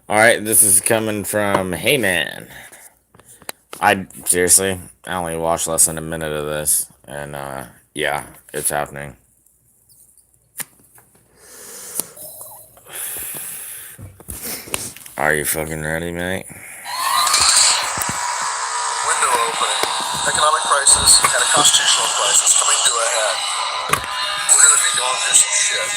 All right, this is coming from Hey Man. I seriously, I only watched less than a minute of this, and yeah, it's happening. Are you fucking ready, mate? Window opening. Economic crisis and a constitutional crisis coming to a head. We're going to be going through some shit.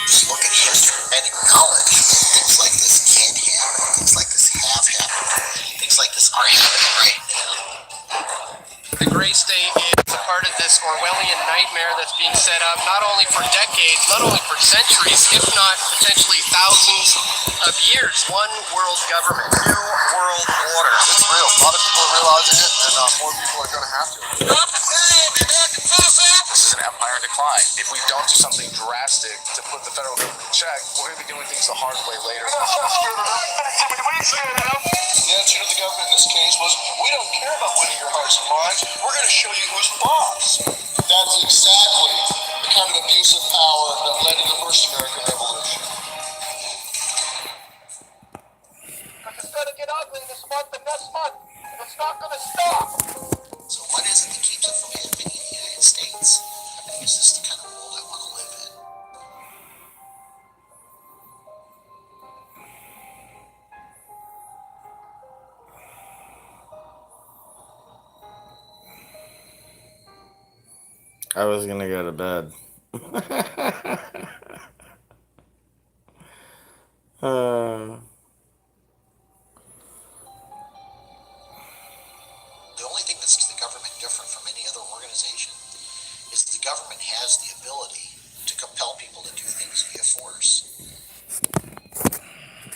Just look at history and acknowledge things like this can happen, things like this have happened, things like this are happening right now. The Gray State is a part of this Orwellian nightmare that's being set up not only for decades, not only for centuries, if not potentially thousands of years. One world government, new world order. It's real. A lot of people are realizing it, and more people are going to have to. This is an empire in decline. If we don't do something drastic to put the federal government in check, we're going to be doing things the hard way later. The answer to the government in this case was, we don't care about winning your hearts and minds. We're going to show you who's boss. That's exactly the kind of abuse of power that led to the first American Revolution. But it's going to get ugly this month and next month, and it's not going to stop. So what is it that keeps it from happening in the United States? Is this the kind of world I want to live in? I was gonna go to bed. uh, The only thing that's the government different from any other organization is the government has the ability to compel people to do things via force.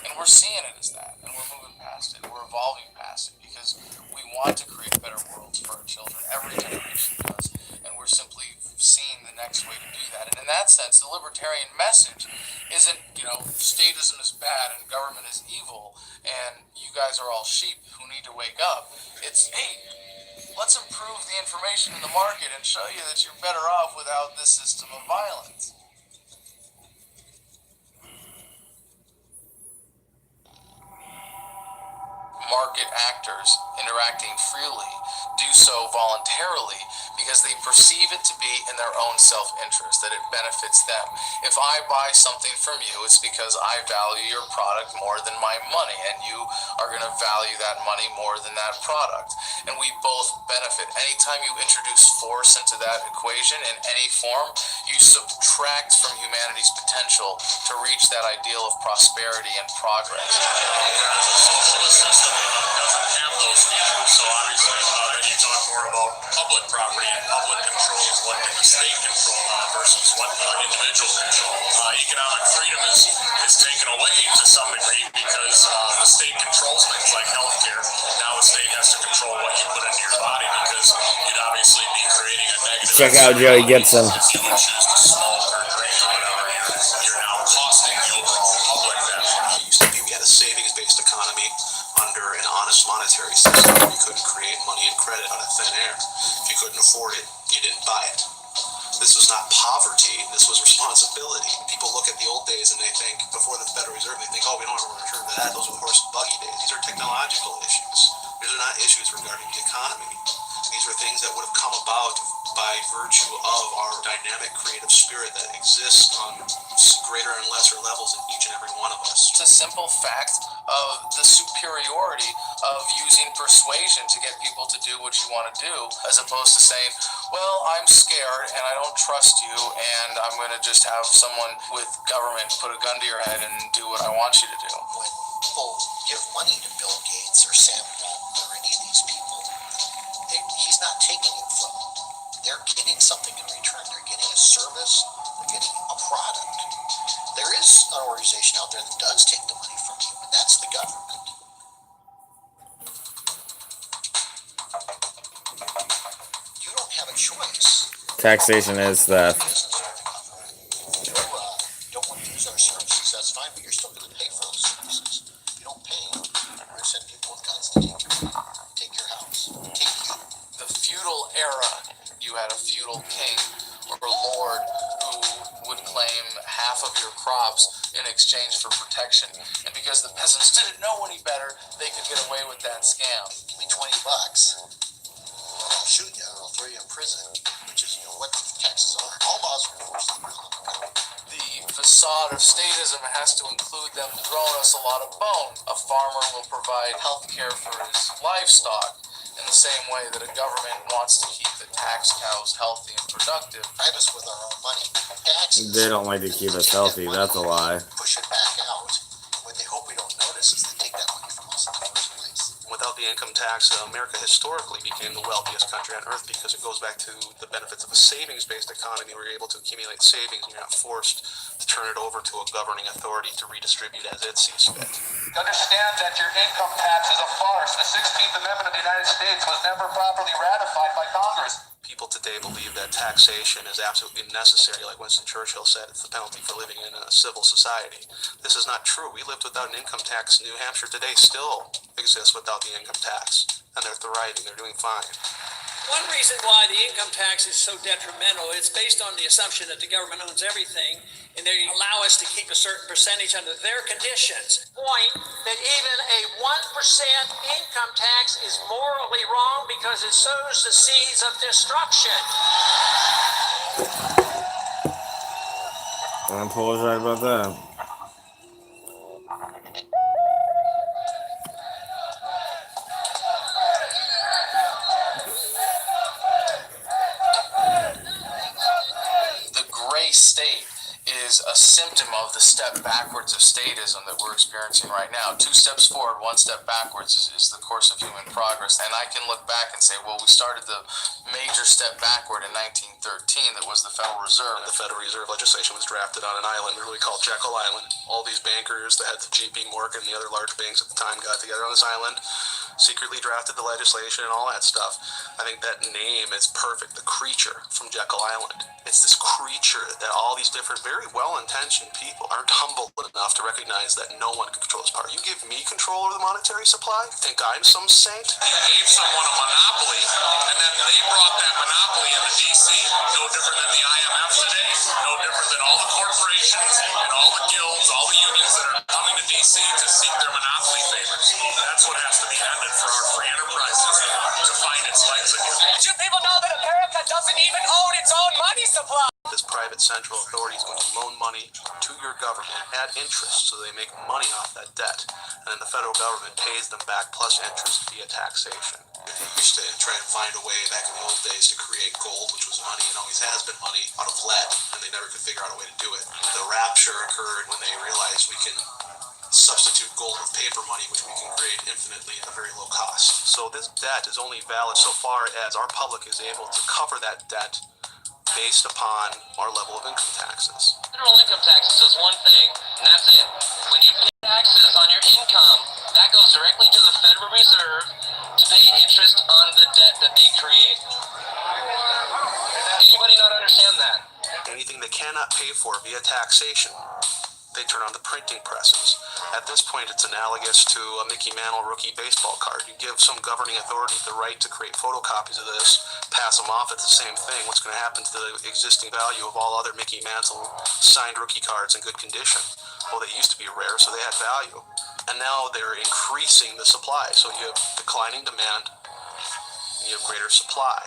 And we're seeing it as that, and we're moving past it, we're evolving past it, because we want to create better worlds for our children. Every generation does, and we're simply seeing the next way to do that. And in that sense, the libertarian message isn't, statism is bad and government is evil, and you guys are all sheep who need to wake up. It's, hey, let's improve the information in the market and show you that you're better off without this system of violence. Market actors interacting freely do so voluntarily because they perceive it to be in their own self-interest, that it benefits them. If I buy something from you, it's because I value your product more than my money, and you are going to value that money more than that product. And we both benefit. Anytime you introduce force into that equation in any form, you subtract from humanity's potential to reach that ideal of prosperity and progress. Socialist system doesn't have those features, so obviously then you talk more about public property and public control is what can the state control versus what individual control. Economic freedom is taken away to some degree because the state controls things like healthcare. Now the state has to control what you put into your body because you'd obviously be creating a negative. check out Joey Gibson. If you would choose to smoke or drink or whatever, you're now costing the overall public that. It used to be we had a savings-based economy under an honest monetary system where you couldn't create money and credit out of thin air. If you couldn't afford it, you didn't buy it. This was not poverty, this was responsibility. People look at the old days and they think, before the Federal Reserve, they think, oh, we don't ever return to that. Those were the horse and buggy days. These are technological issues. These are not issues regarding the economy. These are things that would have come about by virtue of our dynamic creative spirit that exists on greater and lesser levels in each and every one of us. It's a simple fact of the superiority of using persuasion to get people to do what you want to do, as opposed to saying, well, I'm scared and I don't trust you, and I'm going to just have someone with government put a gun to your head and do what I want you to do. When people give money to Bill Gates or Sam Walton or any of these people, he's not taking it from them. They're getting something in return. They're getting a service. They're getting a product. There is an organization out there that does take the money from you, and that's the government. You don't have a choice. Taxation is theft. You don't want to use our services, that's fine, but you're still going to pay for those services. You don't pay, we're going to send people with guns to take your house, take you. The feudal era, you had a feudal king or lord who would claim half of your crops in exchange for protection. And because the peasants didn't know any better, they could get away with that scam. Give me $20, or I'll shoot you, or I'll throw you in prison, which is, what taxes are. All laws are enforced. The facade of statism has to include them throwing us a lot of bone. A farmer will provide health care for his livestock in the same way that a government wants to keep the tax cows healthy and productive. Bribe us with our own money. Taxes. They don't like to keep us healthy. That's a lie. Push it back out. What they hope we don't notice is they take that money from us in the first place. Without the income tax, America historically became the wealthiest country on earth because it goes back to the benefits of a savings-based economy where you're able to accumulate savings and you're not forced to turn it over to a governing authority to redistribute as it sees fit. Understand that your income tax is a farce. The 16th Amendment of the United States was never properly ratified by Congress. People today believe that taxation is absolutely necessary, like Winston Churchill said, it's the penalty for living in a civil society. This is not true. We lived without an income tax. New Hampshire today still exists without the income tax, and they're thriving. They're doing fine. One reason why the income tax is so detrimental, it's based on the assumption that the government owns everything, and they allow us to keep a certain percentage under their conditions. Point that even a 1% income tax is morally wrong because it sows the seeds of destruction. I'm Paul's right about that. The gray state is a symptom of the step backwards of statism that we're experiencing right now. 2 steps forward, 1 step backwards is the course of human progress. And I can look back and say, well, we started the major step backward in 1913 that was the Federal Reserve. The Federal Reserve legislation was drafted on an island really called Jekyll Island. All these bankers, the heads of J.P. Morgan and the other large banks at the time got together on this island, secretly drafted the legislation and all that stuff. I think that name is perfect. The creature from Jekyll Island. It's this creature that all these different, very well-intentioned people aren't humble enough to recognize that no one can control this power. You give me control over the monetary supply? Think I'm some saint? You gave someone a monopoly, and then they brought that monopoly into D.C. No different than the IMF today, no different than all the corporations and all the guilds, all the unions that are coming to D.C. to seek their monopoly favors. That's what has to be ended for our free enterprise system to find its legs again. Did you people know that America doesn't even own its own money supply? This private central authority is going to loan money to your government at interest, so they make money off that debt, and then the federal government pays them back plus interest via taxation. They used to try and find a way back in the old days to create gold, which was money and always has been money, out of lead, and they never could figure out a way to do it. The rapture occurred when they realized we can substitute gold with paper money, which we can create infinitely at a very low cost. So this debt is only valid so far as our public is able to cover that debt based upon our level of income taxes. Federal income taxes does one thing, and that's it. When you pay taxes on your income, that goes directly to the Federal Reserve to pay interest on the debt that they create. Anybody not understand that? Anything they cannot pay for via taxation, they turn on the printing presses. At this point, it's analogous to a Mickey Mantle rookie baseball card. You give some governing authority the right to create photocopies of this, pass them off, it's the same thing. What's going to happen to the existing value of all other Mickey Mantle signed rookie cards in good condition? Well, they used to be rare, so they had value. And now they're increasing the supply. So you have declining demand, and you have greater supply.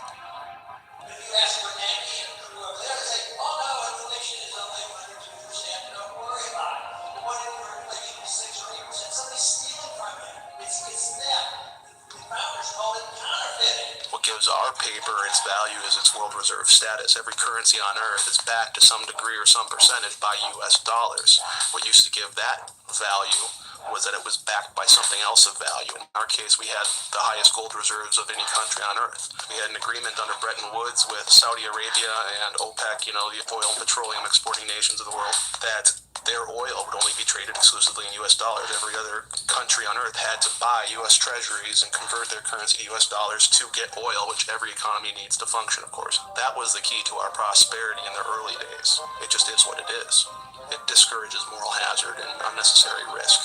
What gives our paper its value is its world reserve status. Every currency on earth is backed to some degree or some percentage by US dollars. What used to give that value was that it was backed by something else of value. In our case, we had the highest gold reserves of any country on earth. We had an agreement under Bretton Woods with Saudi Arabia and OPEC, the oil and petroleum exporting nations of the world, that their oil would only be traded exclusively in US dollars. Every other country on earth had to buy US treasuries and convert their currency to US dollars to get oil, which every economy needs to function, of course. That was the key to our prosperity in the early days. It just is what it is. It discourages moral hazard and unnecessary risk.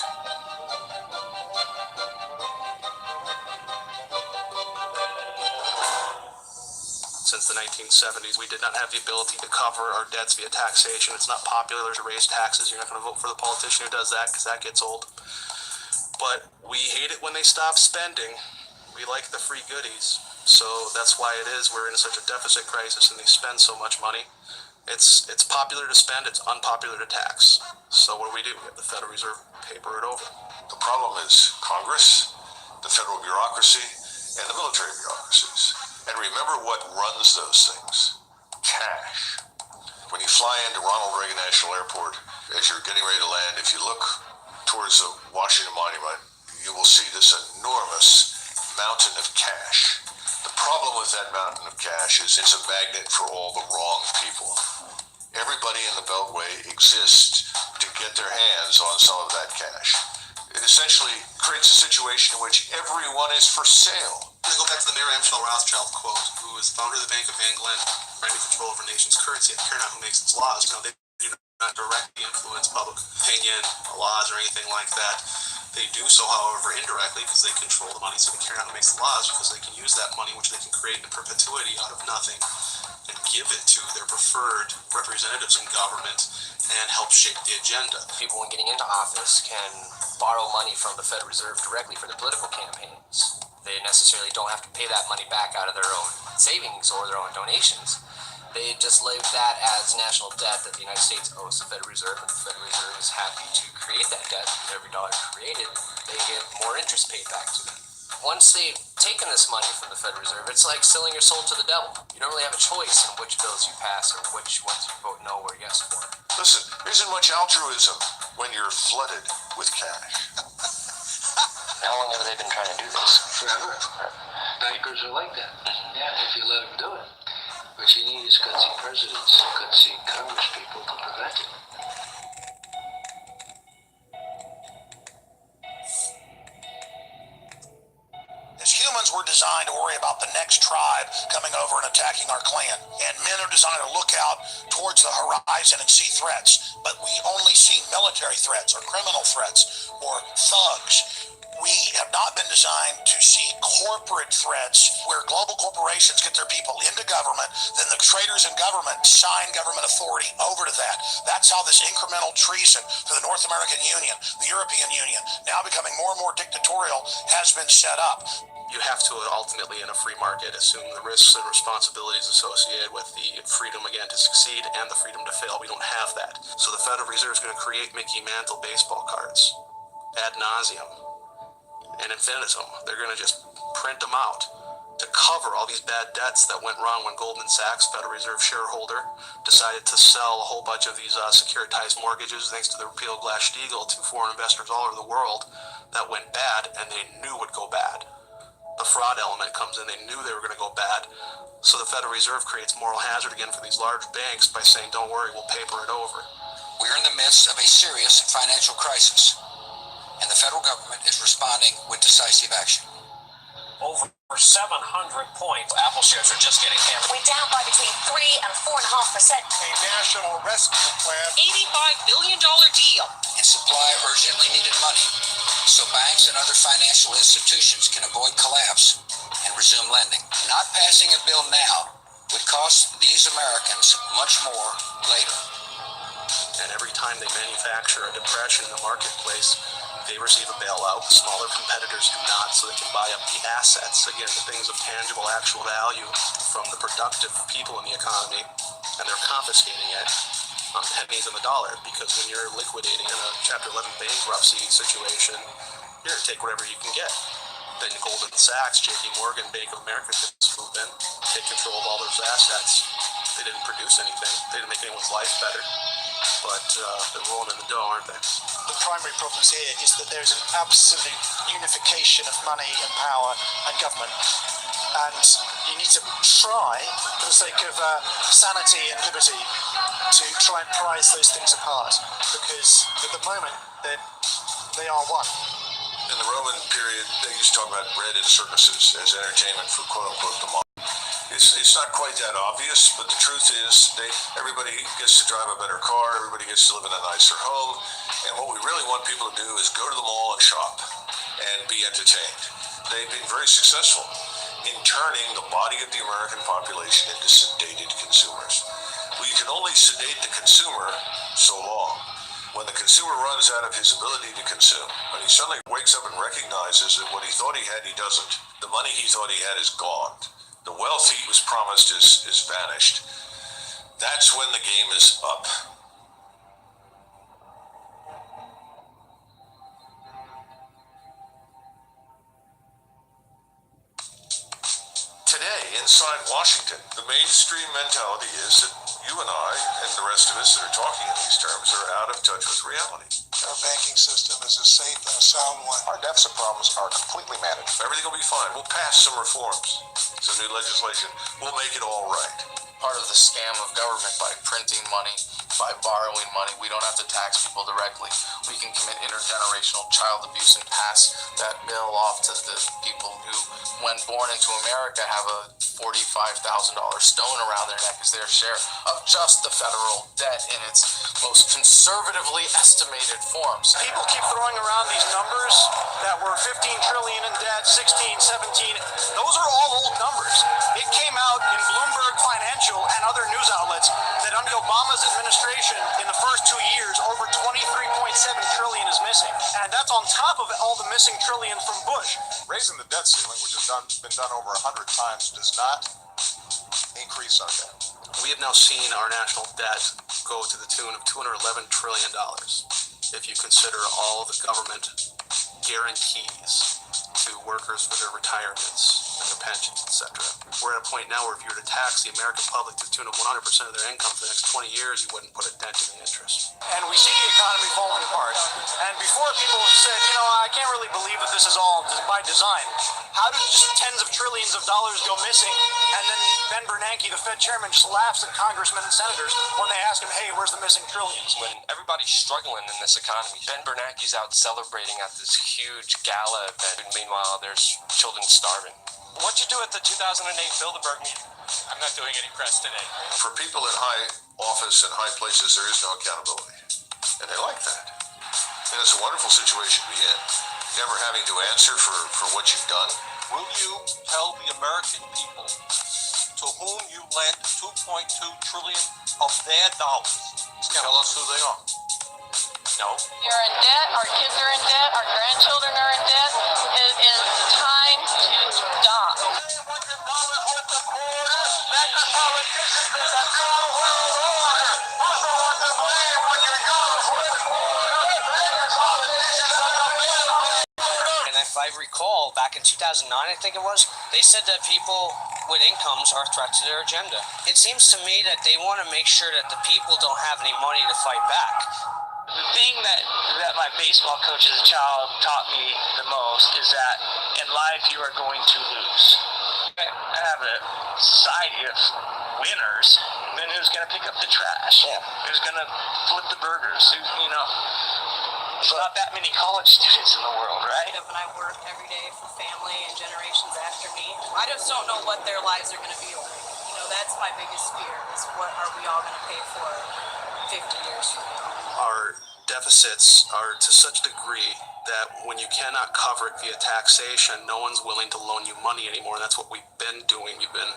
since the 1970s. We did not have the ability to cover our debts via taxation. It's not popular to raise taxes. You're not going to vote for the politician who does that because that gets old. But we hate it when they stop spending. We like the free goodies. So that's why it is we're in such a deficit crisis and they spend so much money. It's popular to spend, it's unpopular to tax. So what do? We have the Federal Reserve paper it over. The problem is Congress, the federal bureaucracy, and the military bureaucracies. And remember what runs those things. Cash. When you fly into Ronald Reagan National Airport, as you're getting ready to land, if you look towards the Washington Monument, you will see this enormous mountain of cash. The problem with that mountain of cash is it's a magnet for all the wrong people. Everybody in the Beltway exists to get their hands on some of that cash. It essentially creates a situation in which everyone is for sale. I'm going to go back to the Mayor Amschel Rothschild quote, who is founder of the Bank of England, trying to control over nation's currency. I care not who makes its laws. They do not directly influence public opinion, laws, or anything like that. They do so, however, indirectly because they control the money, so they care not who makes the laws because they can use that money, which they can create in perpetuity out of nothing, and give it to their preferred representatives in government and help shape the agenda. People, when getting into office, can borrow money from the Federal Reserve directly for their political campaigns. They necessarily don't have to pay that money back out of their own savings or their own donations. They just leave that as national debt that the United States owes the Federal Reserve, and the Federal Reserve is happy to create that debt. For every dollar created, they get more interest paid back to them. Once they've taken this money from the Federal Reserve, it's like selling your soul to the devil. You don't really have a choice in which bills you pass or which ones you vote no or yes for. Listen, there isn't much altruism when you're flooded with cash. How long have they been trying to do this? Forever. Bankers are like that. Yeah, if you let them do it. What you need is gutsy presidents, gutsy Congress people to prevent it. As humans, we're designed to worry about the next tribe coming over and attacking our clan. And men are designed to look out towards the horizon and see threats. But we only see military threats or criminal threats or thugs. We have not been designed to see corporate threats where global corporations get their people into government, then the traitors in government sign government authority over to that. That's how this incremental treason to the North American Union, the European Union, now becoming more and more dictatorial, has been set up. You have to ultimately, in a free market, assume the risks and responsibilities associated with the freedom, again, to succeed and the freedom to fail. We don't have that. So the Federal Reserve is going to create Mickey Mantle baseball cards ad nauseum and infinitum. They're going to just print them out to cover all these bad debts that went wrong when Goldman Sachs, Federal Reserve shareholder, decided to sell a whole bunch of these securitized mortgages thanks to the repeal of Glass-Steagall to foreign investors all over the world. That went bad, and they knew it would go bad. The fraud element comes in. They knew they were going to go bad. So the Federal Reserve creates moral hazard again for these large banks by saying, don't worry, we'll paper it over. We're in the midst of a serious financial crisis, and the federal government is responding with decisive action. Over 700 points. Apple shares are just getting hammered. We're down by between 3 and 4.5%. A national rescue plan. $85 billion deal. And supply urgently needed money so banks and other financial institutions can avoid collapse and resume lending. Not passing a bill now would cost these Americans much more later. And every time they manufacture a depression in the marketplace, they receive a bailout. The smaller competitors do not, so they can buy up the assets, again, the things of tangible actual value from the productive people in the economy, and they're confiscating it on pennies on the dollar, because when you're liquidating in a Chapter 11 bankruptcy situation, you're going to take whatever you can get. Then Goldman Sachs, JP Morgan, Bank of America could swoop in, take control of all those assets. They didn't produce anything. They didn't make anyone's life better. But they're rolling in the dough, aren't they? The primary problems here is that there's an absolute unification of money and power and government. And you need to try, for the sake of sanity and liberty, to try and prize those things apart. Because at the moment, they are one. In the Roman period, they used to talk about bread and circuses as entertainment for quote-unquote the mob. It's not quite that obvious, but the truth is everybody gets to drive a better car, everybody gets to live in a nicer home, and what we really want people to do is go to the mall and shop and be entertained. They've been very successful in turning the body of the American population into sedated consumers. We can only sedate the consumer so long. When the consumer runs out of his ability to consume, when he suddenly wakes up and recognizes that what he thought he had, he doesn't. The money he thought he had is gone. The wealth he was promised is vanished. That's when the game is up. Today, inside Washington, the mainstream mentality is that you and I and the rest of us that are talking in these terms are out of touch with reality. Our banking system is a safe and a sound one. Our deficit problems are completely managed. Everything will be fine. We'll pass some reforms, some new legislation. We'll make it all right. Part of the scam of government by printing money, by borrowing money. We don't have to tax people directly. We can commit intergenerational child abuse and pass that bill off to the people who, when born into America, have a $45,000 stone around their neck as their share of just the federal debt in its most conservatively estimated forms. People keep throwing around these numbers that were 15 trillion in debt, 16, 17. Those are all old numbers. It came out in Bloomberg Financial and other news outlets that under Obama's administration in the first 2 years, over 23.7 trillion is missing. And that's on top of all the missing trillions from Bush. Raising the debt ceiling, which has been done over 100 times, does not increase our debt. We have now seen our national debt go to the tune of $211 trillion if you consider all of the government guarantees to workers for their retirements and their pensions, etc. We're at a point now where if you were to tax the American public to the tune of 100% of their income for the next 20 years, you wouldn't put a dent in the interest. And we see the economy falling apart. And before people have said, I can't really believe that this is all by design. How do just tens of trillions of dollars go missing? And then Ben Bernanke, the Fed chairman, just laughs at congressmen and senators when they ask him, hey, where's the missing trillions? When everybody's struggling in this economy, Ben Bernanke's out celebrating at this huge gala event, and meanwhile there's children starving. What'd you do at the 2008 Bilderberg meeting? I'm not doing any press today. For people in high office and high places, there is no accountability. And they like that. And it's a wonderful situation to be in. Never having to answer for what you've done. Will you tell the American people to whom you lent $2.2 trillion of their dollars? Tell us who they are. No. You're in debt, our kids are in debt, our grandchildren are in debt. It is time to stop. And if I recall, back in 2009, I think it was, they said that people with incomes are a threat to their agenda. It seems to me that they want to make sure that the people don't have any money to fight back. The thing that my baseball coach as a child taught me the most is that in life you are going to lose. I have a society of winners, then who's going to pick up the trash? Yeah. Who's going to flip the burgers? There's not that many college students in the world, right? And I work every day for family and generations after me. I just don't know what their lives are going to be like. That's my biggest fear is what are we all going to pay for 50 years from now? Our deficits are to such a degree that when you cannot cover it via taxation, no one's willing to loan you money anymore. And that's what we've been doing. We've been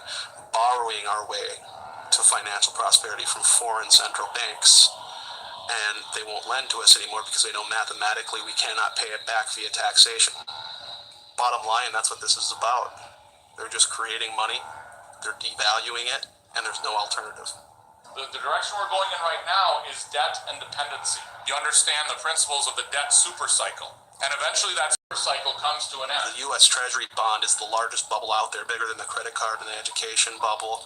borrowing our way to financial prosperity from foreign central banks. And they won't lend to us anymore because they know mathematically we cannot pay it back via taxation. Bottom line, that's what this is about. They're just creating money, they're devaluing it, and there's no alternative. The direction we're going in right now is debt and dependency. You understand the principles of the debt super cycle. And eventually that super cycle comes to an end. The U.S. Treasury bond is the largest bubble out there, bigger than the credit card and the education bubble.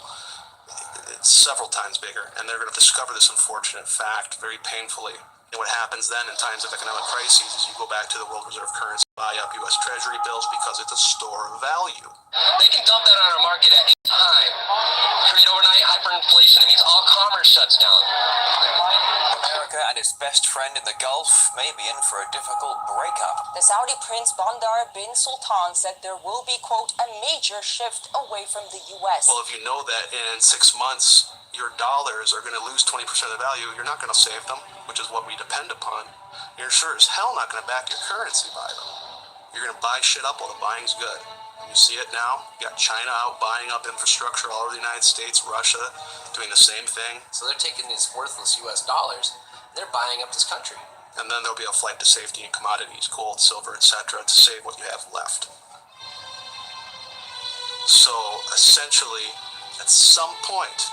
It's several times bigger. And they're going to discover this unfortunate fact very painfully. And what happens then in times of economic crises is you go back to the world reserve currency, buy up U.S. Treasury bills because it's a store of value. They can dump that on our market at any time. Create overnight hyperinflation. It means all commerce shuts down. America and its best friend in the Gulf may be in for a difficult breakup. The Saudi Prince Bandar bin Sultan said there will be, quote, a major shift away from the U.S. Well, if you know that in 6 months your dollars are going to lose 20% of the value, you're not going to save them, which is what we depend upon. You're sure as hell not going to back your currency by them. You're going to buy shit up while the buying's good. You see it now. You got China out buying up infrastructure all over the United States, Russia doing the same thing. So they're taking these worthless US dollars, and they're buying up this country. And then there'll be a flight to safety in commodities, gold, silver, etc., to save what you have left. So essentially, at some point,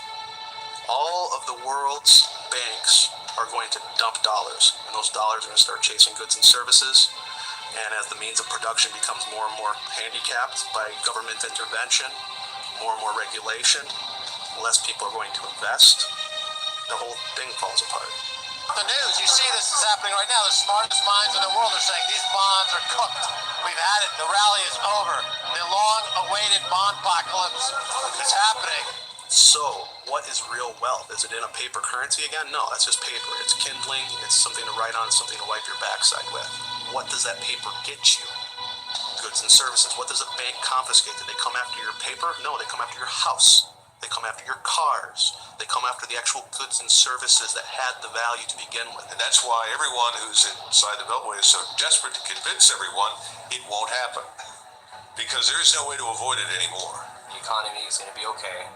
all of the world's banks are going to dump dollars, and those dollars are going to start chasing goods and services. And as the means of production becomes more and more handicapped by government intervention, more and more regulation, less people are going to invest. The whole thing falls apart. The news, you see this is happening right now. The smartest minds in the world are saying these bonds are cooked. We've had it. The rally is over. The long-awaited bond apocalypse is happening. So, what is real wealth? Is it in a paper currency again? No, that's just paper. It's kindling. It's something to write on, something to wipe your backside with. What does that paper get you? Goods and services. What does a bank confiscate? Do they come after your paper? No, they come after your house. They come after your cars. They come after the actual goods and services that had the value to begin with. And that's why everyone who's inside the Beltway is so desperate to convince everyone it won't happen. Because there is no way to avoid it anymore. The economy is going to be okay.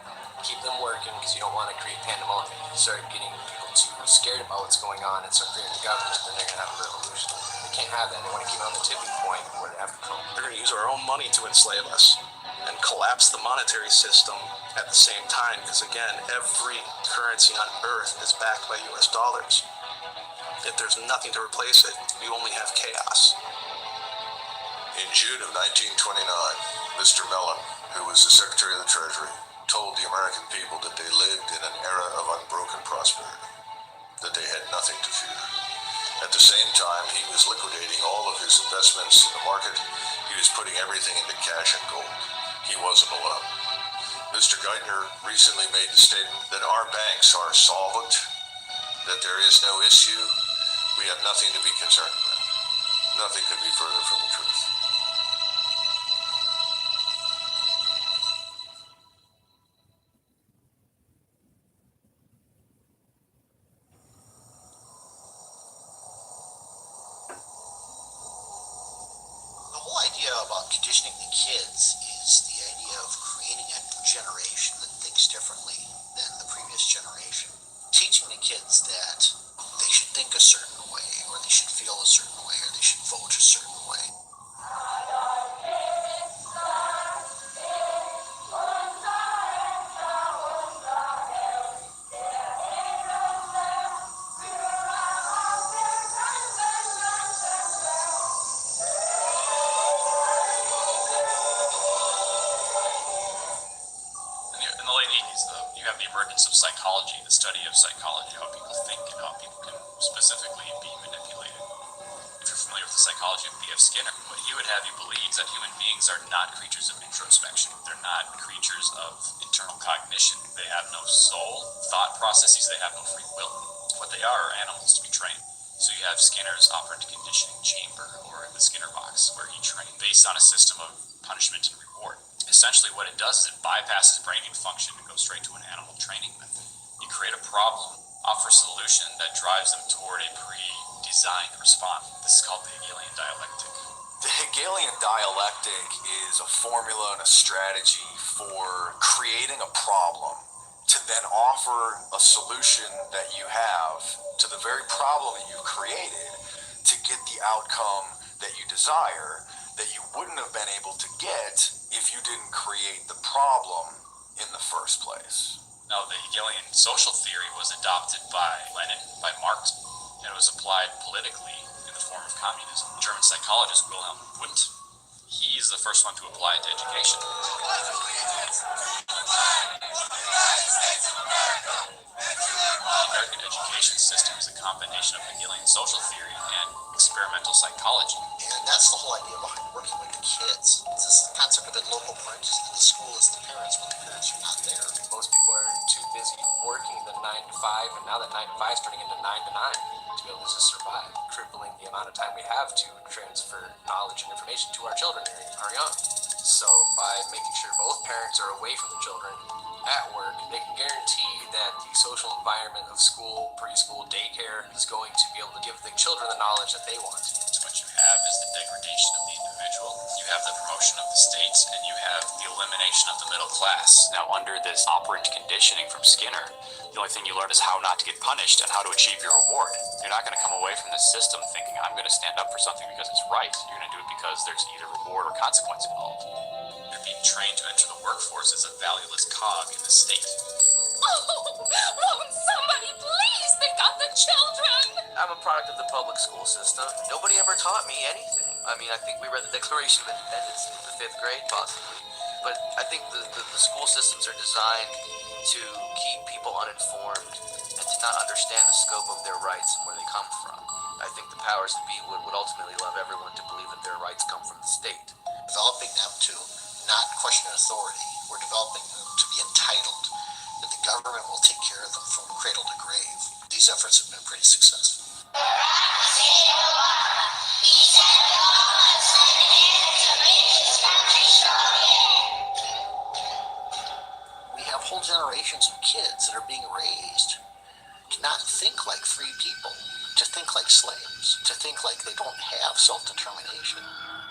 Keep them working because you don't want to create pandemonium. You start getting people too scared about what's going on and start creating a government, then they're going to have a revolution. They can't have that. They want to keep it on the tipping point where they have to come. They're going to use our own money to enslave us and collapse the monetary system at the same time, because again, every currency on earth is backed by US dollars. If there's nothing to replace it, we only have chaos. In June of 1929, Mr. Mellon, who was the Secretary of the Treasury, told the American people that they lived in an era of unbroken prosperity, that they had nothing to fear. At the same time, he was liquidating all of his investments in the market. He was putting everything into cash and gold. He wasn't alone. Mr. Geithner recently made the statement that our banks are solvent, that there is no issue. We have nothing to be concerned about. Nothing could be further from the truth. About conditioning the kids is the idea of creating a new generation that thinks differently than the previous generation. Teaching the kids that they should think a certain way, or they should feel a certain way, or they should vote a certain way. Of psychology, the study of psychology, how people think and how people can specifically be manipulated. If you're familiar with the psychology of B.F. Skinner, what he would have you believe is that human beings are not creatures of introspection. They're not creatures of internal cognition. They have no soul, thought processes, they have no free will. What they are animals to be trained. So you have Skinner's operant conditioning chamber, or the Skinner box, where he trained based on a system of punishment and reward. Essentially what it does is it bypasses brain function and goes straight to an animal training method. You create a problem, offer a solution that drives them toward a pre-designed response. This is called the Hegelian dialectic. The Hegelian dialectic is a formula and a strategy for creating a problem to then offer a solution that you have to the very problem that you created to get the outcome that you desire that you wouldn't have been able to get if you didn't create the problem in the first place. Now, the Hegelian social theory was adopted by Lenin, by Marx, and it was applied politically in the form of communism. German psychologist Wilhelm Wundt, he's the first one to apply it to education. The American education system is a combination of Hegelian social theory and experimental psychology. And that's the whole idea behind working with the kids. It's this concept of a local parenting. The school is the parents when the parents are not there. Most people are too busy working the 9 to 5, and now that 9 to 5 is turning into 9 to 9 to be able to just survive, crippling the amount of time we have to transfer knowledge and information to our children are young. So by making sure both parents are away from the children at work, they can guarantee that the social environment of school, preschool, daycare is going to be able to give the children the knowledge that they want. So what you have is the degradation of the individual. You you have the promotion of the states, and you have the elimination of the middle class. Now, under this operant conditioning from Skinner, the only thing you learn is how not to get punished and how to achieve your reward. You're not going to come away from this system thinking, I'm going to stand up for something because it's right. You're going to do it because there's either reward or consequence involved. You're being trained to enter the workforce as a valueless cog in the state. Oh, won't somebody please think of the children? I'm a product of the public school system. Nobody ever taught me anything. I mean, I think we read the Declaration of Independence in the 5th grade, possibly. But I think the school systems are designed to keep people uninformed and to not understand the scope of their rights and where they come from. I think the powers that be would ultimately love everyone to believe that their rights come from the state. Developing them to not question authority. We're developing them to be entitled, that the government will take care of them from cradle to grave. These efforts have been pretty successful. We have whole generations of kids that are being raised to not think like free people, to think like slaves, to think like they don't have self-determination.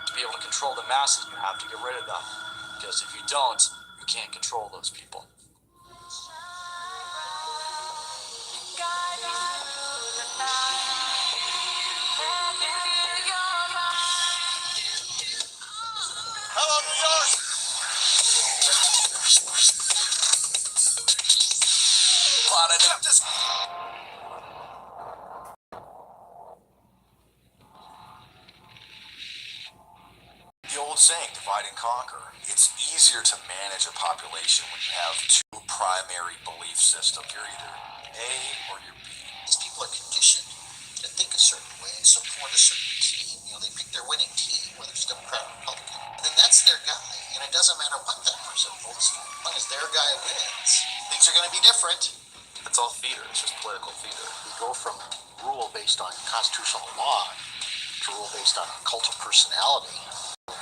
To be able to control the masses, you have to get rid of them. Because if you don't, you can't control those people. Hello, New York! The old saying, divide and conquer. It's easier to manage a population when you have two primary belief systems. You're either A or you're B. These people are conditioned to think a certain way, support a certain team. You know, they pick their winning team, whether it's Democrat or Republican. And then that's their guy. And it doesn't matter what that person votes for. As long as their guy wins, things are going to be different. It's all theater. It's just political theater. We go from rule based on constitutional law to rule based on a cult of personality.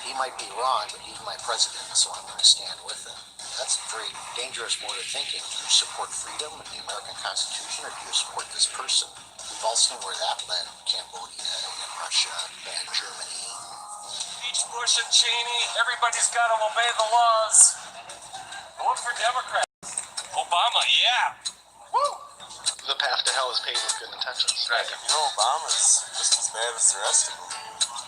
He might be wrong, but he's my president, so I'm going to stand with him. That's a very dangerous mode of thinking. Do you support freedom and the American Constitution, or do you support this person? We've all seen where that led. Cambodia and Russia and Germany. Each Bush and Cheney, everybody's got to obey the laws. Vote for Democrat. Obama, yeah. Woo! The path to hell is paved with good intentions. Right. You know, Obama's just as bad as the rest of them.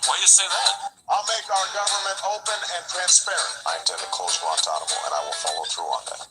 Why you say that? I'll make our government open and transparent. I intend to close Guantanamo, and I will follow through on that.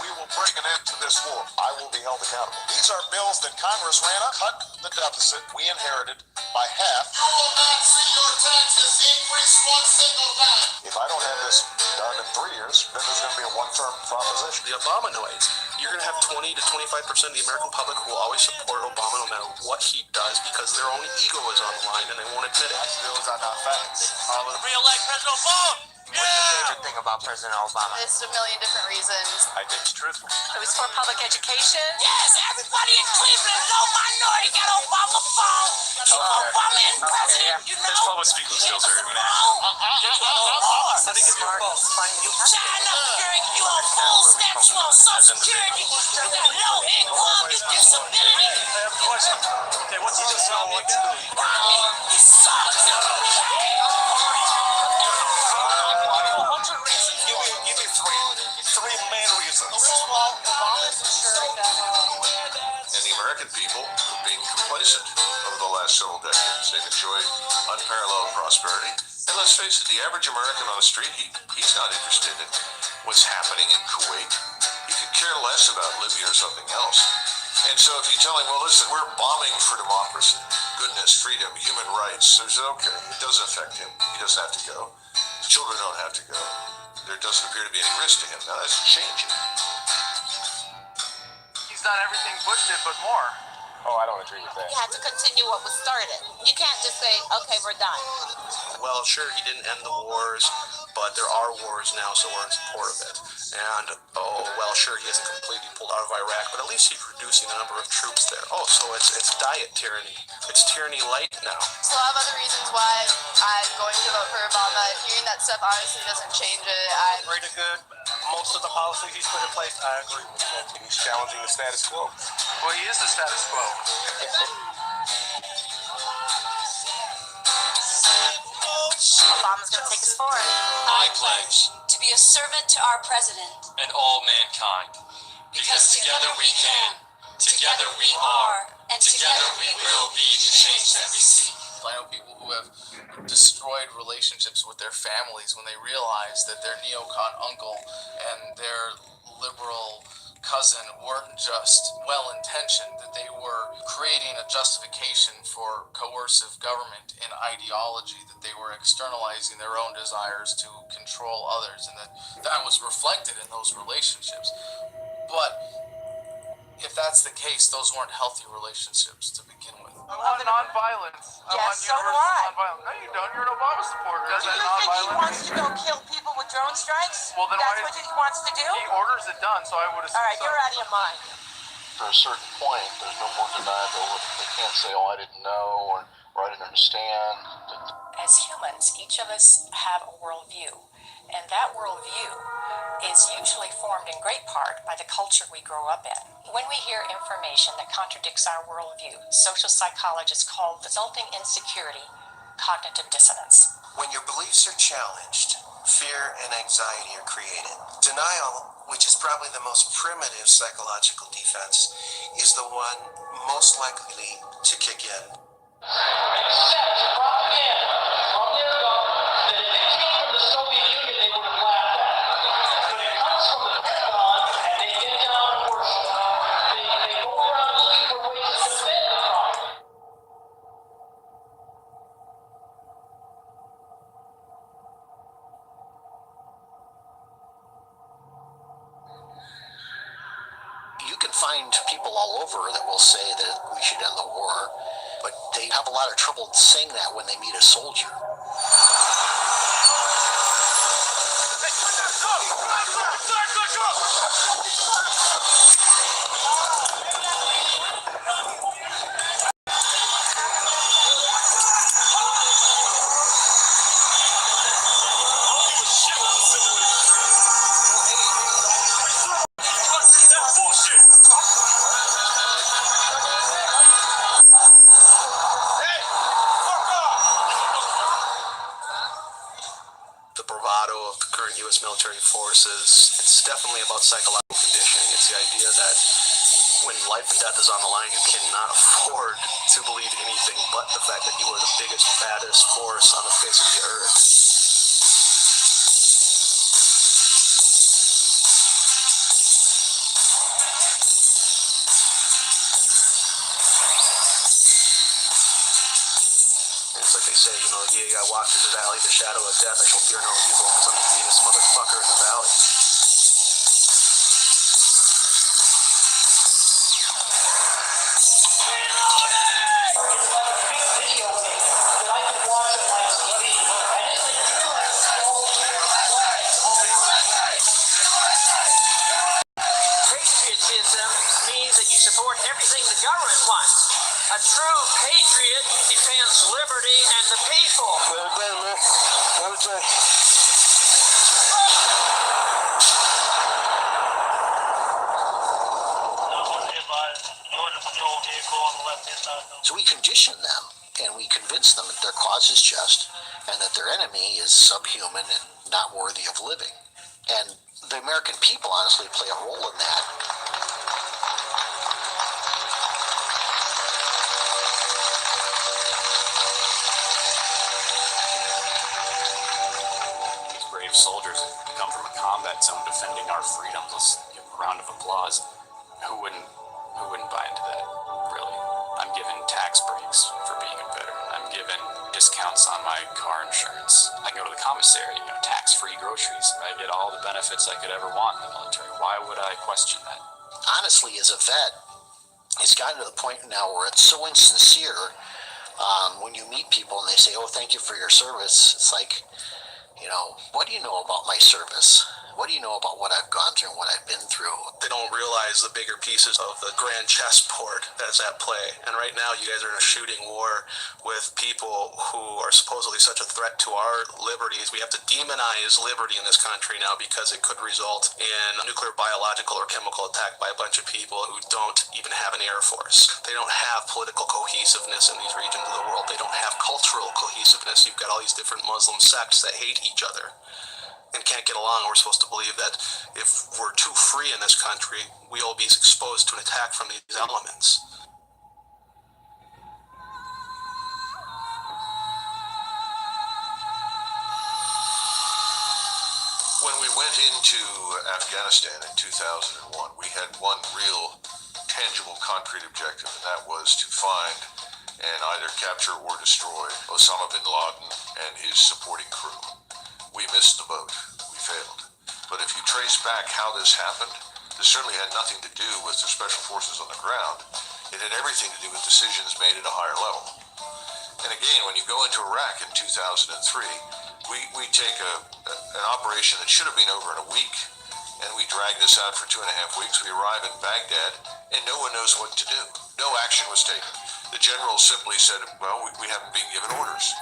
We will bring an end to this war. I will be held accountable. These are bills that Congress ran up, cut the deficit we inherited by half. You will not see your taxes increase one single time. If I don't have this done in 3 years, then there's going to be a one-term proposition. The Obamanoids. You're going to have 20 to 25% of the American public who will always support Obama no matter what he does because their own ego is on the line and they won't admit it. Bills are not facts. Re-elect President Obama! What's your favorite thing about President Obama? There's a million different reasons. I think it's truthful. It was for public education. Yes, everybody in Cleveland, no minority got Obama phone. Obama is president, you know. His public speaking skills are immaculate. China, you on full steps, you on Social Security, you got low income, you disability. I have a question. Okay, what's he just know what to do? You suck. Give me three main reasons. And the American people are being complacent over the last several decades. They've enjoyed unparalleled prosperity. And let's face it, the average American on the street, he's not interested in what's happening in Kuwait. He could care less about Libya or something else. And so if you tell him, well, listen, we're bombing for democracy, goodness, freedom, human rights, there's okay, it doesn't affect him. He doesn't have to go. His children don't have to go. There doesn't appear to be any risk to him. Now that's changing. He's done everything Bush did, but more. Oh, I don't agree with that. You have to continue what was started. You can't just say, okay, we're done. Well, sure, he didn't end the wars, but there are wars now, so we're in support of it. And, oh, well, sure, he hasn't completely pulled out of Iraq, but at least he's reducing the number of troops there. Oh, so it's diet tyranny. It's tyranny light now. So a lot of other reasons why I'm going to vote for Obama. Hearing that stuff honestly doesn't change it. I'm Pretty good. Most of the policies he's put in place, I agree with. And he's challenging the status quo. Well, he is the status quo. Obama Mama's gonna take us forward. I pledge To be a servant to our president. and all mankind, because together we can, together we are, and together we will be the change that we see. I know people who have destroyed relationships with their families when they realize that their neocon uncle and their liberal cousin weren't just well-intentioned, that they were creating a justification for coercive government and ideology, that they were externalizing their own desires to control others, and that was reflected in those relationships. But if that's the case, those weren't healthy relationships to begin with. I want nonviolence. I want Yes, so do universal I. nonviolence. No, you don't. You're an Obama supporter. Do you think he wants to go kill people with drone strikes? Well, then That's why what he wants to do? He orders it done, so I would assume. All right, so. you're out of your mind. After a certain point, there's no more deniability. They can't say, "Oh, I didn't know," or "I didn't understand." As humans, each of us have a worldview, and that worldview is usually formed in great part by the culture we grow up in. When we hear information that contradicts our worldview, social psychologists call resulting insecurity cognitive dissonance. When your beliefs are challenged, fear and anxiety are created. Denial, which is probably the most primitive psychological defense, is the one most likely to kick in. Accept propaganda from their government that if it came from the Soviet Union, they would have laughed at it. But it comes from the Pentagon, and they get down and worship. They go around looking for ways to defend the propaganda. You can find people all over that will say that we should end the war, but they have a lot of trouble saying that when they meet a soldier. The bravado of the current U.S. military forces, it's definitely about psychological conditioning. It's the idea that when life and death is on the line, you cannot afford to believe anything but the fact that you are the biggest, baddest force on the face of the earth. It's like they say, I walk through the valley of the shadow of death, I shall fear no evil, because I'm the meanest motherfucker in the valley. Patriotism means that you support everything the government wants. A true patriot defends liberty and the people. So we condition them, and we convince them that their cause is just, and that their enemy is subhuman and not worthy of living. And the American people honestly play a role in that. These brave soldiers have come from a combat zone defending our freedoms. Let's give them a round of applause. Who wouldn't buy into that, really? I'm given tax breaks for being a veteran. I'm given discounts on my car insurance. I can go to the commissary, tax-free groceries. I get all the benefits I could ever want in the military. Why would I question that? Honestly, as a vet, it's gotten to the point now where it's so insincere. When you meet people and they say, "Oh, thank you for your service," it's like, what do you know about my service? What do you know about what I've gone through and what I've been through? They don't realize the bigger pieces of the grand chessboard that's at play. And right now, you guys are in a shooting war with people who are supposedly such a threat to our liberties. We have to demonize liberty in this country now because it could result in a nuclear, biological, or chemical attack by a bunch of people who don't even have an air force. They don't have political cohesiveness in these regions of the world. They don't have cultural cohesiveness. You've got all these different Muslim sects that hate each other and can't get along. We're supposed to believe that if we're too free in this country, we will be exposed to an attack from these elements. When we went into Afghanistan in 2001, we had one real tangible, concrete objective, and that was to find and either capture or destroy Osama bin Laden and his supporting crew. We missed the boat. We failed. But if you trace back how this happened, this certainly had nothing to do with the special forces on the ground. It had everything to do with decisions made at a higher level. And again, when you go into Iraq in 2003, we take an operation that should have been over in a week, and we drag this out for 2.5 weeks. We arrive in Baghdad, and no one knows what to do. No action was taken. The general simply said, well, we haven't been given orders.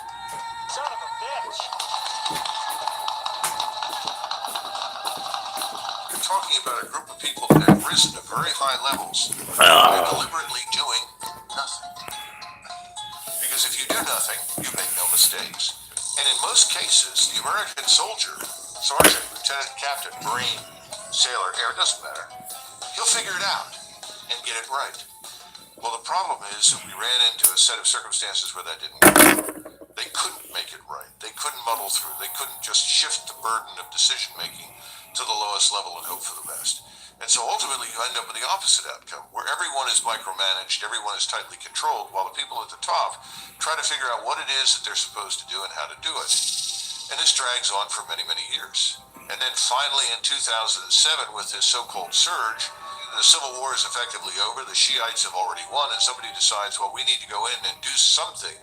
Son of a bitch! You're talking about a group of people that have risen to very high levels by deliberately doing nothing. Because if you do nothing, you make no mistakes. And in most cases, the American soldier, sergeant, lieutenant, captain, marine, sailor, air, it doesn't matter, he'll figure it out and get it right. Well, the problem is that we ran into a set of circumstances where that didn't work. They couldn't make it right. They couldn't muddle through. They couldn't just shift the burden of decision-making to the lowest level and hope for the best. And so ultimately you end up with the opposite outcome, where everyone is micromanaged, everyone is tightly controlled, while the people at the top try to figure out what it is that they're supposed to do and how to do it. And this drags on for many, many years. And then finally in 2007, with this so-called surge, the civil war is effectively over, the Shiites have already won, and somebody decides, well, we need to go in and do something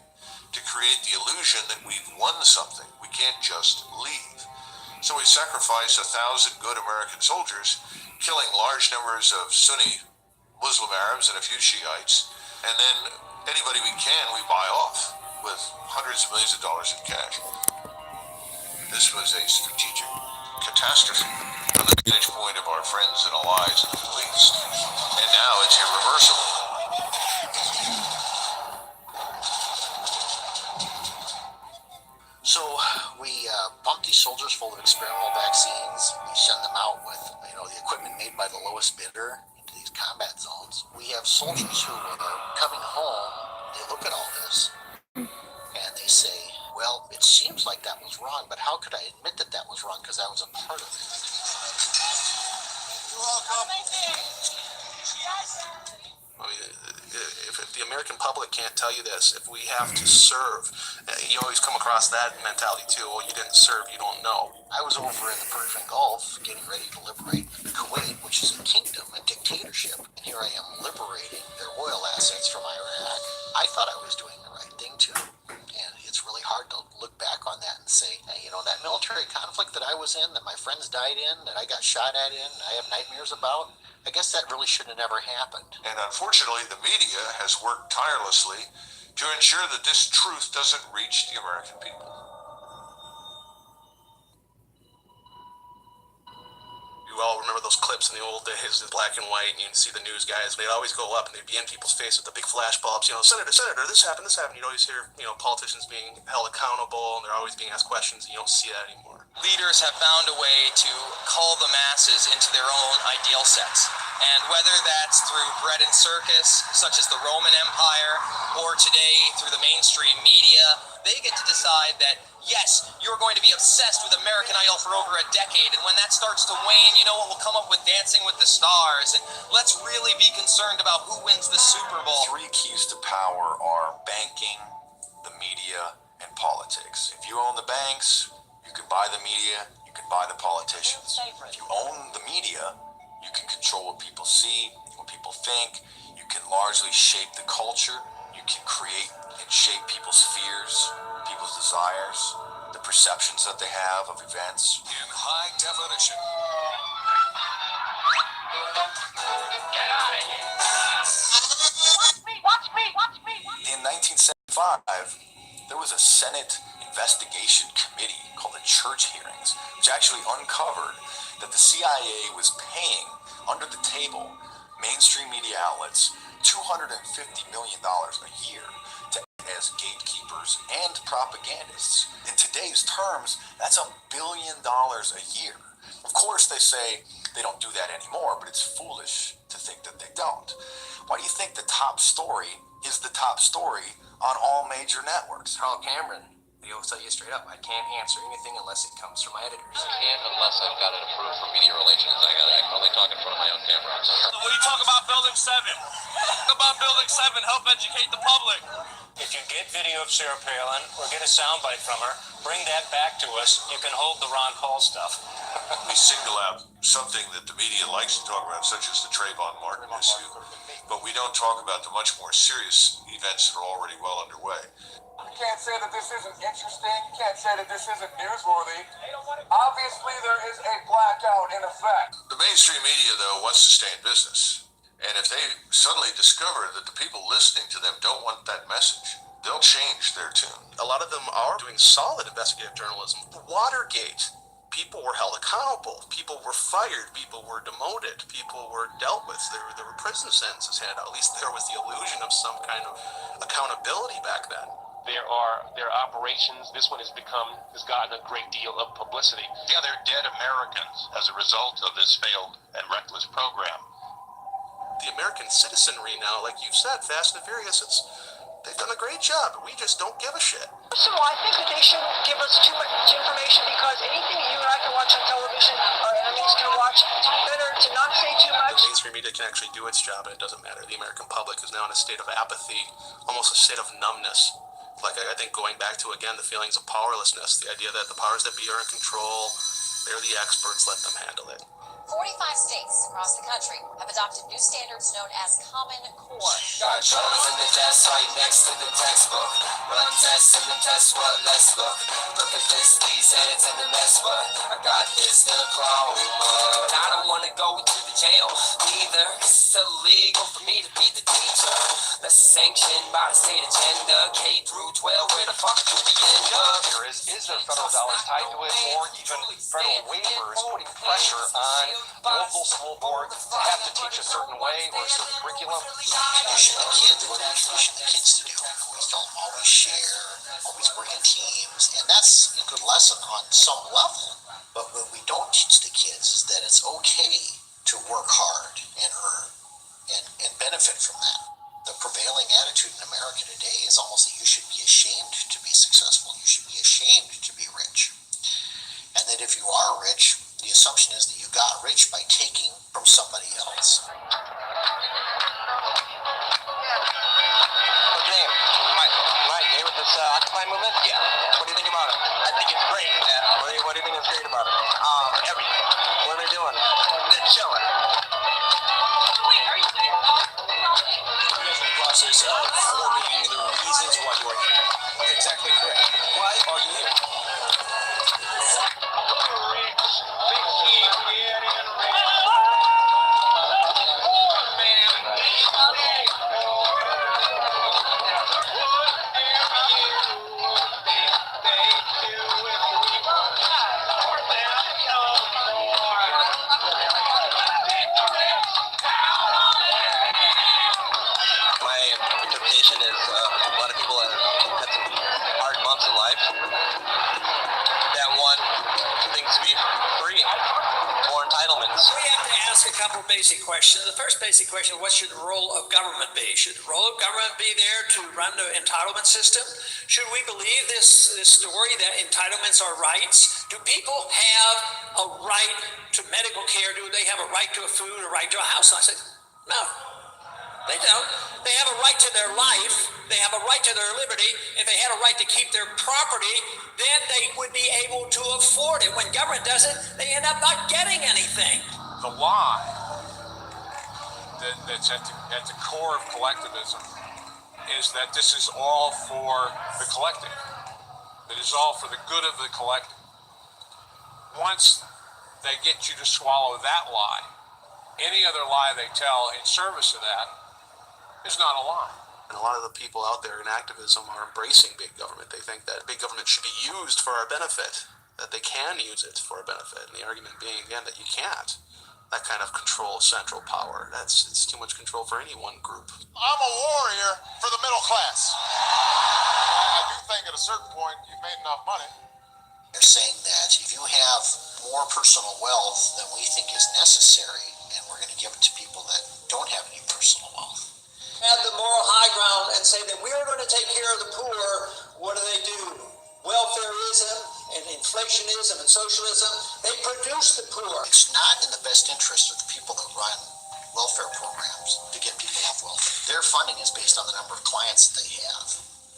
to create the illusion that we've won something. We can't just leave. So we sacrifice 1,000 good American soldiers, killing large numbers of Sunni Muslim Arabs and a few Shiites, and then anybody we can, we buy off with hundreds of millions of dollars in cash. This was a strategic catastrophe from the vantage point of our friends and allies in the Middle East, and now it's irreversible. So we pump these soldiers full of experimental vaccines. We send them out with, the equipment made by the lowest bidder into these combat zones. We have soldiers who are coming home. They look at all this and they say, well, it seems like that was wrong, but how could I admit that that was wrong because I was a part of it? You're welcome. I mean, if the American public can't tell you this, if we have to serve, you always come across that mentality too. Well, you didn't serve, you don't know. I was over in the Persian Gulf getting ready to liberate Kuwait, which is a kingdom, a dictatorship. And here I am liberating their oil assets from Iraq. I thought I was doing the right thing too. And it's really hard to look back on that and say, hey, that military conflict that I was in, that my friends died in, that I got shot at in, I have nightmares about, I guess that really should have never happened. And unfortunately, the media has worked tirelessly to ensure that this truth doesn't reach the American people. You all remember those clips in the old days, in black and white, and you can see the news guys, they'd always go up and they'd be in people's face with the big flash bulbs, Senator, this happened. You'd always hear, politicians being held accountable, and they're always being asked questions, and you don't see that anymore. Leaders have found a way to cull the masses into their own ideal sets. And whether that's through bread and circus, such as the Roman Empire, or today through the mainstream media, they get to decide that, yes, you're going to be obsessed with American Idol for over a decade, and when that starts to wane, you know what, we'll come up with Dancing with the Stars, and let's really be concerned about who wins the Super Bowl. Three keys to power are banking, the media, and politics. If you own the banks, you can buy the media, you can buy the politicians. If you own the media, you can control what people see, what people think. You can largely shape the culture. You can create and shape people's fears, people's desires. The perceptions that they have of events. In high definition. In 1975, there was a Senate investigation committee called the Church Hearings, which actually uncovered that the CIA was paying under the table mainstream media outlets $250 million a year to as gatekeepers and propagandists. In today's terms, that's $1 billion a year. Of course, they say they don't do that anymore, but it's foolish to think that they don't. Why do you think the top story is the top story on all major networks? Carl Cameron, he'll tell you straight up, I can't answer anything unless it comes from my editors. I can't unless I've got it approved for media relations. I can only talk in front of my own camera. When you talk about Building 7, talk about Building 7, help educate the public. If you get video of Sarah Palin or get a soundbite from her, bring that back to us. You can hold the Ron Paul stuff. We single out something that the media likes to talk about, such as the Trayvon Martin issue, but we don't talk about the much more serious events that are already well underway. You can't say that this isn't interesting. You can't say that this isn't newsworthy. Obviously, there is a blackout in effect. The mainstream media, though, wants to stay in business. And if they suddenly discover that the people listening to them don't want that message, they'll change their tune. A lot of them are doing solid investigative journalism. Watergate, people were held accountable. People were fired. People were demoted. People were dealt with. There were prison sentences handed out. At least there was the illusion of some kind of accountability back then. There are operations. This one has gotten a great deal of publicity. Yeah, they're dead Americans as a result of this failed and reckless program. The American citizenry now, like you said, Fast and Furious, they've done a great job. We just don't give a shit. First of all, I think that they shouldn't give us too much information, because anything that you and I can watch on television, our enemies can watch. It's better to not say too much. The mainstream media can actually do its job, and it doesn't matter. The American public is now in a state of apathy, almost a state of numbness. Like, I think going back to, again, the feelings of powerlessness, the idea that the powers that be are in control, they're the experts, let them handle it. 45 states across the country have adopted new standards known as Common Core. Got Jones in the desk right next to the textbook. Run tests and the test what? Let's look. Look at this, these heads and the mess what? I got this diploma. I don't wanna go to the jail either. It's illegal for me to be the teacher. That's sanctioned by the state agenda. K through 12, where the fuck do we end up? Here is there federal dollars tied to it, or even federal waivers putting pressure on local school board to have to teach a certain way or a certain curriculum? You should be kids. What do you teach the kids to do? Always don't always share, always work in teams, and that's a good lesson on some level. But what we don't teach the kids is that it's okay to work hard and earn and benefit from that. The prevailing attitude in America today is almost that you should be ashamed to be successful. You should be ashamed to be rich. And that if you are rich, the assumption is that you got rich by taking from somebody else. James, Mike, you with this Occupy movement? Yeah. What do you think about it? I think it's great. Yeah. What do you think is great about it? Everything. What are they doing? They're chilling. You guys in the process of forming the reasons why you are here. Exactly correct. Why are you here? My interpretation is a lot of people have had some hard months in life that want things to be free, more entitlements. We have to ask a couple basic questions. The first basic question, what should the role of government be? Should the role of government be there to run the entitlement system? Should we believe this story that entitlements are rights? Do people have a right to medical care? Do they have a right to a food, a right to a house? And I said, no. They don't. They have a right to their life. They have a right to their liberty. If they had a right to keep their property, then they would be able to afford it. When government does it, they end up not getting anything. The lie that's at the core of collectivism is that this is all for the collective. That is all for the good of the collective. Once they get you to swallow that lie, any other lie they tell in service of that is not a lie. And a lot of the people out there in activism are embracing big government. They think that big government should be used for our benefit, that they can use it for our benefit. And the argument being, again, that you can't. That kind of control, central power, it's too much control for any one group. I'm a warrior for the middle class. I do think at a certain point you've made enough money. They're saying that if you have more personal wealth than we think is necessary, and we're going to give it to people that don't have any personal wealth. Have the moral high ground and say that we are going to take care of the poor. What do? Welfareism and inflationism and socialism, they produce the poor. It's not in the best interest of the people that run welfare programs to get people off welfare. Their funding is based on the number of clients that they have.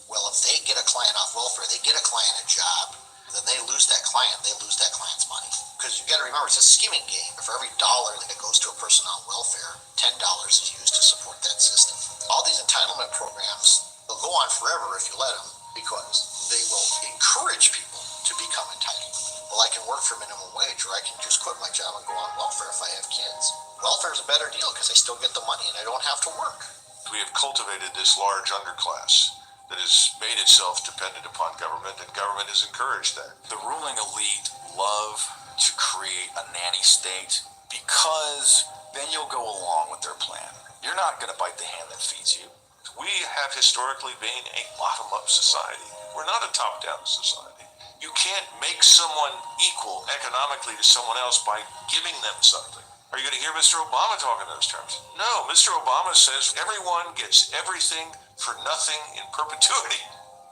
Well, if they get a client off welfare, they get a client a job, then they lose that client, they lose that client's money. Because you've got to remember, it's a skimming game. For every dollar that it goes to a person on welfare, $10 is used to support that system. All these entitlement programs, they'll go on forever if you let them, because they will encourage people to become entitled. Well, I can work for minimum wage, or I can just quit my job and go on welfare if I have kids. Welfare is a better deal because I still get the money and I don't have to work. We have cultivated this large underclass that has made itself dependent upon government, and government has encouraged that. The ruling elite love to create a nanny state because then you'll go along with their plan. You're not going to bite the hand that feeds you. We have historically been a bottom-up society. We're not a top-down society. You can't make someone equal economically to someone else by giving them something. Are you going to hear Mr. Obama talk in those terms? No, Mr. Obama says everyone gets everything for nothing in perpetuity.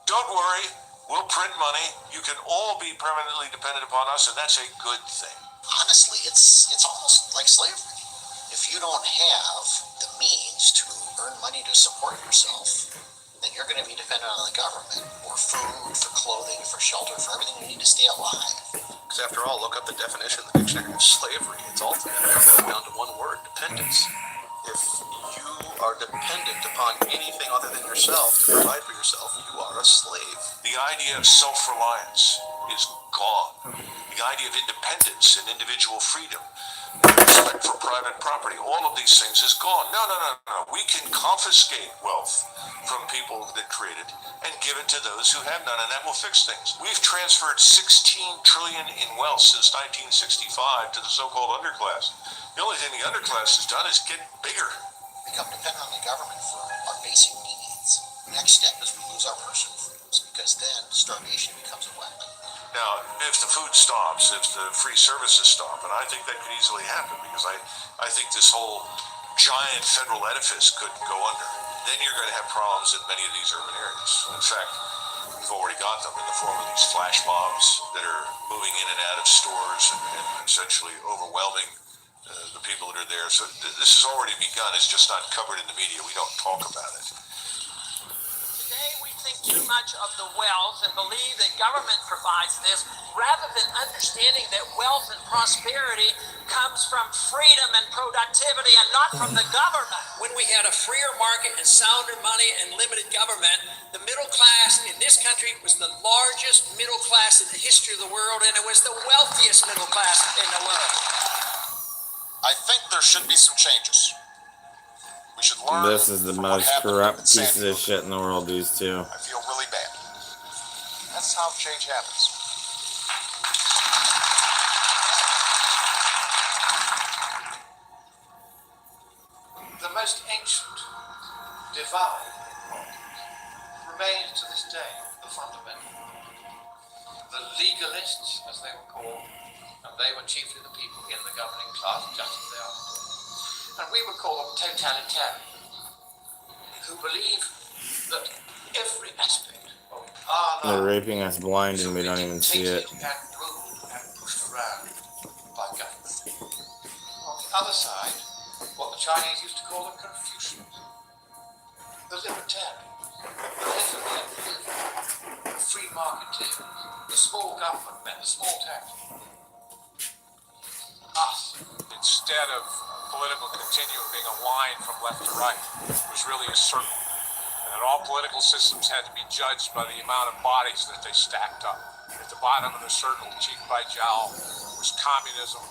Don't worry, we'll print money. You can all be permanently dependent upon us, and that's a good thing. Honestly, it's almost like slavery. If you don't have the means to earn money to support yourself, then you're going to be dependent on the government for food, for clothing, for shelter, for everything you need to stay alive. Because after all, look up the definition in the dictionary of slavery. It's ultimately boiled down to one word: dependence. If you are dependent upon anything other than yourself to provide for yourself, you are a slave. The idea of self-reliance is gone. The idea of independence and individual freedom, respect for private property, all of these things is gone. No. We can confiscate wealth from people that create it and give it to those who have none, and that will fix things. We've transferred $16 trillion in wealth since 1965 to the so-called underclass. The only thing the underclass has done is get bigger. Become dependent on the government for our basic needs. The next step is we lose our personal freedoms, because then starvation becomes a weapon. Now, if the food stops, if the free services stop, and I think that could easily happen, because I think this whole giant federal edifice could go under, then you're going to have problems in many of these urban areas. In fact, we've already got them in the form of these flash mobs that are moving in and out of stores and essentially overwhelming the people that are there. So this has already begun. It's just not covered in the media. We don't talk about it. Today we think too much of the wealth and believe that government provides this, rather than understanding that wealth and prosperity comes from freedom and productivity and not from the government. When we had a freer market and sounder money and limited government, the middle class in this country was the largest middle class in the history of the world, and it was the wealthiest middle class in the world. I think there should be some changes. We should learn. This is the most corrupt piece of shit in the world, these two. I feel really bad. That's how change happens. The most ancient divide remains to this day the fundamental. The legalists, as they were called, and they were chiefly the people in the governing class, just as they are today. And we would call them totalitarian, who believe that every aspect of our life They're raping us blind and we don't even see it. and ruled and pushed around by government. On the other side, what the Chinese used to call the Confucians, the libertarians, the laissez-faire, the free marketeers, the small government men, the small tax. Us. Instead of political continuum being a line from left to right, it was really a circle. And and all political systems had to be judged by the amount of bodies that they stacked up. At the bottom of the circle, cheek by jowl, was communism,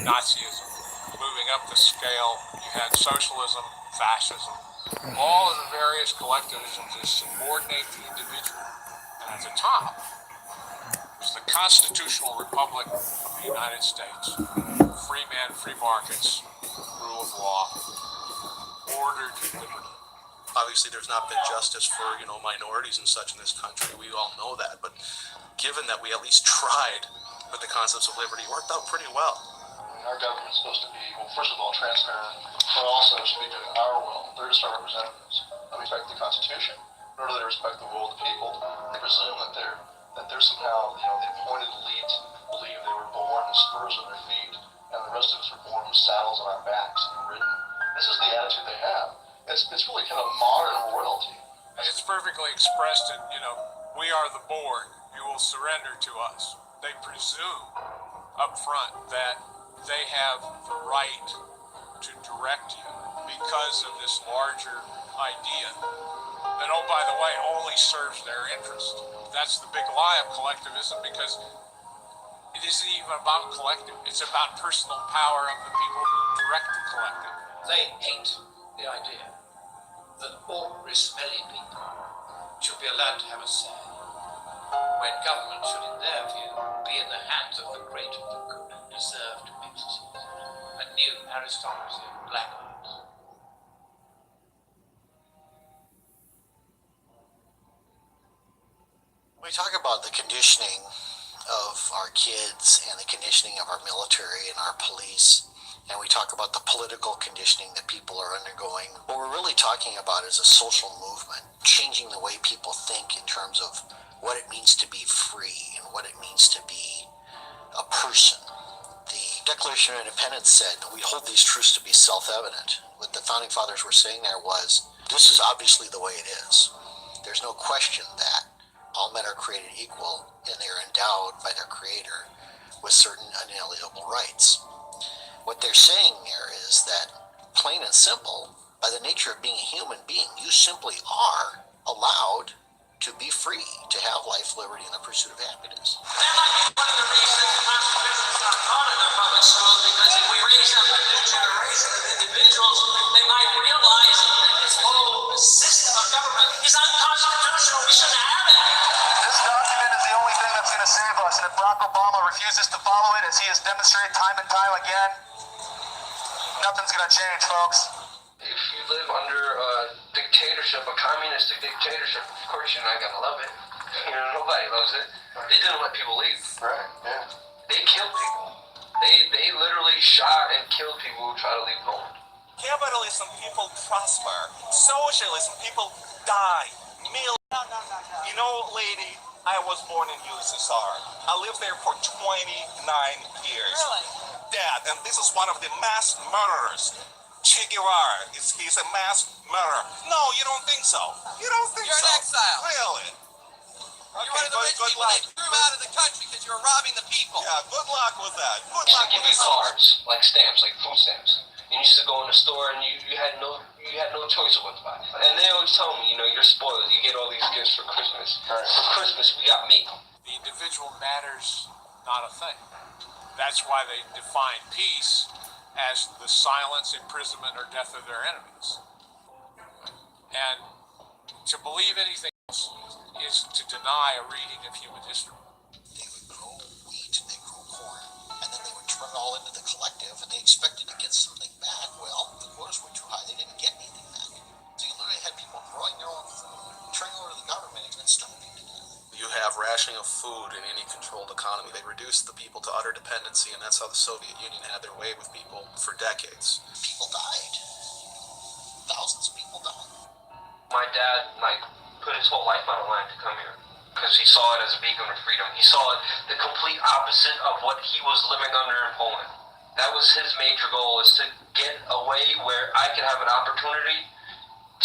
Nazism. Moving up the scale, you had socialism, fascism. All of the various collectivisms that subordinate the individual. And at the top was the constitutional republic of the United States. Free man, free markets, rule of law, ordered liberty. Obviously, there's not been justice for, minorities and such in this country. We all know that. But given that we at least tried with the concepts of liberty, it worked out pretty well. Our government's supposed to be, well, first of all, transparent, but also speaking our will. They're just our representatives. They respect the Constitution, nor do they respect the will of the people. They presume that they're somehow, the appointed elite believe they were born with spurs on their feet, and the rest of us were born with saddles on our backs and ridden. This is the attitude they have. It's really kind of modern royalty. It's perfectly expressed in, we are the board. You will surrender to us. They presume up front that they have the right to direct you because of this larger idea that, oh, by the way, only serves their interest. That's the big lie of collectivism, because it isn't even about collective. It's about personal power of the people who direct the collective. They hate the idea that ordinary smelly people should be allowed to have a say, when government should, in their view, be in the hands of the great and the good and deserve to exercise a new aristocracy of black arts. We talk about the conditioning of our kids and the conditioning of our military and our police, and we talk about the political conditioning that people are undergoing. What we're really talking about is a social movement, changing the way people think in terms of what it means to be free and what it means to be a person. The Declaration of Independence said we hold these truths to be self-evident. What the Founding Fathers were saying there was, this is obviously the way it is. There's no question that all men are created equal and they are endowed by their Creator with certain unalienable rights. What they're saying there is that, plain and simple, by the nature of being a human being, you simply are allowed to be free, to have life, liberty, and the pursuit of happiness. That might be one of the reasons the Constitution is not taught in the public schools, because if we raise up a new generation of individuals, they might realize that this whole system of government is unconstitutional. We shouldn't have it. This document is the only thing that's going to save us, and if Barack Obama refuses to follow it, as he has demonstrated time and time again, nothing's going to change, folks. If you live under a dictatorship, a communistic dictatorship, of course you're not gonna love it. Nobody loves it. They didn't let people leave. Right, yeah. They killed people. They literally shot and killed people who try to leave Poland. Capitalism, people prosper. Socialism, people die. Lady, I was born in USSR. I lived there for 29 years. Really? Dad, and this is one of the mass murderers. Che Guevara, he's a mass murderer. No, you don't think so. You don't think so. You're an exile. Really? You're one of the rich people they threw out of the country because you were robbing the people. Yeah, good luck with that. Good They luck give with you that. cards, like stamps, like food stamps. You used to go in the store and you had no choice of what to buy. And they always tell me, you're spoiled. You get all these gifts for Christmas. For Christmas, we got me. The individual matters not a thing. That's why they define peace as the silence, imprisonment, or death of their enemies. And to believe anything else is to deny a reading of human history. They would grow wheat and they grow corn, and then they would turn it all into the collective, and they expected to get something back. Well, the quotas were too high, they didn't get anything back. So you literally had people growing their own food, turning over to the government, and then starving to death. You have rationing of food in any controlled economy. They reduced the people to utter dependency, and that's how the Soviet Union had their way with people for decades. People died. Thousands of people died. My dad, put his whole life on the line to come here because he saw it as a beacon of freedom. He saw it the complete opposite of what he was living under in Poland. That was his major goal, is to get away where I could have an opportunity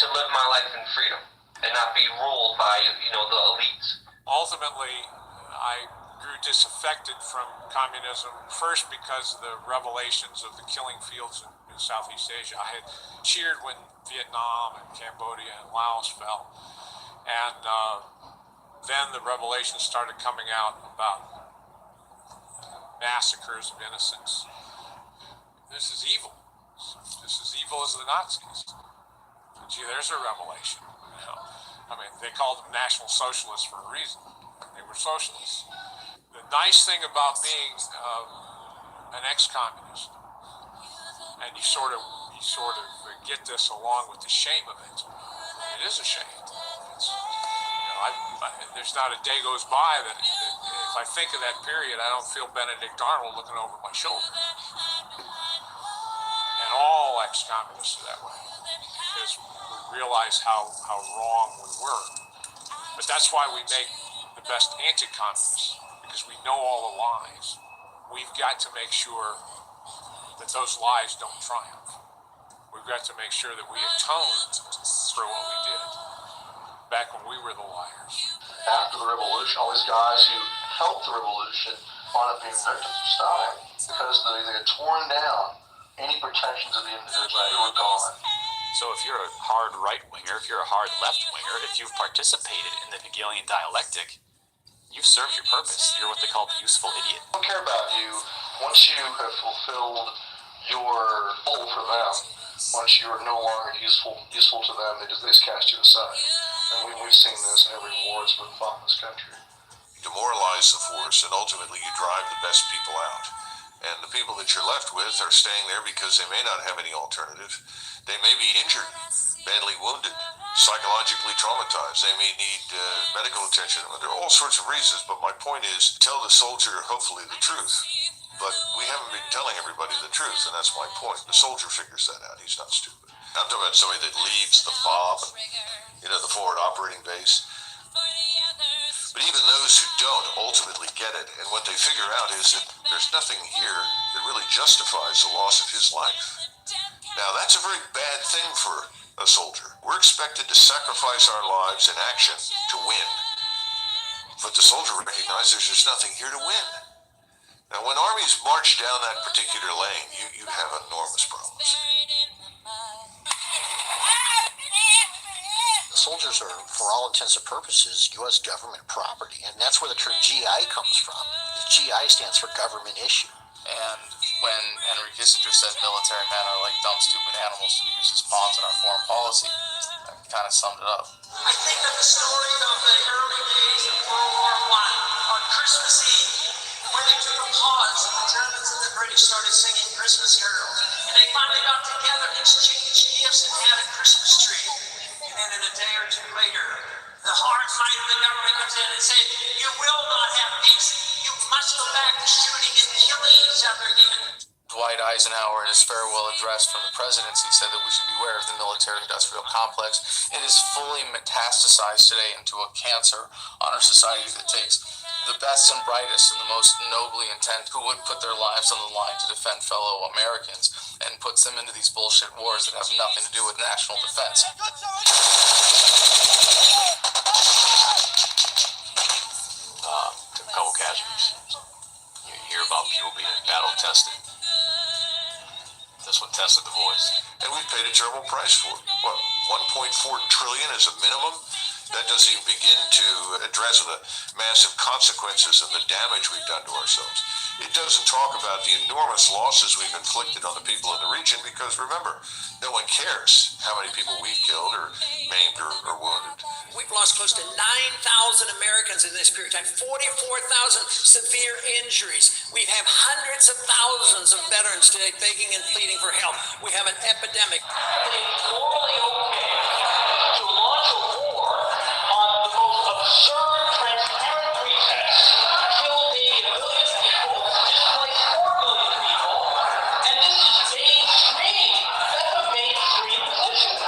to live my life in freedom and not be ruled by, the elites. Ultimately, I grew disaffected from communism, first because of the revelations of the killing fields in in Southeast Asia. I had cheered when Vietnam and Cambodia and Laos fell. And then the revelations started coming out about massacres of innocents. This is evil. This is evil as the Nazis. Gee, there's a revelation. You know? I mean, they called them National Socialists for a reason. They were socialists. The nice thing about being an ex-communist, and you sort of get this along with the shame of it. It is a shame. It's, you know, there's not a day goes by that if I think of that period, I don't feel Benedict Arnold looking over my shoulder. And all ex-communists are that way, because we realize how wrong we were. But that's why we make the best anti-communists, because we know all the lies. We've got to make sure that those lies don't triumph. We've got to make sure that we atone for what we did back when we were the liars. After the revolution, all these guys who helped the revolution wound up being victims of Stalin because they had torn down any protections of the individual. They were gone. So if you're a hard right-winger, if you're a hard left-winger, if you've participated in the Hegelian dialectic, you've served your purpose. You're what they call the useful idiot. They don't care about you once you have fulfilled your role for them. Once you are no longer useful to them, they just cast you aside. And we've seen this in every war that's been fought in this country. Demoralize the force, and ultimately you drive the best people out. And the people that you're left with are staying there because they may not have any alternative. They may be injured, badly wounded, psychologically traumatized. They may need medical attention. There are all sorts of reasons, but my point is, tell the soldier, hopefully, the truth. But we haven't been telling everybody the truth, and that's my point. The soldier figures that out. He's not stupid. I'm talking about somebody that leaves the FOB, the forward operating base. But even those who don't ultimately get it, and what they figure out is that there's nothing here that really justifies the loss of his life. Now, that's a very bad thing for a soldier. We're expected to sacrifice our lives in action to win. But the soldier recognizes there's nothing here to win. Now, when armies march down that particular lane, you have enormous problems. Soldiers are, for all intents and purposes, U.S. government property, and that's where the term GI comes from. The GI stands for government issue. And when Henry Kissinger said military men are like dumb, stupid animals to be used as pawns in our foreign policy, that kind of summed it up. I think of the story of the early days of World War I on Christmas Eve, when they took a pause and the Germans and the British started singing Christmas carols, and they finally got together and exchanged gifts and had a Christmas tree. And then a day or two later, the hard side of the government comes in and says, you will not have peace. You must go back to shooting and killing each other again. Dwight Eisenhower, in his farewell address from the presidency, said that we should beware of the military-industrial complex. It is fully metastasized today into a cancer on our society that takes the best and brightest and the most nobly intent who would put their lives on the line to defend fellow Americans and puts them into these bullshit wars that have nothing to do with national defense. Couple casualties. You hear about people being battle tested. This one tested the voice. And we paid a terrible price for it. What, 1.4 trillion is a minimum? That doesn't even begin to address the massive consequences of the damage we've done to ourselves. It doesn't talk about the enormous losses we've inflicted on the people in the region because, remember, no one cares how many people we've killed or maimed or wounded. We've lost close to 9,000 Americans in this period of time, 44,000 severe injuries. We have hundreds of thousands of veterans today begging and pleading for help. We have an epidemic. It is morally okay to launch a war on the most absurd, transparent pretext, kill maybe a million people, displace 4 million people, and this is mainstream. That's a mainstream position.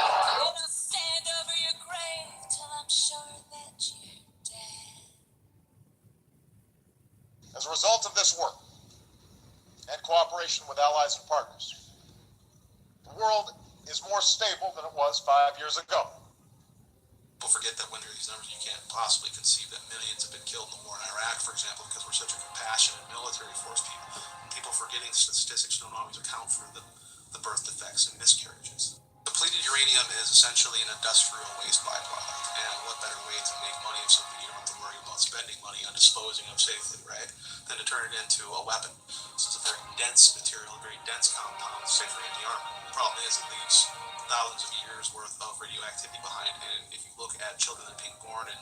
As a result of this work and cooperation with allies and partners, the world is more stable than it was 5 years ago. People forget that when there are these numbers, you can't possibly conceive that millions have been killed in the war in Iraq, for example, because we're such a compassionate military force. People forgetting statistics don't always account for the the birth defects and miscarriages. Depleted uranium is essentially an industrial waste byproduct, and what better way to make money if something you don't have to worry about spending money on disposing of safely, right, than to turn it into a weapon. This is a very dense material, a very dense compound, safe for anti-armor. The problem is it leaves thousands of years worth of radioactivity behind, and if you look at children that are being born in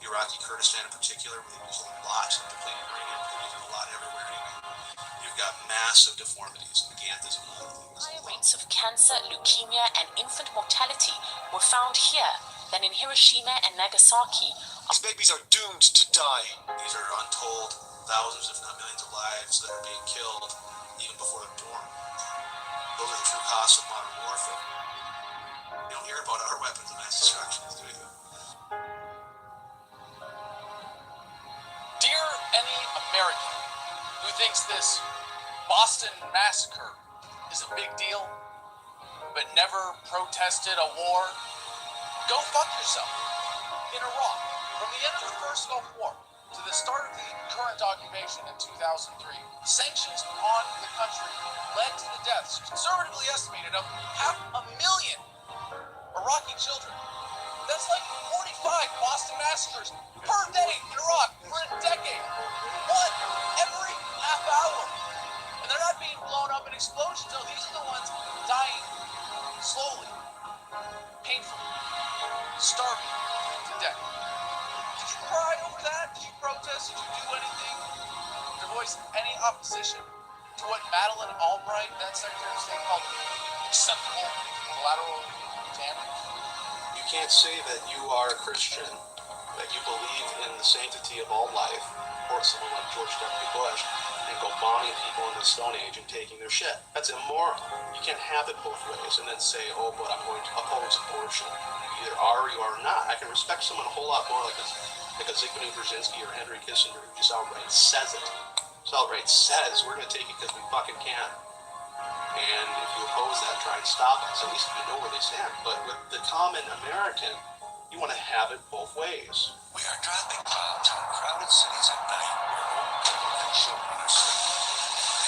Iraqi Kurdistan in particular, where they use lots of depleted uranium, they're using a lot everywhere anyway, you've got massive deformities and gigantism and other things. Higher rates of cancer, leukemia, and infant mortality were found here than in Hiroshima and Nagasaki. These babies are doomed to die. These are untold thousands, if not millions of lives that are being killed even before they're born. Those are the true costs of modern warfare. You don't hear about our weapons of mass destruction, do you? Dear any American who thinks this Boston massacre is a big deal, but never protested a war, go fuck yourself. In Iraq, from the end of the First Gulf War to the start of the current occupation in 2003, sanctions on the country led to the deaths, conservatively estimated, of 500,000 Iraqi children. That's like 45 Boston massacres per day in Iraq for a decade. One every half hour. And they're not being blown up in explosions. No, these are the ones dying slowly, painfully, starving to death. Did you cry over that? Did you protest? Did you do anything to voice any opposition to what Madeleine Albright, then Secretary of State, called acceptable collateral damage? You can't say that you are a Christian, that you believe in the sanctity of all life, or someone like George W. Bush, and go bombing people in the Stone Age and taking their shit. That's immoral. You can't have it both ways and then say, oh, but I'm going to oppose abortion. You either are or you are not. I can respect someone a whole lot more like a Zygmunt Brzezinski or Henry Kissinger who just outright says it. Just outright says, we're going to take it because we fucking can. And if you oppose that, try and stop us. At least you know where they stand. But with the common American, you want to have it both ways. We are dropping bombs on crowded cities at night where old people and children are sleeping.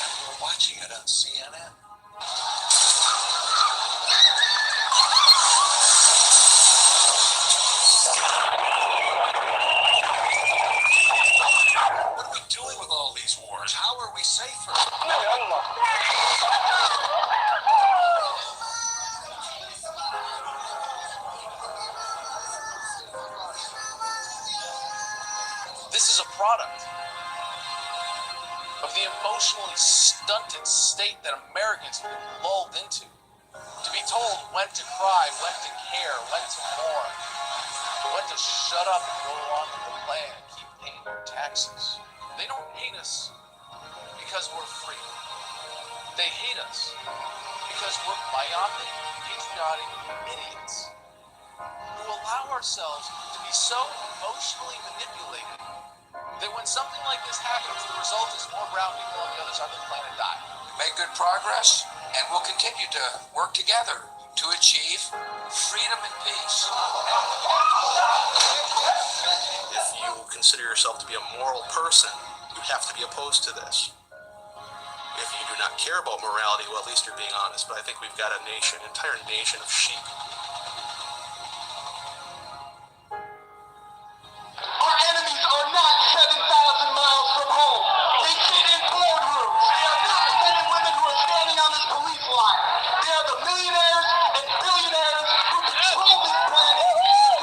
And we're watching it on CNN. What are we doing with all these wars? How are we safer? This is a product of the emotionally stunted state that Americans have been lulled into. To be told when to cry, when to care, when to mourn, when to shut up and go along with the plan and keep paying your taxes. They don't hate us because we're free. They hate us because we're myopic, patriotic idiots who allow ourselves to be so emotionally manipulated that when something like this happens, the result is more brown people on the other side of the planet die. Make good progress, and we'll continue to work together to achieve freedom and peace. If you consider yourself to be a moral person, you have to be opposed to this. If you do not care about morality, well, at least you're being honest. But I think we've got an entire nation of sheep. Our enemies are not 7,000 miles from home. They sit in boardrooms. They are not the men and women who are standing on this police line. They are the millionaires and billionaires who control this planet.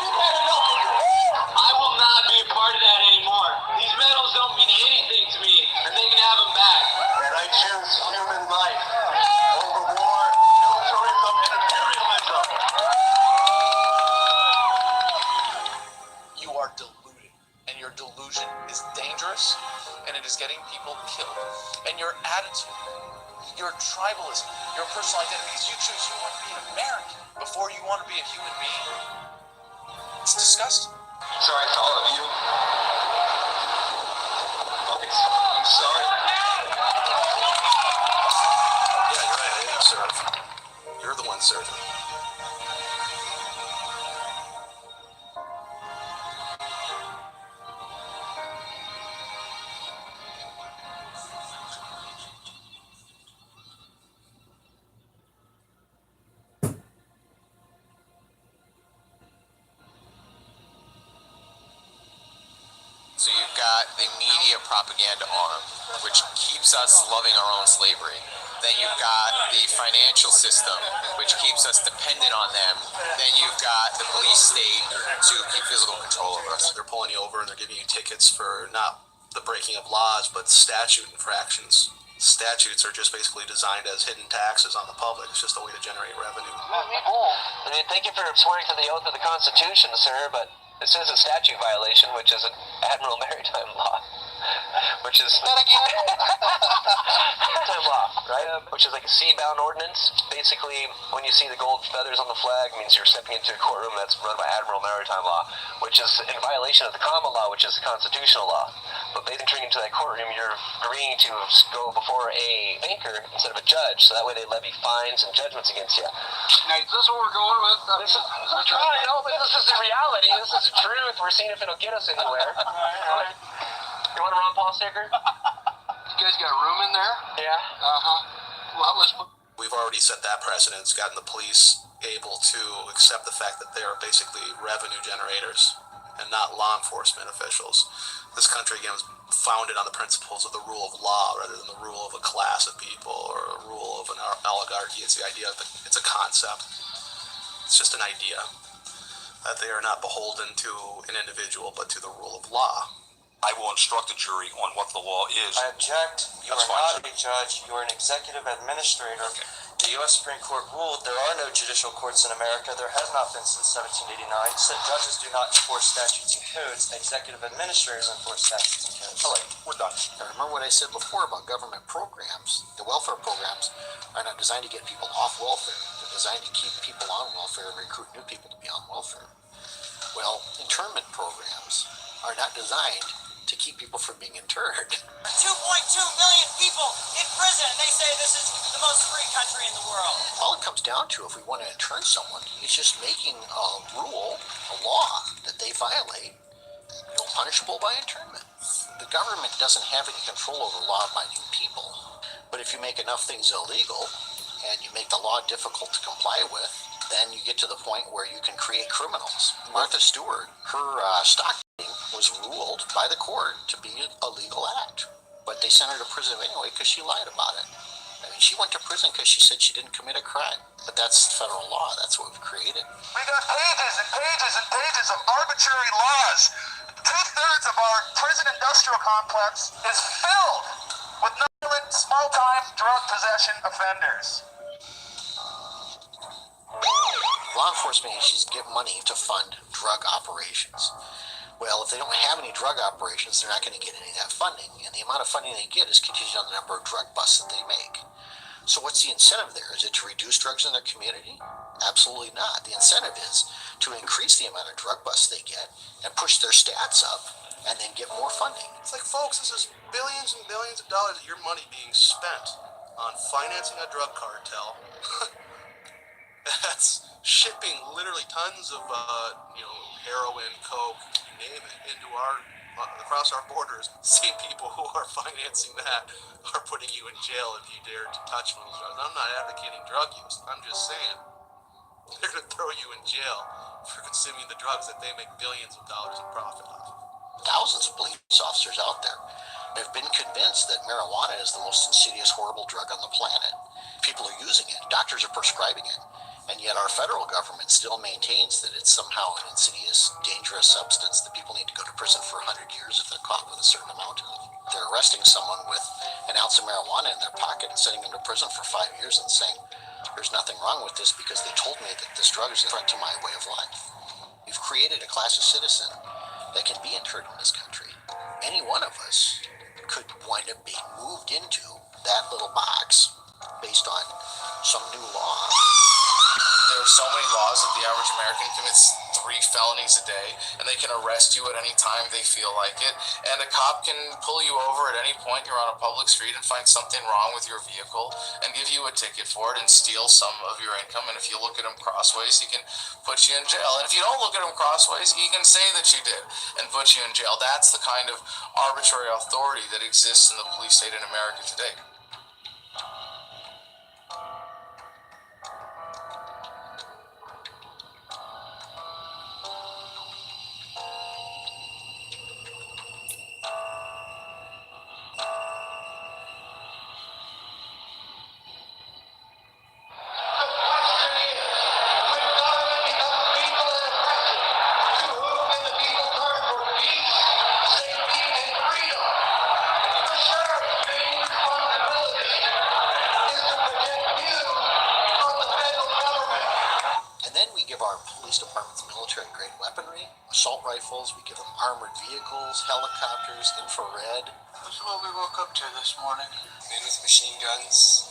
We've had enough of this. I will not be a part of that anymore. These medals don't mean anything to me, and they can have them back. And I choose human life over war, militarism, and imperialism. You are deluded, and your delusion is dangerous, and it is getting people killed. And your attitude, your tribalism, your personal identities, you choose you want to be an American before you want to be a human being. It's disgusting. Sorry to all of you. I'm sorry. Yeah, you're right. I didn't serve. You're the one serving. got the media propaganda arm, which keeps us loving our own slavery. Then you've got the financial system, which keeps us dependent on them. Then you've got the police state to keep physical control over us. They're pulling you over and they're giving you tickets for not the breaking of laws, but statute infractions. Statutes are just basically designed as hidden taxes on the public. It's just a way to generate revenue. I mean, thank you for swearing to the oath of the Constitution, sir, but this is a statute violation, which is an Admiral Maritime Law. Which is maritime law, right? Which is like a sea-bound ordinance. Basically, when you see the gold feathers on the flag, it means you're stepping into a courtroom that's run by Admiral Maritime Law, which is in violation of the common law, which is the constitutional law. But by entering into that courtroom, you're agreeing to go before a banker instead of a judge, so that way they levy fines and judgments against you. Now, is this what we're going with? I know, but this is the reality. This is the truth. We're seeing if it'll get us anywhere. You want a Ron Paul sticker? You guys got room in there? Yeah. We've already set that precedent, gotten the police able to accept the fact that they are basically revenue generators and not law enforcement officials. This country, again, was founded on the principles of the rule of law rather than the rule of a class of people or a rule of an oligarchy. It's the idea of it's a concept. It's just an idea that they are not beholden to an individual but to the rule of law. I will instruct the jury on what the law is. I object. You That's are fine, not a judge. You are an executive administrator. Okay. The U.S. Supreme Court ruled there are no judicial courts in America. There has not been since 1789. Said judges do not enforce statutes and codes. Executive administrators enforce statutes and codes. All right, we're done. Now, remember what I said before about government programs. The welfare programs are not designed to get people off welfare. They're designed to keep people on welfare and recruit new people to be on welfare. Well, internment programs are not designed to keep people from being interred. 2.2 million people in prison, and they say this is the most free country in the world. All it comes down to, if we want to intern someone, is just making a rule, a law that they violate, punishable by internment. The government doesn't have any control over law-abiding people, but if you make enough things illegal and you make the law difficult to comply with, then you get to the point where you can create criminals. Martha Stewart, her stock was ruled by the court to be a legal act, but they sent her to prison anyway because she lied about it. I mean, she went to prison because she said she didn't commit a crime, but that's federal law. That's what we've created. We got pages and pages and pages of arbitrary laws. 2/3 of our prison industrial complex is filled with violent, small-time drug possession offenders. Law enforcement agencies get money to fund drug operations. Well, if they don't have any drug operations, they're not going to get any of that funding. And the amount of funding they get is contingent on the number of drug busts that they make. So what's the incentive there? Is it to reduce drugs in their community? Absolutely not. The incentive is to increase the amount of drug busts they get and push their stats up and then get more funding. It's like, folks, this is billions and billions of dollars of your money being spent on financing a drug cartel. That's shipping literally tons of, heroin, coke, you name it, into across our borders. Same people who are financing that are putting you in jail if you dare to touch one of those drugs. I'm not advocating drug use. I'm just saying they're going to throw you in jail for consuming the drugs that they make billions of dollars in profit off. Thousands of police officers out there have been convinced that marijuana is the most insidious, horrible drug on the planet. People are using it. Doctors are prescribing it. And yet our federal government still maintains that it's somehow an insidious, dangerous substance that people need to go to prison for 100 years if they're caught with a certain amount of it. They're arresting someone with an ounce of marijuana in their pocket and sending them to prison for 5 years and saying, there's nothing wrong with this because they told me that this drug is a threat to my way of life. We've created a class of citizen that can be interred in this country. Any one of us could wind up being moved into that little box based on some new law. There are so many laws that the average American commits 3 felonies a day, and they can arrest you at any time they feel like it, and a cop can pull you over at any point you're on a public street and find something wrong with your vehicle and give you a ticket for it and steal some of your income, and if you look at him crossways, he can put you in jail, and if you don't look at him crossways, he can say that you did and put you in jail. That's the kind of arbitrary authority that exists in the police state in America today. rifles, we give them armored vehicles, helicopters, infrared. This is what we woke up to this morning. Men with machine guns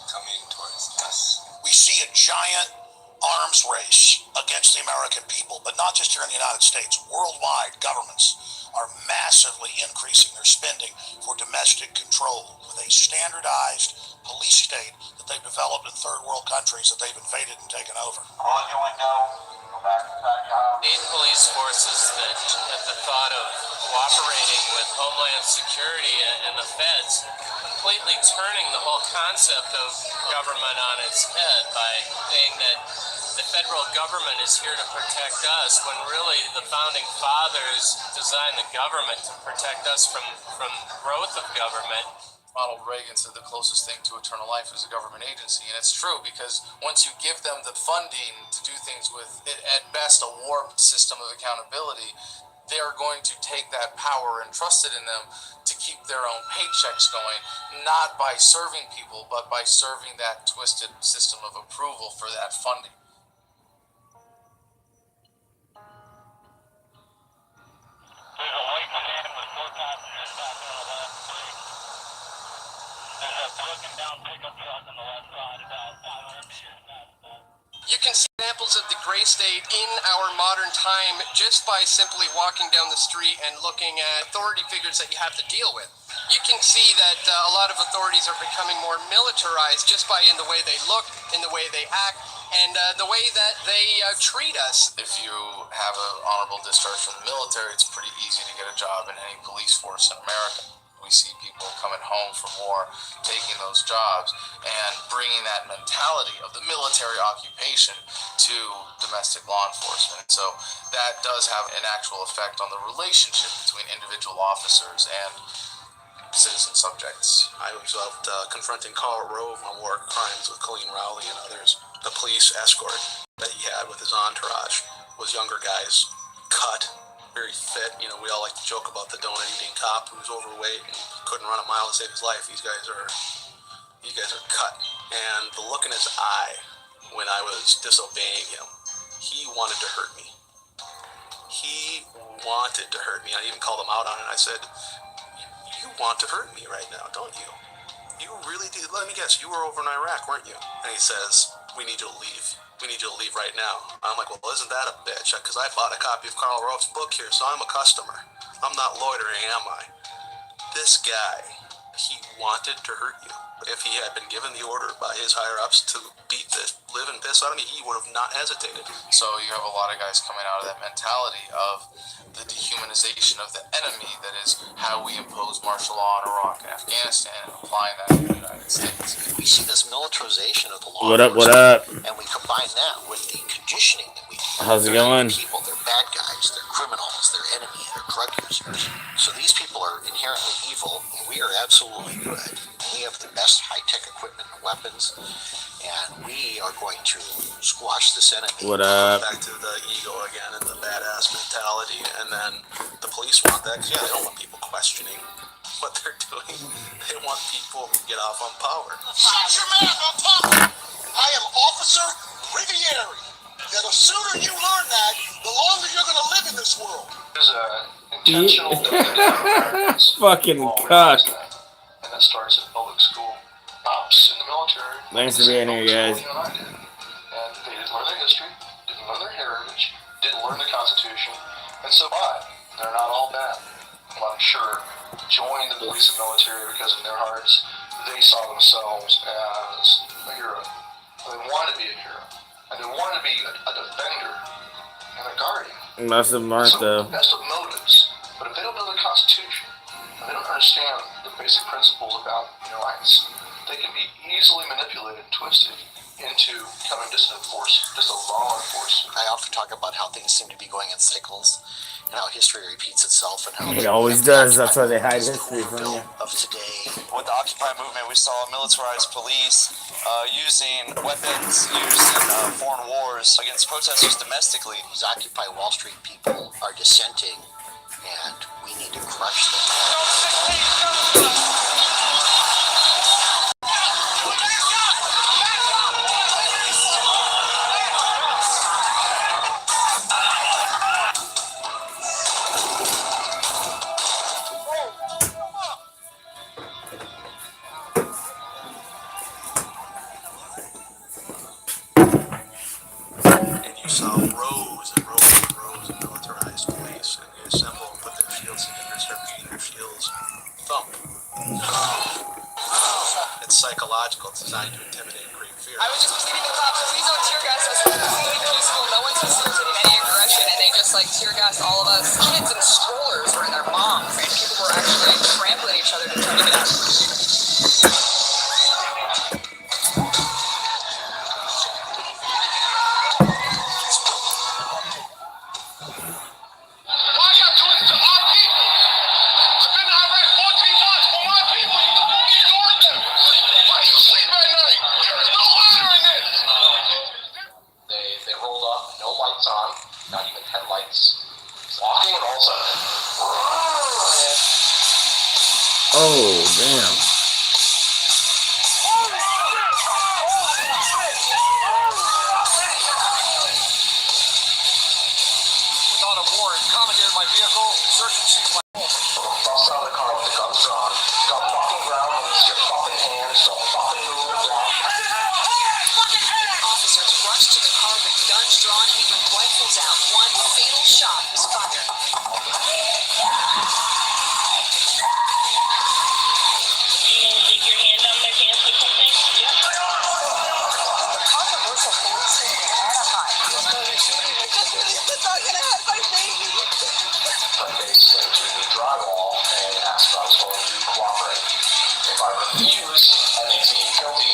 coming towards us. We see a giant arms race against the American people, but not just here in the United States. Worldwide, governments are massively increasing their spending for domestic control with a standardized police state that they've developed in third world countries that they've invaded and taken over. Close your window. Go back inside your house. State police forces that at the thought of cooperating with Homeland Security and the feds, completely turning the whole concept of government on its head by saying that the federal government is here to protect us, when really the founding fathers designed the government to protect us from growth of government. Ronald Reagan said the closest thing to eternal life is a government agency, and it's true, because once you give them the funding to do things with, at best, a warped system of accountability, they are going to take that power entrusted in them to keep their own paychecks going, not by serving people, but by serving that twisted system of approval for that funding. There's a white sedan with 4 passengers back on the left side. There's a broken down pickup truck on the left side about 500 meters past that. You can see examples of the gray state in our modern time just by simply walking down the street and looking at authority figures that you have to deal with. You can see that a lot of authorities are becoming more militarized just by in the way they look, in the way they act, and the way that they treat us. If you have an honorable discharge from the military, it's pretty easy to get a job in any police force in America. We see people coming home from war, taking those jobs, and bringing that mentality of the military occupation to domestic law enforcement. So that does have an actual effect on the relationship between individual officers and citizen subjects. I was out confronting Karl Rove on war crimes with Colleen Rowley and others. The police escort that he had with his entourage was younger guys, cut, very fit. You know, we all like to joke about the donut-eating cop who's overweight and couldn't run a mile to save his life. These guys are cut. And the look in his eye when I was disobeying him, he wanted to hurt me. He wanted to hurt me. I even called him out on it. I said, "You want to hurt me right now, don't you? You really do. Let me guess, you were over in Iraq, weren't you?" And he says, "We need you to leave. We need you to leave right now." I'm like, "Well, isn't that a bitch? Because I bought a copy of Karl Rove's book here, so I'm a customer. I'm not loitering, am I?" This guy, he wanted to hurt you. If he had been given the order by his higher-ups to beat the living piss out of me, he would have not hesitated. So you have a lot of guys coming out of that mentality of the dehumanization of the enemy. That is how we impose martial law in Iraq and Afghanistan, and applying that in the United States. We see this militarization of the law. What up? And we combine that with the conditioning that we do. How's it going? People, they're bad guys, they're criminals, they're enemy, they're drug users. So these people are inherently evil, and we are absolutely good. We have the best high-tech equipment and weapons, and we are going to squash this enemy. What up? Back to the ego again and the badass mentality, and then the police want that. Yeah, they don't want people questioning what they're doing. They want people who get off on power. Shut your mouth, I'm talking! I am Officer Rivieri. Now, the sooner you learn that, the longer you're going to live in this world. There's a intentional Fucking cuck. and that starts at public school. Ops in the military. Thanks for being here, guys. And I did. And they didn't learn their history, didn't learn their heritage, didn't learn the Constitution, and so what? They're not all bad. I'm sure joined the police and military because in their hearts they saw themselves as a hero. They wanted to be a hero, and they wanted to be a defender and a guardian. Most of them aren't, though. Best of motives, but if they don't know the Constitution, and they don't understand the basic principles about rights, they can be easily manipulated and twisted into becoming just a force, just a law enforcement. I often talk about how things seem to be going in cycles, and how history repeats itself, and how It always does. That's why they hide history from you. of today. With the Occupy movement, we saw militarized police using weapons used in foreign wars against protesters domestically. These Occupy Wall Street people are dissenting, and we need to crush them. psychological. It's designed to intimidate and create fear. I was just receiving the cops, so please don't tear gas us. We're completely peaceful. No one's facilitating any aggression, and they just like tear gas all of us. Kids in strollers were in their moms, and people were actually trampling each other to try to get out. They rolled up, no lights on, not even headlights, walking and also. Oh, damn. Without a warrant, commandeered my vehicle, search and seize my home. Bust out of the car with the guns drawn. Got fucking ground, release your fucking hands, don't fucking move. Officers rushed to the car with guns drawn and even rifles out. One fatal shot was fired. Controversial police in Anaheim. That's not gonna have my baby. But they say to the drywall and ask if I was going to cooperate. If I refuse, I may be guilty.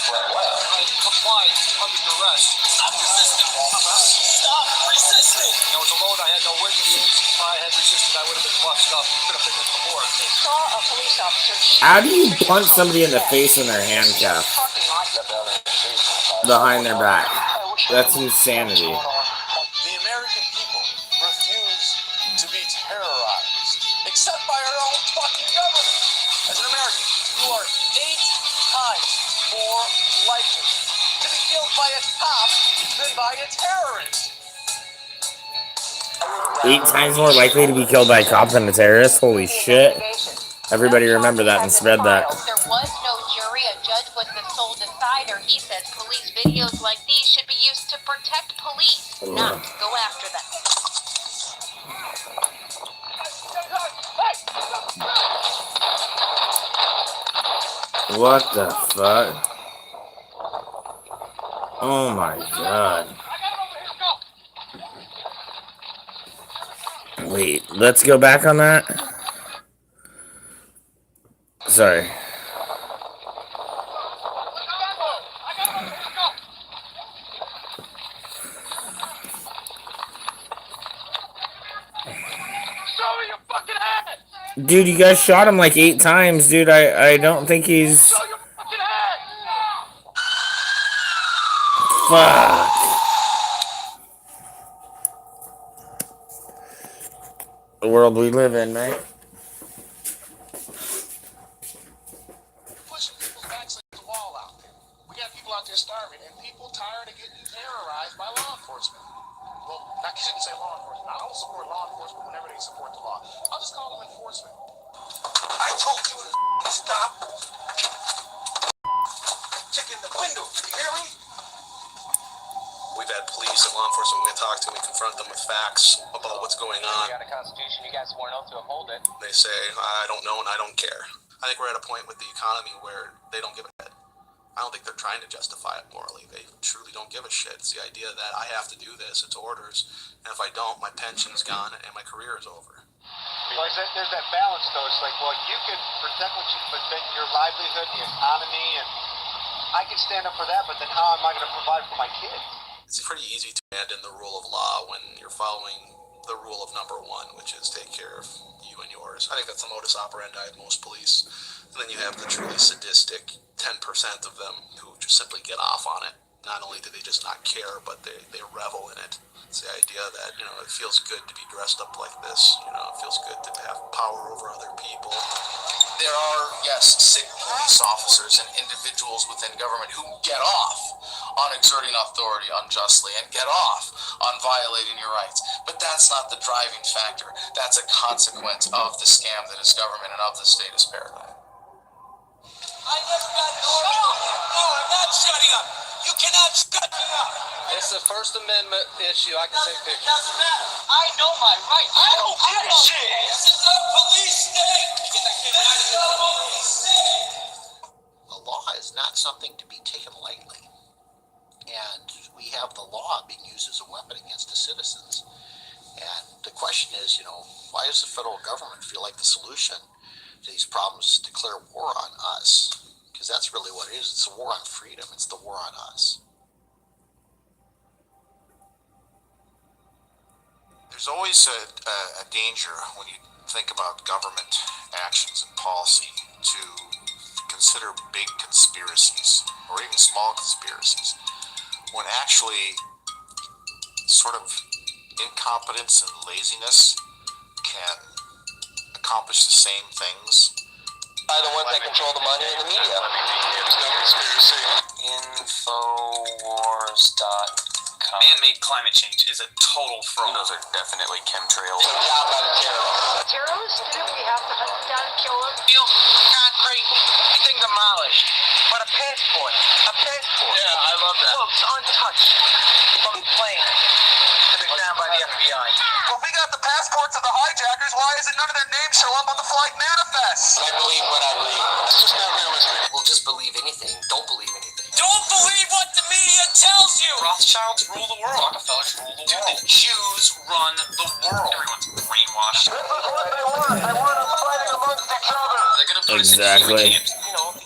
Right away. I complied under duress. Stop resisting! Stop resisting! There was a load, I had no witnesses. If I had resisted, I would have been busted up. Could have been before. They saw a police officer. How do you punch somebody in the face when they're handcuffed behind their back? That's insanity. The American people refuse to be terrorized, except by our own fucking government. As an American, you are 8 times more likely to be killed by a cop than by a terrorist. 8 times more likely to be killed by a cop than a terrorist? Holy shit. Everybody remember that and spread that. There was no jury. A judge was the sole decider. He says police videos like these should be used to protect police, not go after them. What the fuck? Oh my god. Wait, let's go back on that. Sorry. Dude, you guys shot him like 8 times, dude. I don't think he's... Fuck. The world we live in, mate. Pushing people's backs like the wall out there. We got people out there starving, and people tired of getting terrorized by law enforcement. Well, I shouldn't say law enforcement. I don't support law enforcement whenever they support the law. I'll just call them enforcement. I told you to stop checking the window. You hear me? We've had police and law enforcement we talk to, we confront them with facts about what's going on. You got a constitution, you guys sworn oath to uphold it. They say, I don't know and I don't care. I think we're at a point with the economy where they don't give a shit. I don't think they're trying to justify it morally. They truly don't give a shit. It's the idea that I have to do this, it's orders, and if I don't, my pension's gone and my career is over. Well, there's that balance, though. It's like, well, you can protect your livelihood, the economy, and I can stand up for that, but then how am I going to provide for my kids? It's pretty easy to abandon the rule of law when you're following the rule of number one, which is take care of you and yours. I think that's the modus operandi of most police. And then you have the truly sadistic 10% of them who just simply get off on it. Not only do they just not care, but they revel in it. It's the idea that, it feels good to be dressed up like this. It feels good to have power over other people. There are, yes, sick police officers and individuals within government who get off on exerting authority unjustly and get off on violating your rights. But that's not the driving factor. That's a consequence of the scam that is government and of the status paradigm. I never got an order. No, I'm not shutting up. You cannot shut me up. It's a First Amendment issue. I can take pictures. Doesn't matter. I know my rights. I don't give a shit. This is a police state. This is a police state. A law nothing to be taken lightly. And we have the law being used as a weapon against the citizens. And the question is, why does the federal government feel like the solution to these problems is to declare war on us? Because that's really what it is. It's a war on freedom. It's the war on us. There's always a danger when you think about government actions and policy to consider big conspiracies or even small conspiracies, when actually sort of incompetence and laziness can accomplish the same things. By the ones that control the money in the media. There's no conspiracy. Infowars.com. Man-made climate change is a total fraud. Those are definitely chemtrails. Terrorists, we have to hunt them down and kill them. Steel, concrete, everything demolished. But a passport. Yeah, I love that. Well, it's untouched. From the plane. They're found by the FBI. Well, we got the passports of the hijackers. Why is it none of their names show up on the flight manifest? I believe what I believe. It's just not realistic. We'll just believe anything. Don't believe anything. Don't believe what the media tells you! Rothschilds rule the world. Rockefellers rule the world. The Jews run the world. Everyone's brainwashed. This is what they want. They want us fighting amongst each other. They're gonna put Exactly. us in FEMA camps.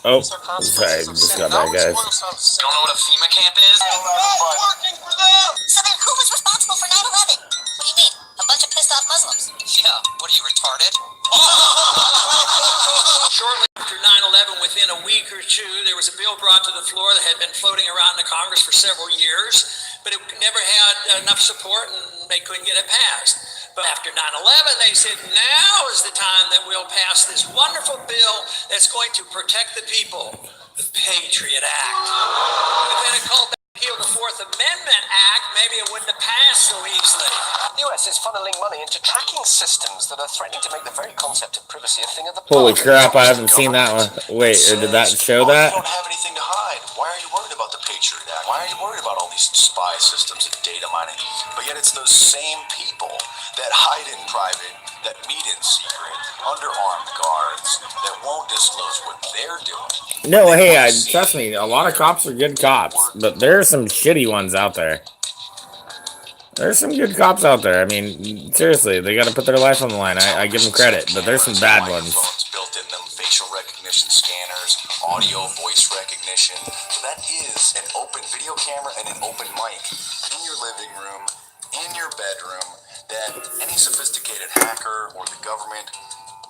Oh, sorry, just got back, guys. You don't know what a FEMA camp is? It's not working for them! So then who was responsible for 9/11? What do you mean? A bunch of pissed off Muslims? Yeah, what are you, retarded? Shortly after 9/11, within a week or two, there was a bill brought to the floor that had been floating around the Congress for several years, but it never had enough support and they couldn't get it passed. But after 9/11, they said, now is the time that we'll pass this wonderful bill that's going to protect the people, the Patriot Act. If they had called back the Fourth Amendment Act, maybe it wouldn't have passed so easily. The US is funneling money into tracking systems that are threatening to make the very concept of privacy a thing of the Holy past. crap, I haven't seen that one. Wait, or did that show that? You don't have anything to hide. Why are you worried about the Patriot Act? Why are you worried about all these spy systems and data mining? But yet it's those same people that hide in private, that meet in secret, under armed guards, that won't disclose what they're doing. No, hey, trust me, a lot of cops are good cops, but there are some shitty ones out there. There's some good cops out there. I mean, seriously, they got to put their life on the line. I give them credit, but there's some bad ones. Built in them, facial recognition scanners, audio, voice recognition. So that is an open video camera and an open mic in your living room, in your bedroom, that any sophisticated hacker or the government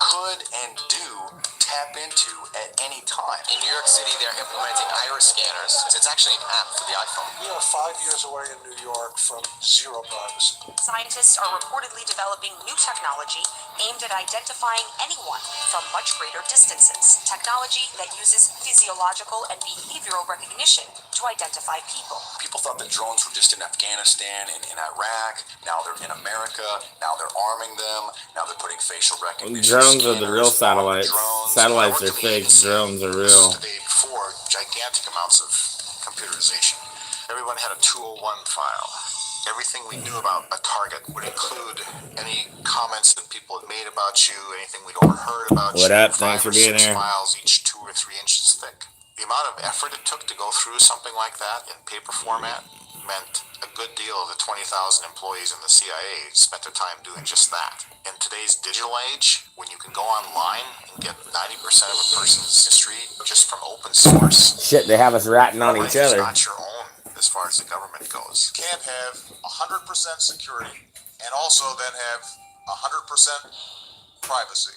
could and do tap into at any time. In New York City, they're implementing iris scanners. It's actually an app for the iPhone. We are 5 years away in New York from zero privacy. Scientists are reportedly developing new technology aimed at identifying anyone from much greater distances. Technology that uses physiological and behavioral recognition to identify people. People thought that drones were just in Afghanistan and in Iraq. Now they're in America. Now they're arming them. Now they're putting facial recognition. Drones are the real satellites. Satellites are fake. Drones are real. Before gigantic amounts of computerization, everyone had a 201 file. Everything we knew about a target would include any comments that people had made about you, anything we'd overheard about you. What up? Thanks for being here. Files, each 2 or 3 inches thick. The amount of effort it took to go through something like that in paper format meant a good deal of the 20,000 employees in the CIA spent their time doing just that. In today's digital age, when you can go online and get 90% of a person's history just from open source. Shit, they have us ratting on each other. It's not your own as far as the government goes. You can't have 100% security and also then have 100% privacy.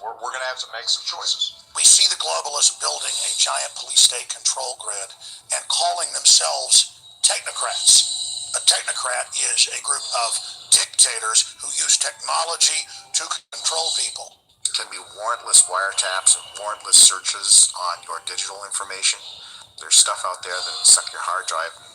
We're going to have to make some choices. We see the globalists building a giant police state control grid and calling themselves technocrats. A technocrat is a group of dictators who use technology to control people. It can be warrantless wiretaps and warrantless searches on your digital information. There's stuff out there that suck your hard drive in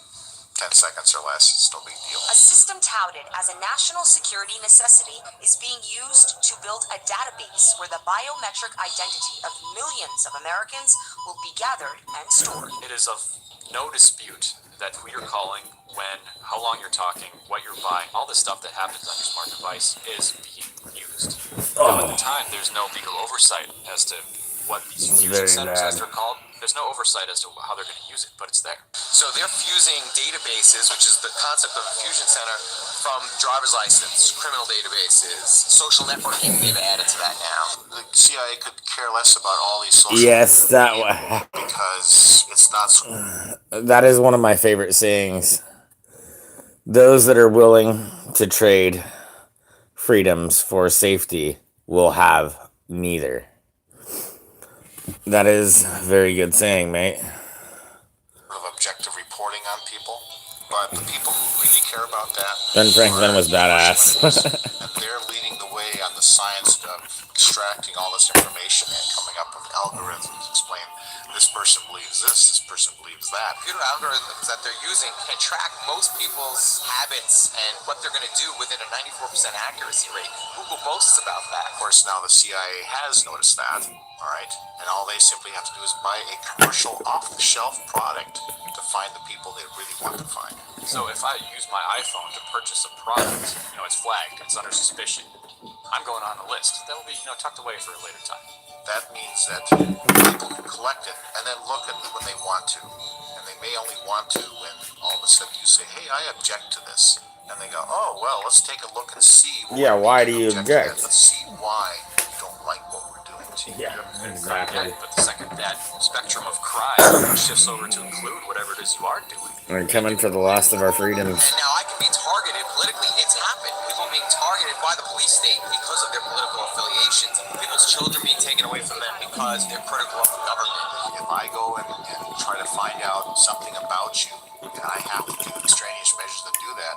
10 seconds or less. It's no big deal. A system touted as a national security necessity is being used to build a database where the biometric identity of millions of Americans will be gathered and stored. It is of no dispute that who you're calling, when, how long you're talking, what you're buying, all the stuff that happens on your smart device is being used. Now, at the time, there's no legal oversight as to what these fusion centers, as they're called, There's no oversight as to how they're going to use it, but it's there. So they're fusing databases, which is the concept of a fusion center, from driver's license, criminal databases, social networking. They've added to that now. The CIA could care less about all these social Yes, that because it's not. that is one of my favorite sayings. Those that are willing to trade freedoms for safety will have neither. That is a very good saying, mate. Of objective reporting on people, but the people who really care about that. Ben Franklin was badass. And they're leading the way on the science of extracting all this information and coming up with algorithms to explain this person believes this person believes that. Computer algorithms that they're using can track most people's habits and what they're going to do within a 94% accuracy rate. Google boasts about that. Of course, now the CIA has noticed that, all right? And all they simply have to do is buy a commercial off-the-shelf product to find the people they really want to find. So if I use my iPhone to purchase a product, it's flagged, it's under suspicion. I'm going on a list that will be, tucked away for a later time. That means that people can collect it and then look at it when they want to. And they may only want to when all of a sudden you say, hey, I object to this. And they go, oh, well, let's take a look and see. Yeah, why do you object? Let's see why you don't like what we're doing to you. Yeah, exactly. But the second that spectrum of crime shifts over to include whatever it is you are doing. We're coming for the last of our freedoms. And now I can be targeted politically. It's happened. People being targeted by the police state because of their political affiliations. People's children being taken away from them because they're critical of the government. If I go and try to find out something about you, and I have to take extraneous measures to do that,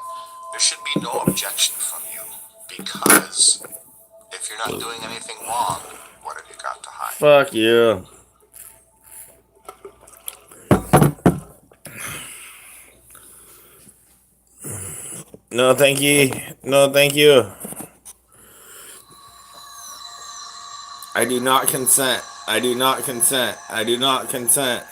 there should be no objection from you, because if you're not doing anything wrong, what have you got to hide? Fuck you. No, thank you. No, thank you. I do not consent. I do not consent. I do not consent.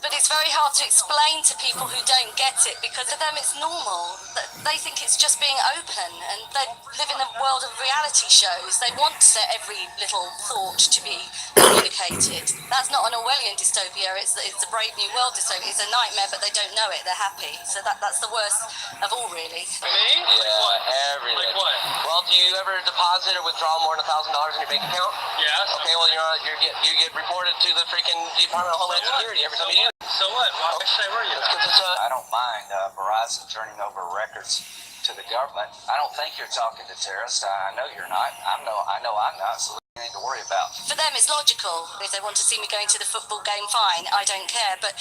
But it's very hard to explain to people who don't get it, because to them it's normal. They think it's just being open, and they live in a world of reality shows. They want every little thought to be communicated. That's not an Orwellian dystopia, it's a Brave New World dystopia. It's a nightmare, but they don't know it, they're happy. So that's the worst of all, really. Me? Yeah, everything. Like what? Well, do you ever deposit or withdraw more than $1,000 in your bank account? Yes. Okay, well, you get reported to the freaking Department of Homeland Security every time you do. So what? Why say where you? I don't mind Verizon turning over records to the government. I don't think you're talking to terrorists. I know you're not. I know I'm not. So you need to worry about. For them, it's logical. If they want to see me going to the football game, fine. I don't care. But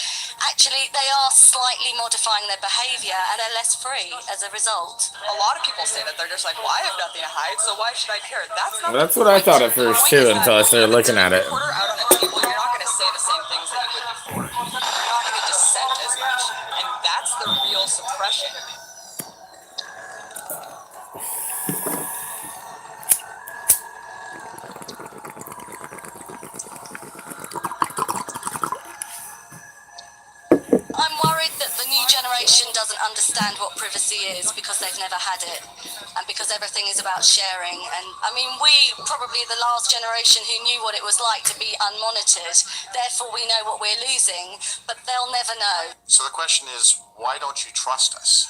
actually, they are slightly modifying their behaviour, and they're less free as a result. A lot of people say that they're just like, well, I have nothing to hide, so why should I care? That's not. That's what I thought at first too, until I started looking at it. Out on a table, you're not going to say the same things that you would before. You're not going to dissent as much, and that's the real suppression. I'm worried that the new generation doesn't understand what privacy is because they've never had it, and because everything is about sharing. And I mean, we probably the last generation who knew what it was like to be unmonitored. Therefore, we know what we're losing, but they'll never know. So the question is, why don't you trust us?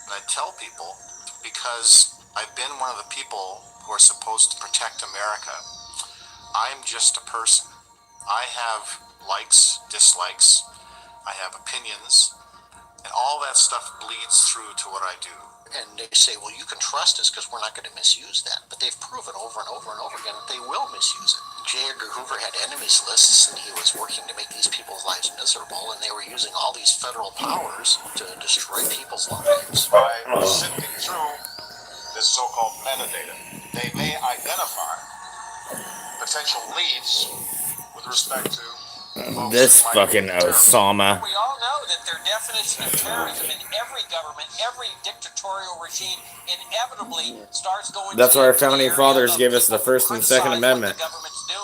And I tell people, because I've been one of the people who are supposed to protect America. I'm just a person. I have likes, dislikes, I have opinions, and all that stuff bleeds through to what I do. And they say, well, you can trust us because we're not going to misuse that. But they've proven over and over and over again that they will misuse it. J. Edgar Hoover had enemies lists, and he was working to make these people's lives miserable, and they were using all these federal powers to destroy people's lives. By sifting through this so-called metadata, they may identify potential leads with respect to This fucking Osama. We all know that their definition of terrorism in every government, every dictatorial regime, inevitably starts going. That's why our founding fathers gave us the First and Second Amendment.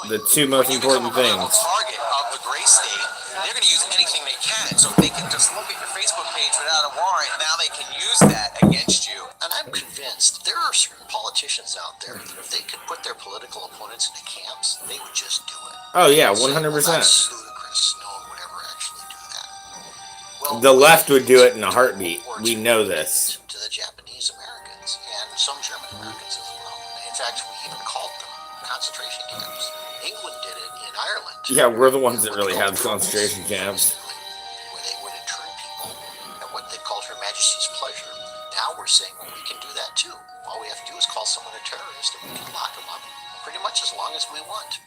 The two most important things. Target of the gray state, they're going to use anything they can. So if they can just look at your Facebook page without a warrant, now they can use that against you. And I'm convinced against. There are certain politicians out there that if they could put their political opponents into camps, they would just do it. Oh yeah, So, 100%. well, that's ludicrous. No one would ever actually do that. Well, The left would do it in a heartbeat. We know this. to the Japanese Americans and some German Americans as well. In fact, we even called them concentration camps. England did it in Ireland. Yeah, we're the ones that really have concentration camps. Where they would intern people at what they called Her Majesty's pleasure. Now we're saying, well, we can do that too. All we have to do is call someone a terrorist and we can lock them up pretty much as long as we want.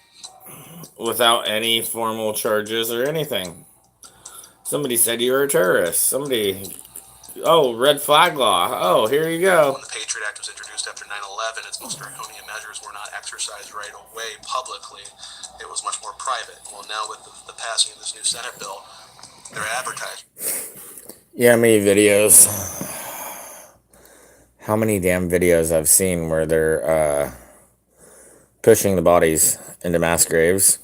Without any formal charges or anything. Somebody said you were a terrorist. Somebody... Oh, red flag law. Oh, here you go. When the Patriot Act was introduced after 9/11, its most draconian measures were not exercised right away publicly. It was much more private. Well, now with the passing of this new Senate bill, they're advertising. Yeah, how many videos? How many damn videos I've seen where they're pushing the bodies into mass graves,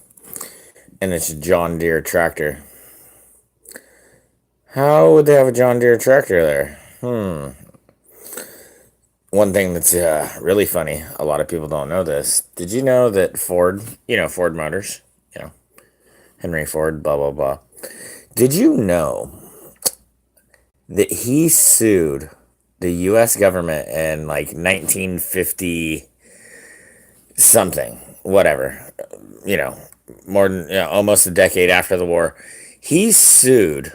and it's a John Deere tractor. How would they have a John Deere tractor there? One thing that's really funny, a lot of people don't know this. Did you know that Ford, Ford Motors, Henry Ford, blah, blah, blah. Did you know that he sued the U.S. government in like 1950 something, whatever, more than almost a decade after the war? He sued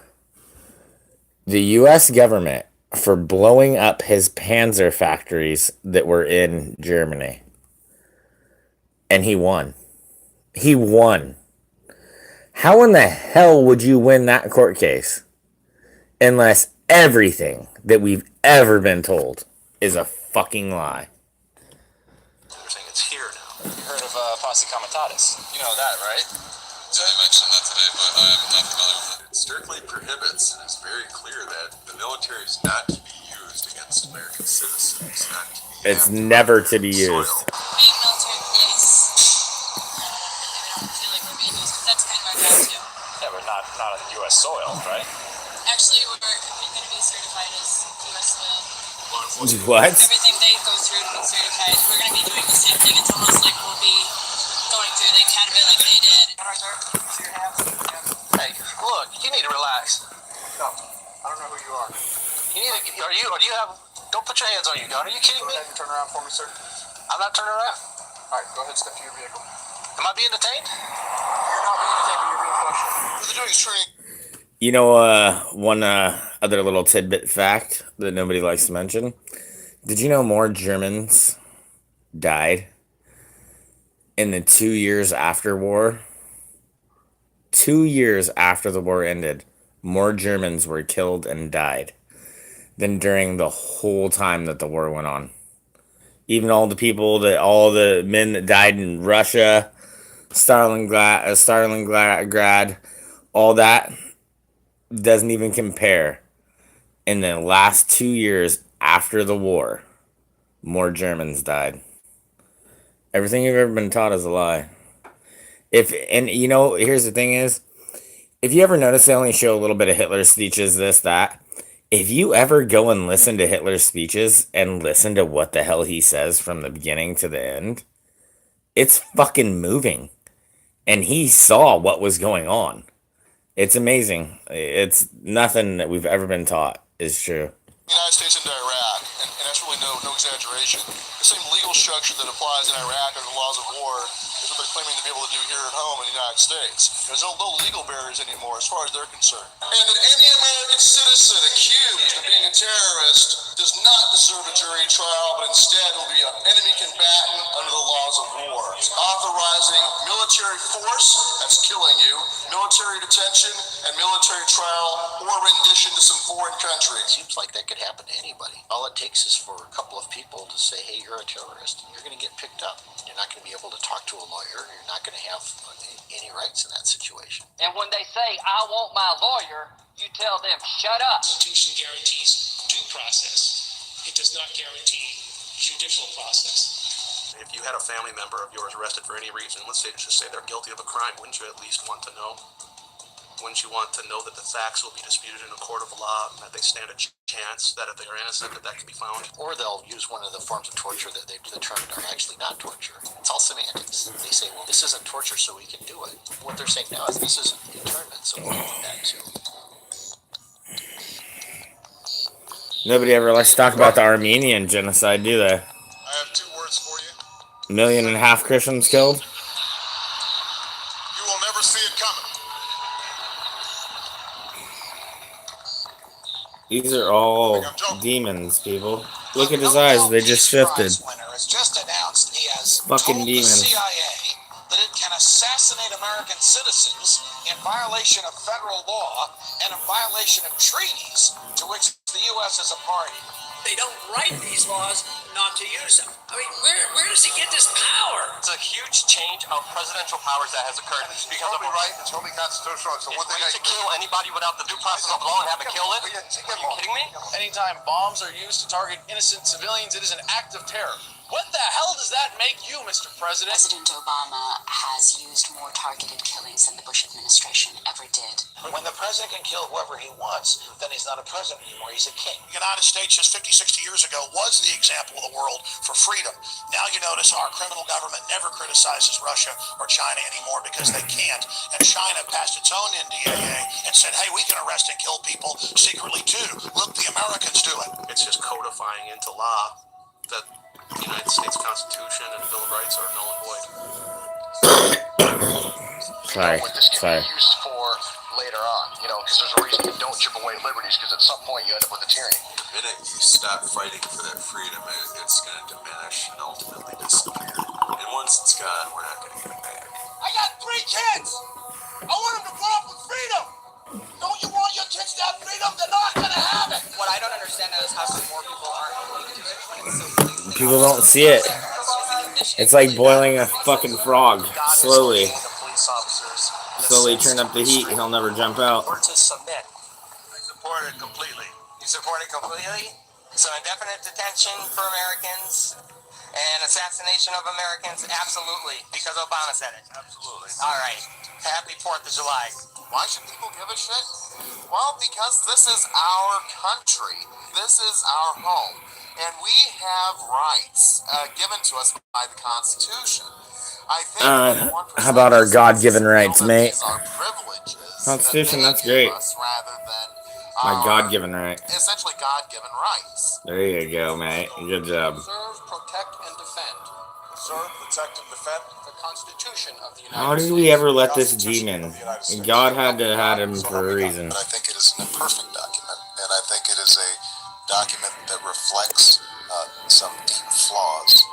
the U.S. government for blowing up his Panzer factories that were in Germany. And he won. He won. How in the hell would you win that court case? Unless everything that we've ever been told is a fucking lie. They're saying it's here now. You heard of Posse Comitatus? You know that, right? Yeah, I mentioned that today, but I am not familiar with it. It strictly prohibits, and it's very clear that the military is not to be used against American citizens. It's never to be used. Being military police, I don't feel like we're being used, because that's kind of our job too. Yeah, but not on U.S. soil, right? Actually, we're going to be certified as U.S. soil. What? Everything they go through to be certified, we're going to be doing the same thing. It's almost like we'll be going through the academy like they did. Hey, look, you need to relax. No, I don't know who you are. You need to, do you have, don't put your hands on your gun. Are you kidding me? Turn around for me, sir. I'm not turning around. All right, go ahead, step to your vehicle. Am I being detained? You're not being detained, you're being questioned. What they're doing is training. You know, one other little tidbit fact that nobody likes to mention. Did you know more Germans died in the 2 years after war? 2 years after the war ended, more Germans were killed and died than during the whole time that the war went on. Even all the men that died in Russia, Stalingrad, all that doesn't even compare. In the last 2 years after the war, more Germans died. Everything you've ever been taught is a lie. Here's the thing is, if you ever notice they only show a little bit of Hitler's speeches, this, that, if you ever go and listen to Hitler's speeches and listen to what the hell he says from the beginning to the end, it's fucking moving. And he saw what was going on. It's amazing. It's nothing that we've ever been taught is true. The United States into Iraq, and that's really no exaggeration. The same legal structure that applies in Iraq under the laws of war is what they're claiming to be able to do here at home in the United States. There's no legal barriers anymore as far as they're concerned. And that any American citizen accused of being a terrorist does not deserve a jury trial, but instead will be an enemy combatant under the laws of war. It's authorizing military force, that's killing you, military detention, and military trial or rendition to some foreign country. Seems like that could happen to anybody. All it takes is for a couple of people to say, hey, you're a terrorist, and you're going to get picked up. You're not going to be able to talk to a lawyer. You're not going to have any rights in that situation. And when they say, I want my lawyer, you tell them, shut up. The Constitution guarantees due process. It does not guarantee judicial process. If you had a family member of yours arrested for any reason, let's just say they're guilty of a crime, wouldn't you at least want to know? Wouldn't you want to know that the facts will be disputed in a court of law and that they stand a chance chance that if they are innocent, that can be found. Or they'll use one of the forms of torture that they've determined are actually not torture. It's all semantics. They say, well, this isn't torture, so we can do it. What they're saying now is this isn't internment, so we can do that too. Nobody ever likes to talk about the Armenian genocide, do they? I have 2 words for you. 1.5 million Christians killed. You will never see it coming. These are all demons, people. Look at his eyes, they just shifted. Winner has just announced he has Fucking told demons. the CIA that it can assassinate American citizens in violation of federal law and in violation of treaties to which the U.S. is a party. They don't write these laws not to use them. I mean, where does he get this power? It's a huge change of presidential powers that has occurred because of right. It's totally constitutional. It's the one thing to kill anybody without the due process of law and have it kill it. Are you kidding me? Anytime bombs are used to target innocent civilians, it is an act of terror. What the hell does that make you, Mr. President? President Obama has used more targeted killings than the Bush administration ever did. When the president can kill whoever he wants, then he's not a president anymore. He's a king. The United States just 50, 60 years ago was the example of the world for freedom. Now you notice our criminal government never criticizes Russia or China anymore because they can't. And China passed its own NDAA and said, hey, we can arrest and kill people secretly too. Look, the Americans do it. It's just codifying into law that the United States Constitution and the Bill of Rights are null and void. Sorry. What this can be used for later on, because there's a reason you don't chip away liberties, because at some point you end up with a tyranny. The minute you stop fighting for that freedom, it's going to diminish and ultimately disappear. And once it's gone, we're not going to get it back. I got 3 kids. I want them to grow up with freedom. Don't you want your kids to have freedom? They're not going to have it. What I don't understand is how come more people aren't willing to do it when it's so clearly People don't see it. It's like boiling a fucking frog. Slowly. Slowly turn up the heat, he'll never jump out. Or to submit. I support it completely. You support it completely? So indefinite detention for Americans and assassination of Americans? Absolutely. Because Obama said it. Absolutely. All right. Happy 4th of July. Why should people give a shit? Well, because this is our country. This is our home. And we have rights given to us by the Constitution. I think how about our God-given rights, mate? Our privileges Constitution, that's great. Rather than My God-given right. essentially God-given rights. There you go, mate. Good job. Serve, protect, and defend. Serve, protect, and defend the Constitution of the United States. How did we ever let this demon? God had to have him for a reason. But I think it is an imperfect document, and I think it is a document that reflects some deep flaws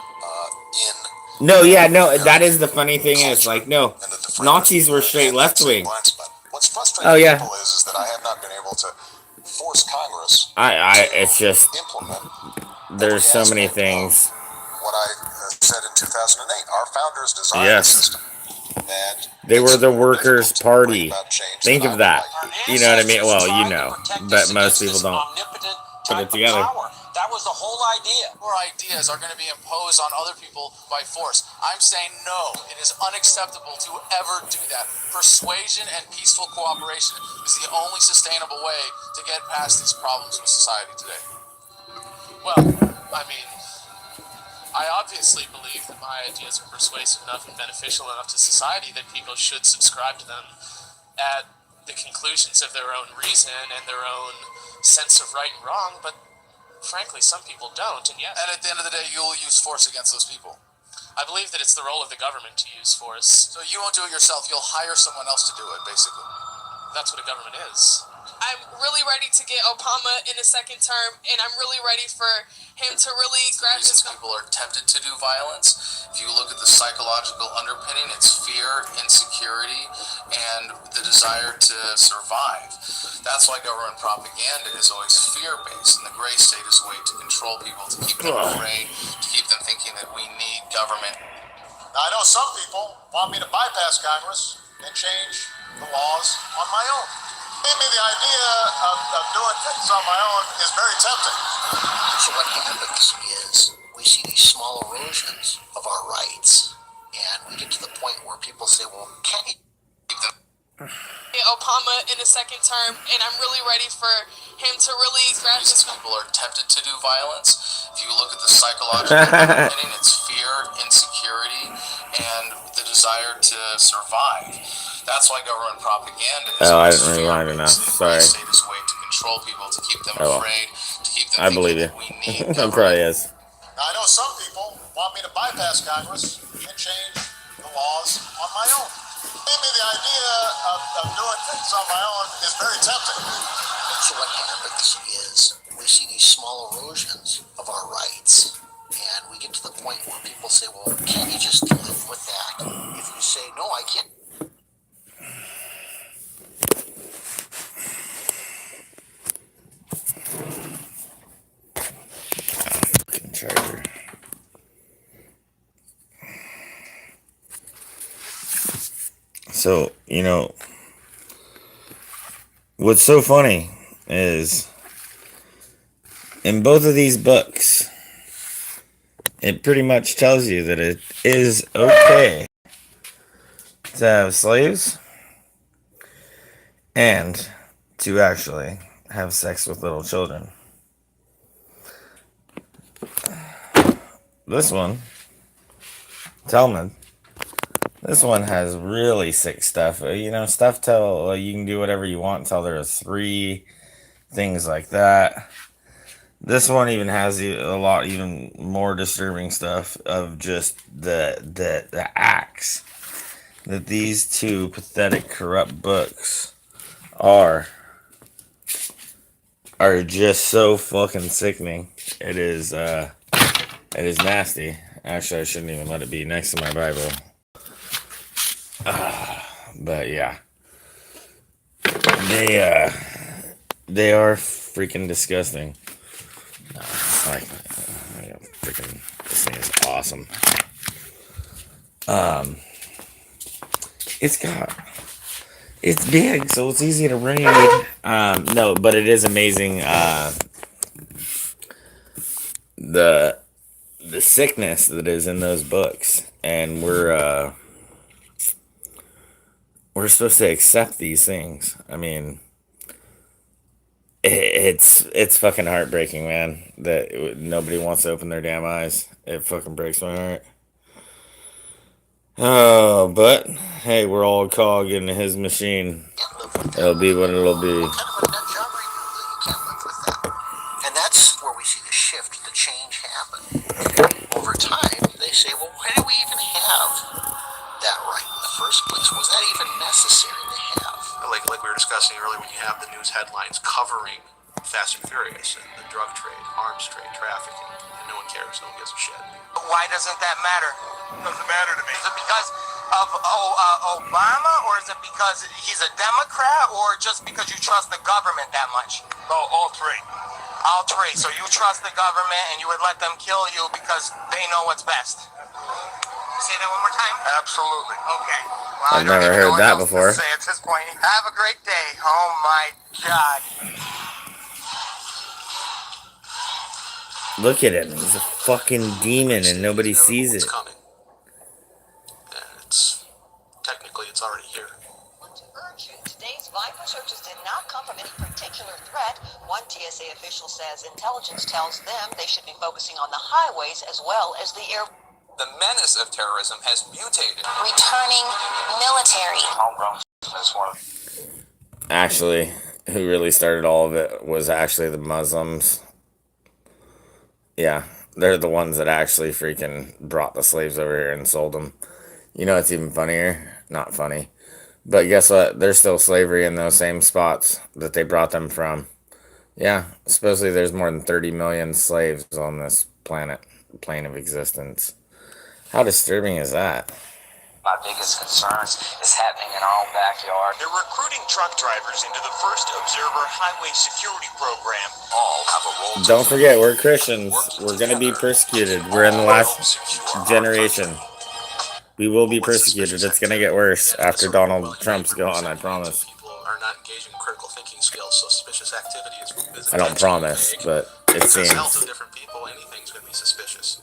in. No, yeah, no, that is the funny thing is, like, no, Nazis were straight left-wing. What's frustrating Oh, yeah. people is that I have not been able to force Congress It's just, implement there's so many things. what I said in 2008. Our founders designed a Yes. system that They were the Workers' Party. Think of that. You know what I mean? Well, you know, but most people don't put it together. That was the whole idea. Your ideas are going to be imposed on other people by force. I'm saying no. It is unacceptable to ever do that. Persuasion and peaceful cooperation is the only sustainable way to get past these problems with society today. Well, I mean, I obviously believe that my ideas are persuasive enough and beneficial enough to society that people should subscribe to them at the conclusions of their own reason and their own sense of right and wrong, but frankly, some people don't, and yes. And at the end of the day, you'll use force against those people. I believe that it's the role of the government to use force. So you won't do it yourself, you'll hire someone else to do it, basically. That's what a government is. I'm really ready to get Obama in a second term, and I'm really ready for him to really grab his... People are tempted to do violence. If you look at the psychological underpinning, it's fear, insecurity, and the desire to survive. That's why government propaganda is always fear-based, and the gray state is a way to control people, to keep them afraid, to keep them thinking that we need government. Now, I know some people want me to bypass Congress and change the laws on my own. Maybe the idea of doing things on my own is very tempting. So what happens is we see these small erosions of our rights, and we get to the point where people say, well, can't you keep them? Get Obama in a second term, and I'm really ready for him to really grasp his. People are tempted to do violence. If you look at the psychological underpinning, it's fear, insecurity, and the desire to survive. That's why government propaganda is I didn't rewind enough. Sorry. this way to control people, to keep them afraid, to keep them I believe you. It probably is. Now, I know some people want me to bypass Congress and change the laws on my own. Maybe the idea of doing things on my own is very tempting. So what happens is we see these small erosions of our rights, and we get to the point where people say, well, can't you just live with that? If you say, no, I can't. Charger. So, you know, what's so funny is in both of these books, it pretty much tells you that it is okay to have slaves and to actually have sex with little children. This one, Talmud, this one has really sick stuff. You know, stuff till you can do whatever you want until there are 3 things like that. This one even has a lot even more disturbing stuff of just the acts that these 2 pathetic, corrupt books are just so fucking sickening. It is nasty. Actually, I shouldn't even let it be next to my Bible. But yeah, they are freaking disgusting. Like, freaking, this thing is awesome. It's big, so it's easy to read. No, but it is amazing. The sickness that is in those books, and we're supposed to accept these things. I mean, it's fucking heartbreaking, man, that nobody wants to open their damn eyes. It fucking breaks my heart. Oh, but hey, we're all a cog in his machine. It'll be what it'll be. And that's where we see the shift, the change happen. Over time, they say, well, why do we even have that right in the first place? Was that even necessary to have? Like we were discussing earlier, when you have the news headlines covering Fast and Furious and the drug trade, arms trade, trafficking, and no one cares, no one gives a shit. But why doesn't that matter? Doesn't matter to me. Is it because of Obama, or is it because he's a Democrat, or just because you trust the government that much? Oh, all 3. All 3. So you trust the government and you would let them kill you because they know what's best. Say that one more time? Absolutely. Okay. Well, I've never heard that before. Say at this point. Have a great day. Oh my God. Look at him. He's a fucking demon and nobody sees it. Coming. It's technically it's already here. Today's Viper searches did not come from any particular threat. One TSA official says intelligence tells them they should be focusing on the highways as well as the air. The menace of terrorism has mutated. Returning military. Homegrown is one of Actually, who really started all of it was actually the Muslims. Yeah, they're the ones that actually freaking brought the slaves over here and sold them. You know, it's even funnier. Not funny. But guess what? There's still slavery in those same spots that they brought them from. Yeah, supposedly there's more than 30 million slaves on this planet, plane of existence. How disturbing is that? my biggest concerns is happening in our own backyard. They're recruiting truck drivers into the First Observer Highway Security Program. All have a role. Don't forget, we're Christians. We're going to be persecuted. We're in the last generation. We will be persecuted. It's going to get worse after Donald Trump's gone, I promise. Are not engaging in critical thinking skills, so suspicious activity is I don't promise, but it seems. Because of different people, anything's going to be suspicious.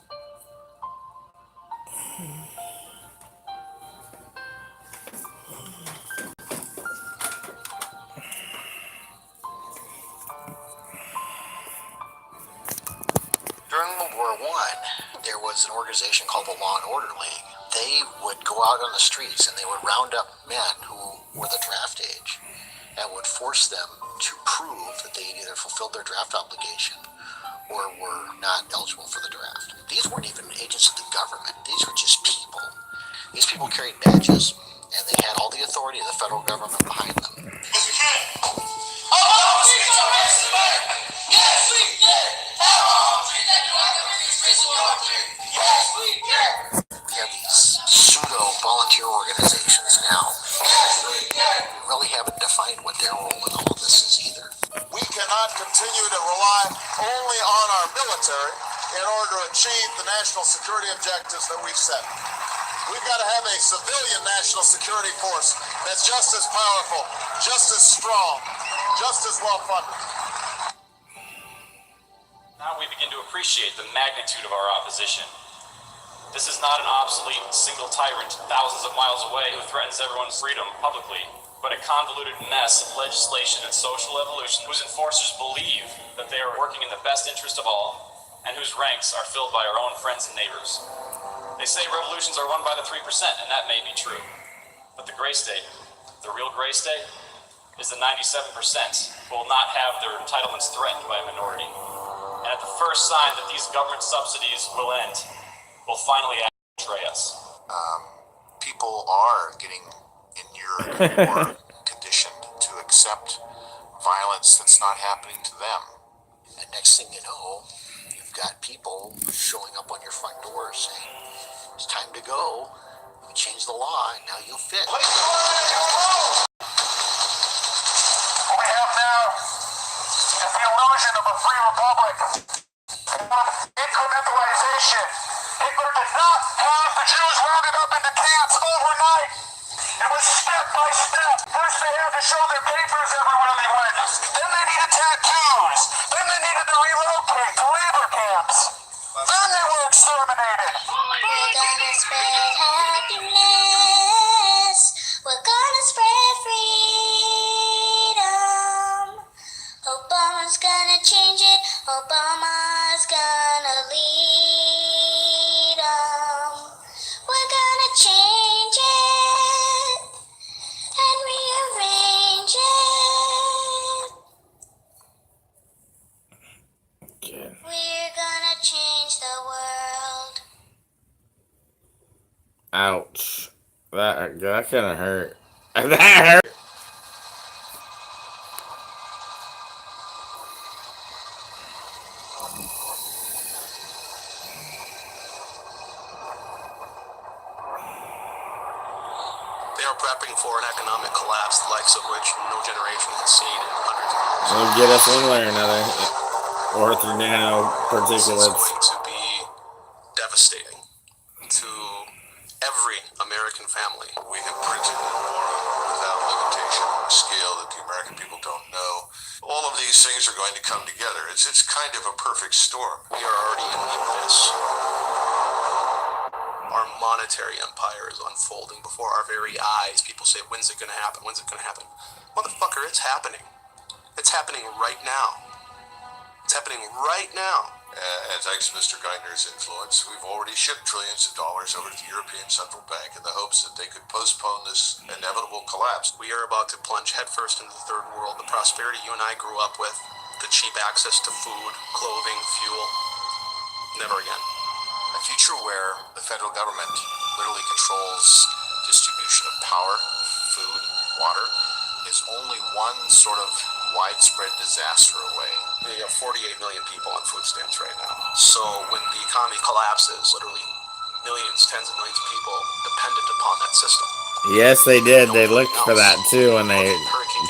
there was an organization called the Law and Order League. They would go out on the streets and they would round up men who were the draft age and would force them to prove that they had either fulfilled their draft obligation or were not eligible for the draft. These weren't even agents of the government. These were just people. These people carried badges, and they had all the authority of the federal government behind them. We have these pseudo-volunteer organizations now. We really haven't defined what their role in all of this is either. We cannot continue to rely only on our military in order to achieve the national security objectives that we've set. We've got to have a civilian national security force that's just as powerful, just as strong, just as well funded. Now we begin to appreciate the magnitude of our opposition. This is not an obsolete single tyrant thousands of miles away who threatens everyone's freedom publicly, but a convoluted mess of legislation and social evolution whose enforcers believe that they are working in the best interest of all, and whose ranks are filled by our own friends and neighbors. They say revolutions are won by the 3%, and that may be true. But the gray state, the real gray state, is the 97% who will not have their entitlements threatened by a minority. And at the first sign that these government subsidies will end, will finally betray us. People are getting inured or conditioned to accept violence that's not happening to them. And next thing you know, you've got people showing up on your front door saying, it's time to go. We changed the law, and now you fit. What we have now is the illusion of a free republic. Incrementalization. Hitler did not have the Jews rounded up into camps overnight. It was step by step. First they had to show their papers everywhere they went. Then they needed tattoos. Then they needed to relocate to labor camps. Then they were exterminated. We're gonna spread happiness. We're gonna spread freedom. Obama's gonna change it. Obama's gonna lead 'em. We're gonna change it and rearrange it. We're gonna change the world. Ouch. That kind of hurt. That hurt. They are prepping for an economic collapse, the likes of which no generation has seen in hundreds of years. It'll get us one way or another. Or through nano This is particulates. going to be devastating to every American family. We have printed more without limitation on a scale that the American people don't know. All of these things are going to come together. It's kind of a perfect storm. We are already in the abyss. Our monetary empire is unfolding before our very eyes. People say, when's it going to happen? When's it going to happen? Motherfucker, it's happening. It's happening right now. It's happening right now. Thanks to Mr. Geithner's influence, we've already shipped trillions of dollars over to the European Central Bank in the hopes that they could postpone this inevitable collapse. We are about to plunge headfirst into the third world. The prosperity you and I grew up with, the cheap access to food, clothing, fuel. Never again. A future where the federal government literally controls distribution of power, food, water, is only one sort of widespread disaster away. We have 48 million people on food stamps right now. So when the economy collapses, literally millions, tens of millions of people dependent upon that system. Yes, they did. They looked for that too when they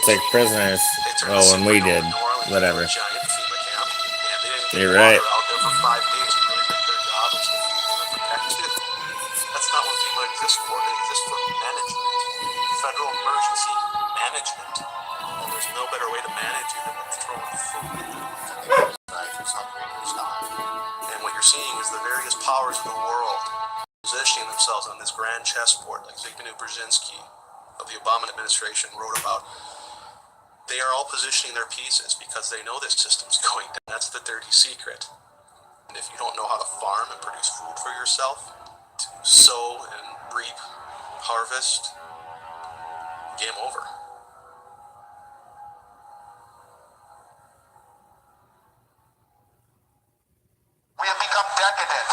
took prisoners. Well, when we did. Whatever. You're right. Out there for 5 days to really make their job and to protect too. That's not what FEMA exists for. They exist for management. Federal emergency management. And there's no better way to manage you than controlling food. And what you're seeing is the various powers of the world positioning themselves on this grand chessboard, like Zbigniew Brzezinski of the Obama administration wrote about. They are all positioning their pieces because they know this system's going down. That's the dirty secret. If you don't know how to farm and produce food for yourself, to sow and reap, harvest, game over. We have become decadent.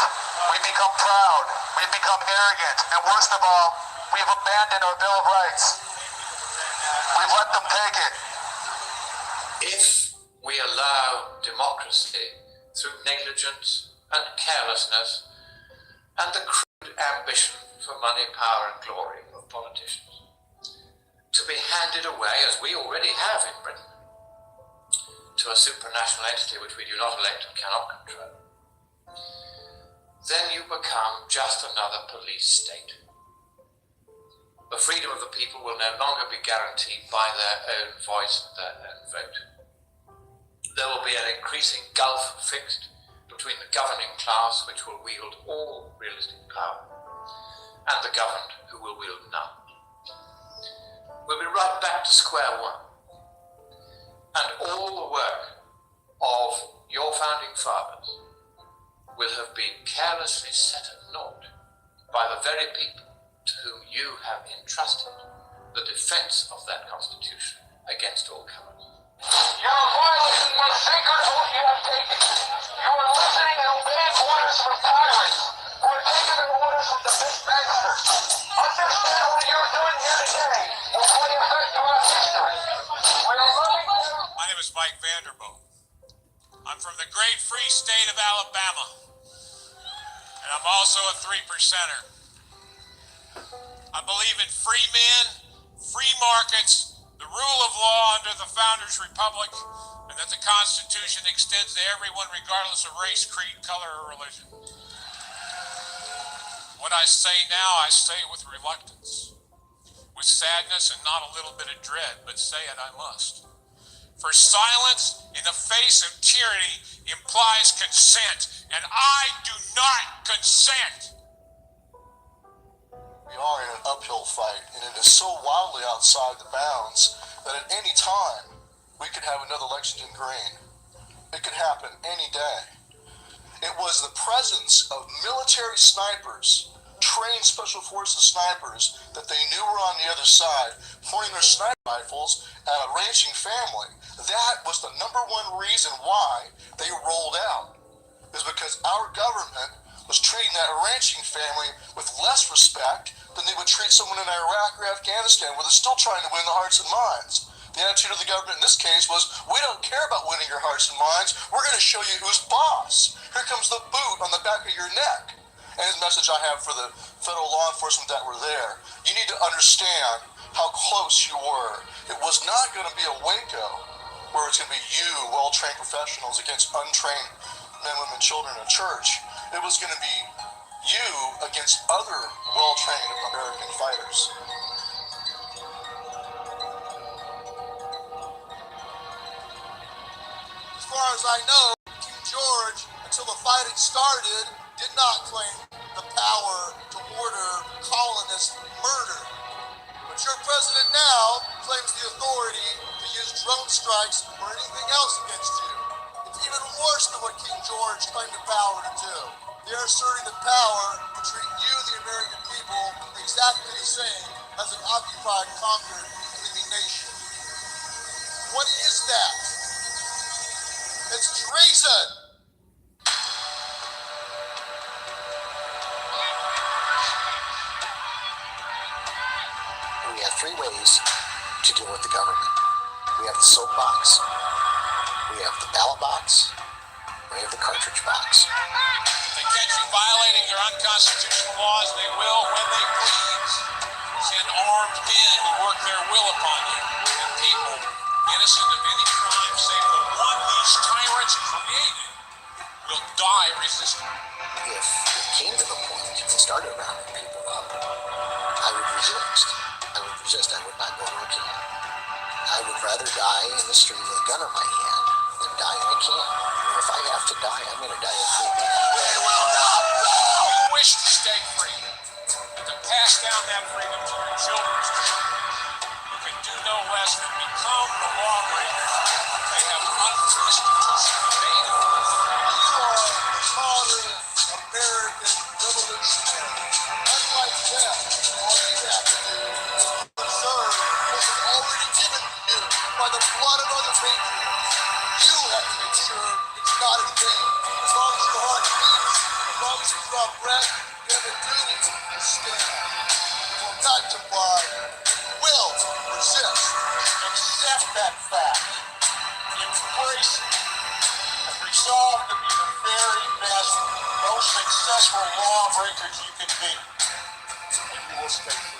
We've become proud. We've become arrogant. And worst of all, we have abandoned our Bill of Rights. We've let them take it. If we allow democracy through negligence and carelessness and the crude ambition for money, power and glory of politicians to be handed away, as we already have in Britain, to a supranational entity which we do not elect and cannot control, then you become just another police state. The freedom of the people will no longer be guaranteed by their own voice and their own vote. There will be an increasing gulf fixed between the governing class, which will wield all realistic power, and the governed, who will wield none. We'll be right back to square one, and all the work of your founding fathers will have been carelessly set at naught by the very people to whom you have entrusted the defense of that Constitution against all comers. You are violating the sacred oath you have taken. You are listening and obeying orders from tyrants who are taking their orders from the big banksters. Understand what you're doing here today and what it affects throughout history. We are loving you. My name is Mike Vanderbilt. I'm from the great free state of Alabama. And I'm also a 3%er. I believe in free men, free markets, the rule of law under the Founders' Republic, and that the Constitution extends to everyone regardless of race, creed, color, or religion. What I say now, I say with reluctance, with sadness and not a little bit of dread, but say it I must. For silence in the face of tyranny implies consent, and I do not consent. We are in an uphill fight, and it is so wildly outside the bounds that at any time we could have another Lexington Green. It could happen any day. It was the presence of military snipers, trained special forces snipers, that they knew were on the other side, pointing their sniper rifles at a ranching family. That was the number one reason why they rolled out, is because our government was treating that ranching family with less respect than they would treat someone in Iraq or Afghanistan, where they're still trying to win the hearts and minds. The attitude of the government in this case was, we don't care about winning your hearts and minds, we're going to show you who's boss. Here comes the boot on the back of your neck. And the message I have for the federal law enforcement that were there, you need to understand how close you were. It was not going to be a Waco, where it's going to be you, well-trained professionals, against untrained men, women, children in a church. It was going to be you against other well-trained American fighters. As far as I know, King George, until the fighting started, did not claim the power to order colonist murder. But your president now claims the authority to use drone strikes or anything else against you. It's even worse than what King George claimed the power to do. They are asserting the power to treat you, the American people, exactly the same as an occupied, conquered enemy nation. What is that? It's treason! We have three ways to deal with the government. We have the soapbox, we have the ballot box, we have the cartridge box. If they catch you violating your unconstitutional laws, they will, when they please, send armed men to work their will upon you, and people innocent of any crime save the one these tyrants created will die resisting. If it came to the point and started rounding people up, I would resist. I would not go to a camp. I would rather die in the street with a gun in my hand than die in a camp. And if I have to die, I'm going to die a free man. We will not go! You wish to stay free, and to pass down that freedom to your children's children. You can do no less than become the lawbreakers they have unconstitutionally made of. You are by the blood of other patriots. You have to make sure it's not in vain. As long as your heart beats, as long as you draw breath, you have a duty to stand. You will not comply. You will resist. Accept that fact. Embrace it. And resolve to be the very best, most successful lawbreakers you can be. And you will stay free.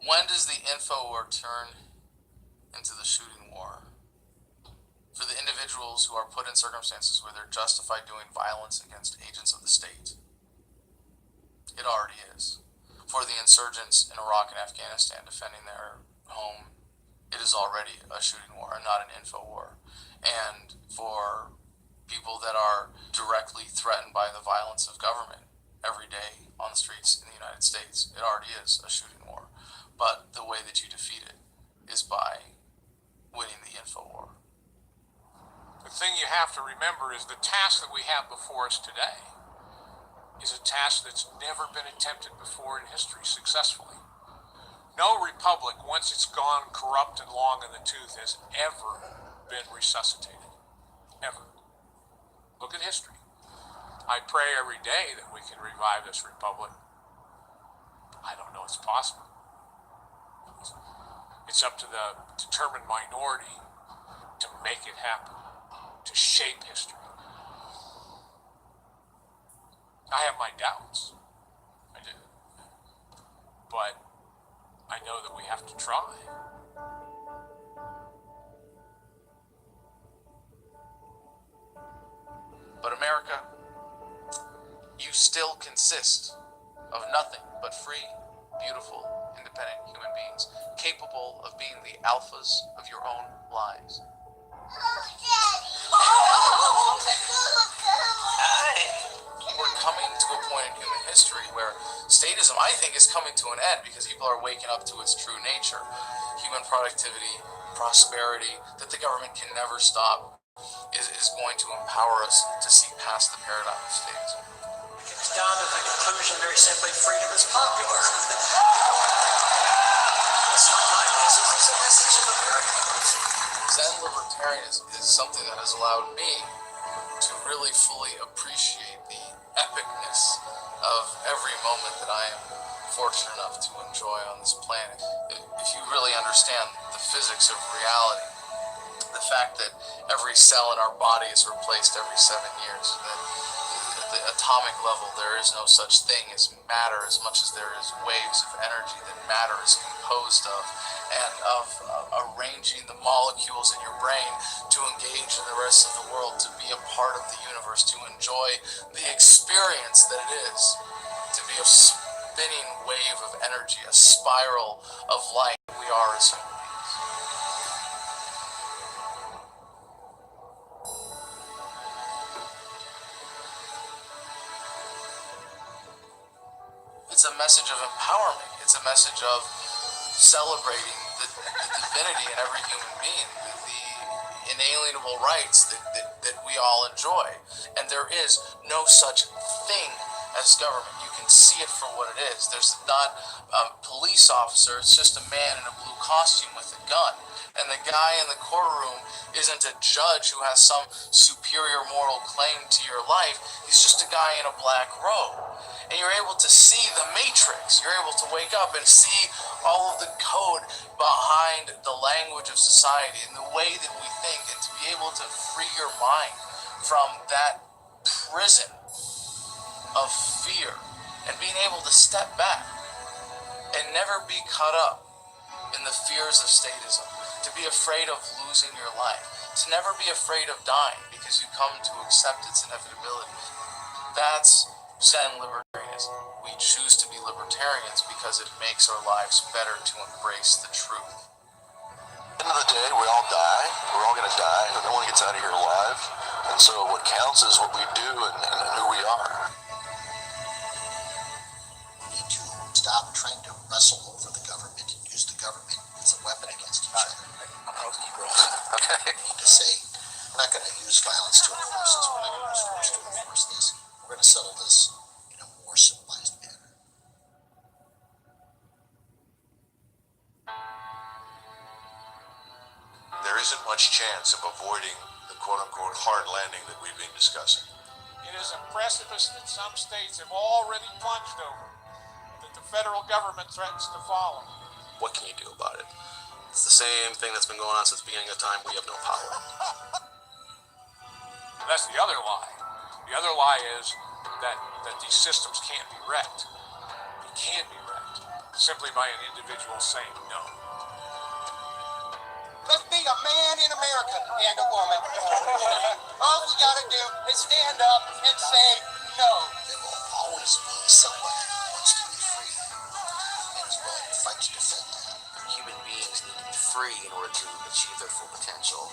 When does the info war turn into the shooting war? For the individuals who are put in circumstances where they're justified doing violence against agents of the state, it already is. For the insurgents in Iraq and Afghanistan defending their home, it is already a shooting war and not an info war. And for people that are directly threatened by the violence of government every day on the streets in the United States, it already is a shooting war. But the way that you defeat it is by winning the info war. The thing you have to remember is the task that we have before us today is a task that's never been attempted before in history successfully. No republic, once it's gone corrupt and long in the tooth, has ever been resuscitated. Ever. Look at history. I pray every day that we can revive this republic. I don't know it's possible. It's up to the determined minority to make it happen, to shape history. I have my doubts. I do. But I know that we have to try. But America, you still consist of nothing but free, beautiful, independent human beings, capable of being the alphas of your own lives. We're coming to a point in human history where statism, I think, is coming to an end because people are waking up to its true nature. Human productivity, prosperity, that the government can never stop, is going to empower us to see past the paradigm of statism. It's down to the conclusion very simply, freedom is popular. It's not my message, it's the message of America. Zen libertarianism is something that has allowed me to really fully appreciate the epicness of every moment that I am fortunate enough to enjoy on this planet. If you really understand the physics of reality, the fact that every cell in our body is replaced every 7 years, that at the atomic level there is no such thing as matter as much as there is waves of energy that matter is composed of, and of arranging the molecules in your brain to engage in the rest of the world, to be a part of the universe, to enjoy the experience that it is to be a spinning wave of energy, a spiral of light we are as human beings. It's a message of empowerment. It's a message of celebrating the divinity in every human being, the inalienable rights that we all enjoy. And there is no such thing as government. You can see it for what it is. There's not a police officer, it's just a man in a blue costume with a gun. And the guy in the courtroom isn't a judge who has some superior moral claim to your life. He's just a guy in a black robe. And you're able to see the matrix. You're able to wake up and see all of the code behind the language of society and the way that we think, and to be able to free your mind from that prison of fear and being able to step back and never be caught up in the fears of statism, to be afraid of losing your life, to never be afraid of dying because you come to accept its inevitability. That's Zen libertarianism. We choose to be libertarians because it makes our lives better to embrace the truth. At the end of the day, we all die. We're all going to die. No one gets out of here alive. And so what counts is what we do and who we are. We need to stop trying to wrestle over the government and use the government as a weapon against each other. Okay. We need to say, we're not going to use violence to enforce this. We're not going to use force to enforce this. We're going to settle this in a more civilized manner. There isn't much chance of avoiding the quote-unquote hard landing that we've been discussing. It is a precipice that some states have already plunged over, that the federal government threatens to follow. What can you do about it? It's the same thing that's been going on since the beginning of time. We have no power. That's the other lie. The other lie is that these systems can't be wrecked. They can't be wrecked simply by an individual saying no. Let's be a man in America and a woman. All we gotta do is stand up and say no. There will always be someone who wants to be free and is willing to fight to defend that. Human beings need to be free in order to achieve their full potential.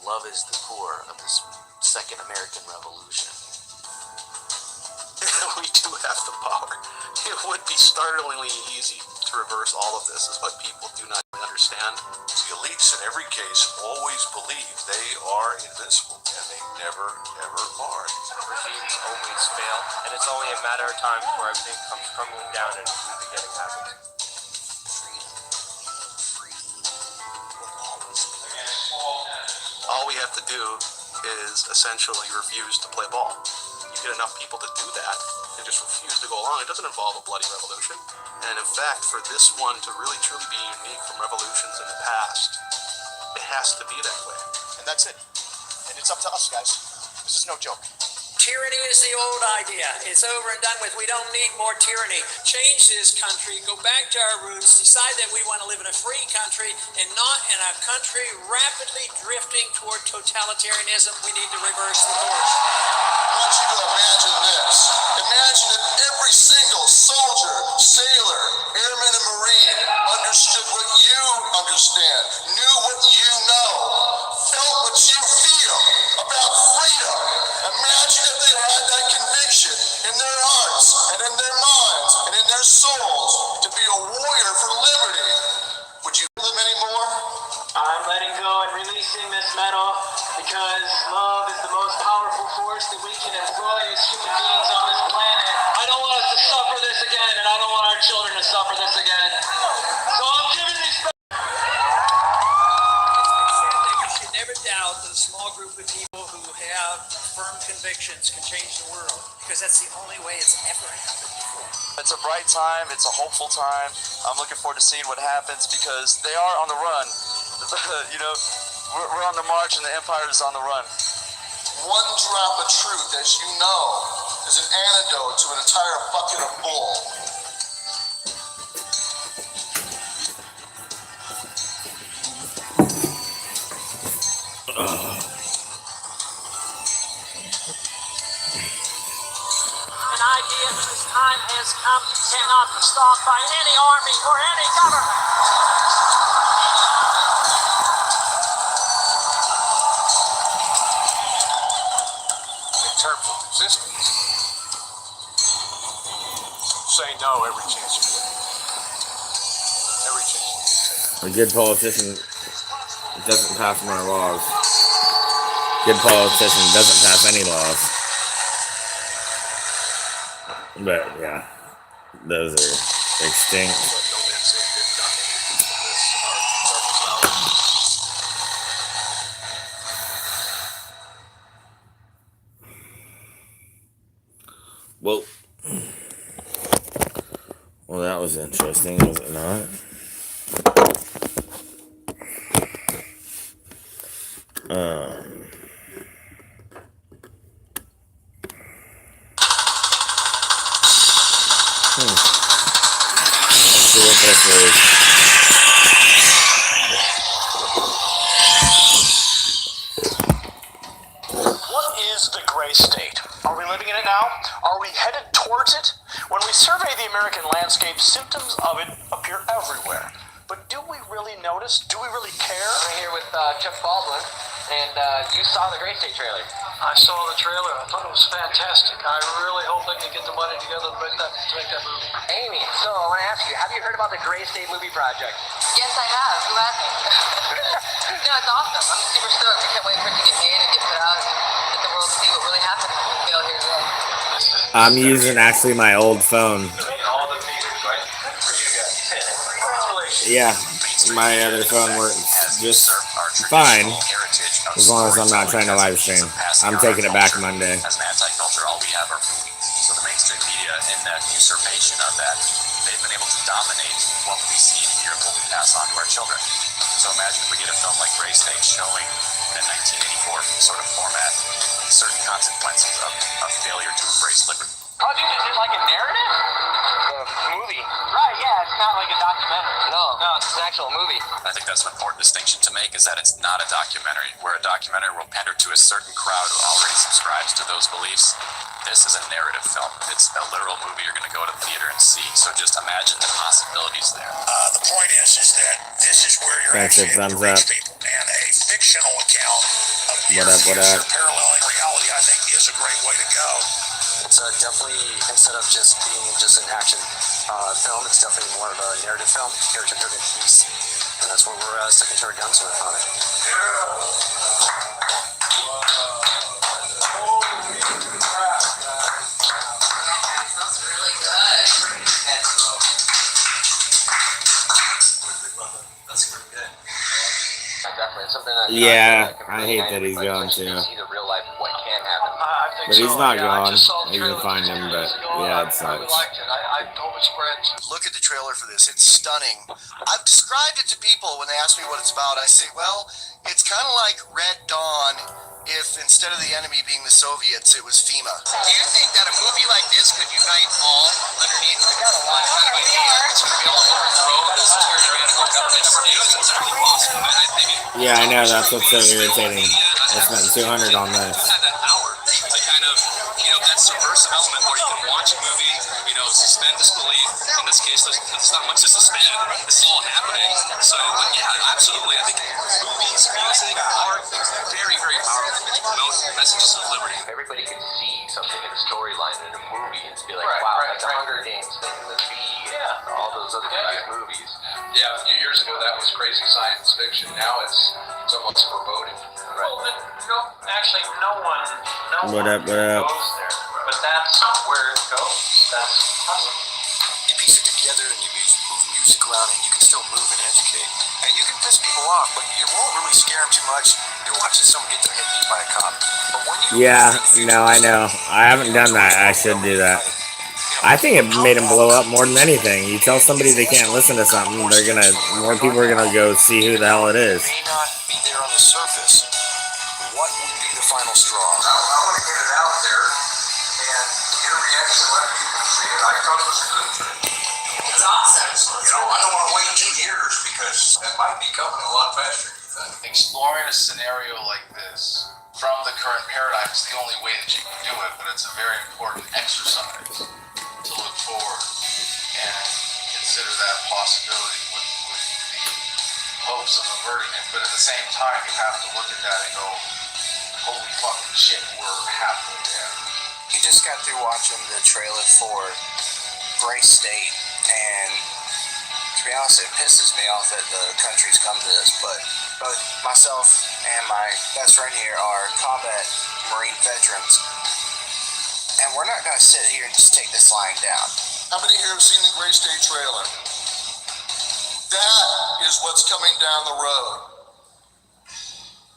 Love is the core of this second American Revolution. We do have the power. It would be startlingly easy to reverse all of this, is what people do not understand. The elites in every case always believe they are invincible, and they never, ever are. Regimes always fail, and it's only a matter of time before everything comes crumbling down and new beginning happens. All we have to do is essentially refuse to play ball. You get enough people to do that and just refuse to go along. It doesn't involve a bloody revolution. And in fact, for this one to really truly be unique from revolutions in the past, it has to be that way. And that's it. And it's up to us, guys. This is no joke. Tyranny is the old idea. It's over and done with. We don't need more tyranny. Change this country, go back to our roots, decide that we want to live in a free country and not in a country rapidly drifting toward totalitarianism. We need to reverse the course. I want you to imagine this. Imagine if every single soldier, sailor, airman, and marine understood what you understand, knew what you know, felt what you feel about freedom. Imagine if they had that conviction in their hearts and in their minds and in their souls to be a warrior for liberty. Would you love them anymore? I'm letting go and releasing this medal because love is the most powerful force that we can employ as human beings on this planet. I don't want us to suffer this again, and I don't want our children to suffer this again. So I'm giving these. We should never doubt that a small group of people who have firm convictions can change the world, because that's the only way it's ever happened before. It's a bright time. It's a hopeful time. I'm looking forward to seeing what happens because they are on the run. You know, we're on the march and the empire is on the run. One drop of truth, as you know, is an antidote to an entire bucket of bull. An idea whose time has come cannot be stopped by any army or any government. In terms of resistance, say no every chance you get. Every chance. A good politician doesn't pass more laws. Good politician doesn't pass any laws. But yeah, those are extinct. Well, that was interesting, was it not? Let's see what this is. What is the gray state? Are we living in it now? Are we headed towards it? When we survey the American landscape, symptoms of it appear everywhere. But do we really notice? Do we really care? I'm here with Jeff Baldwin, and you saw the Gray State trailer. I saw the trailer. I thought it was fantastic. I really hope they can get the money together to make that movie. Amy, so I want to ask you, have you heard about the Gray State movie project? Yes, I have. Who hasn't? No, it's awesome. I'm super stoked. I can't wait for it to get made and get put out and let the world see what really happened if we fail here today. This is I'm using actually my old phone. Yeah, my other phone works just fine as long as I'm not trying to live stream. I'm taking it back Monday. As an anti-culture, all we have are movies. So the mainstream media, in that usurpation of that, they've been able to dominate what we see and hear and what we pass on to our children. So imagine if we get a film like Gray State showing in a 1984 sort of format certain consequences of failure to embrace liberty. Oh, dude, is it like a narrative? Movie. Right, yeah, it's not like a documentary. No, it's an actual movie. I think that's an important distinction to make, is that it's not a documentary. Where a documentary will pander to a certain crowd who already subscribes to those beliefs, this is a narrative film. It's a literal movie you're going to go to the theater and see. So just imagine the possibilities there. The point is that this is where you're actually able to reach people. And a fictional account of near future paralleling reality, I think, is a great way to go. It's definitely, instead of just being just an action film, it's definitely more of a narrative film, character-driven piece, and that's where we're sticking to our guns with on it. That's pretty good. Definitely, something that Yeah, I hate that he's gone too. see the real life what can happen. But he's not gone. You can find him, but yeah, it sucks. Look at the trailer for this. It's stunning. I've described it to people when they ask me what it's about. I say, well, it's kind of like Red Dawn if instead of the enemy being the Soviets, it was FEMA. Do you think that a movie like this could unite all underneath the kind of idea to be able to overthrow this tyrannical government? It's certainly possible. Yeah, I know. That's what's so irritating. I spent 200 on this. That hour to kind of, that subversive element where you can watch a movie, suspend disbelief. In this case, there's not much to suspend. This is all happening. So, yeah, absolutely. I think movies, music, art, very, very powerful to promote messages of liberty. Everybody can see something in a storyline in a movie and be like, wow, like the Hunger Games thing, the V, all those other big movies. Yeah, a few years ago that was crazy science fiction. Now it's almost foreboding. Well, actually, no one What up? goes there, but that's where it goes. That's awesome. You piece it together and you move music around and you can still move and educate. And you can piss people off, but you won't really scare them too much. You're watching someone get their head beat by a cop. But when you Yeah, no, I know. I haven't done that. I should do that. I think it made him blow up more than anything. You tell somebody they can't listen to something, more people are gonna go see who the hell it is. may not be there on the surface, what would be the final straw? I want to get it out there and get a reaction, let people see it. I thought it was a good thing. It's awesome. I don't want to wait 2 years because it might be coming a lot faster than you think. Exploring a scenario like this from the current paradigm is the only way that you can do it, but it's a very important exercise to look forward and consider that possibility with the hopes of averting it. But at the same time, you have to look at that and go, holy fucking shit, we're halfway there. You just got through watching the trailer for Gray State, and to be honest, it pisses me off that the country's come to this, but both myself and my best friend here are combat Marine veterans, and we're not going to sit here and just take this lying down. How many here have seen the Gray State trailer? That is what's coming down the road.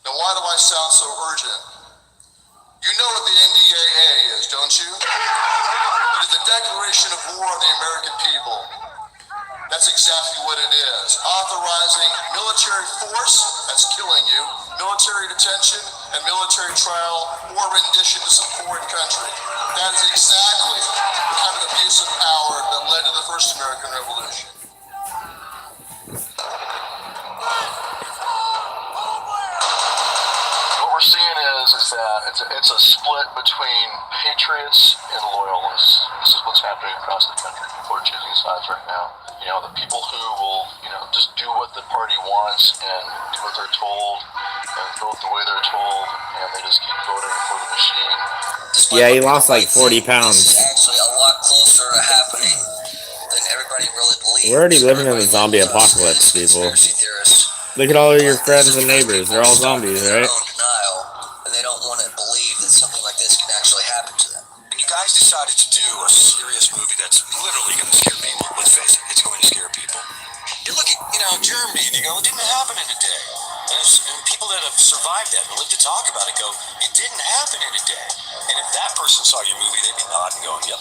Now, why do I sound so urgent? You know what the NDAA is, don't you? It is the Declaration of War on the American People. That's exactly what it is. Authorizing military force, that's killing you, military detention, and military trial or rendition to some foreign country. That is exactly the kind of abuse of power that led to the first American Revolution. What we're seeing is that it's a split between patriots and loyalists. This is what's happening across the country. People are choosing sides right now. The people who will, just do what the party wants and do what they're told and vote the way they're told, and they just keep voting for the machine. Yeah, he lost like 40 pounds. Actually, a lot closer to happening than everybody really believes. We're already living in the zombie apocalypse, people. Look at all of your friends and neighbors. They're all zombies, right? And they don't want to believe that something like this can actually happen to them. And you guys guys decided to do a serious movie that's literally going to scare people. Let's face it, it's going to scare people. You look at, Germany, and you go, it didn't happen in a day. And people that have survived that and lived to talk about it go, it didn't happen in a day. And if that person saw your movie, they'd be nodding, going, yep.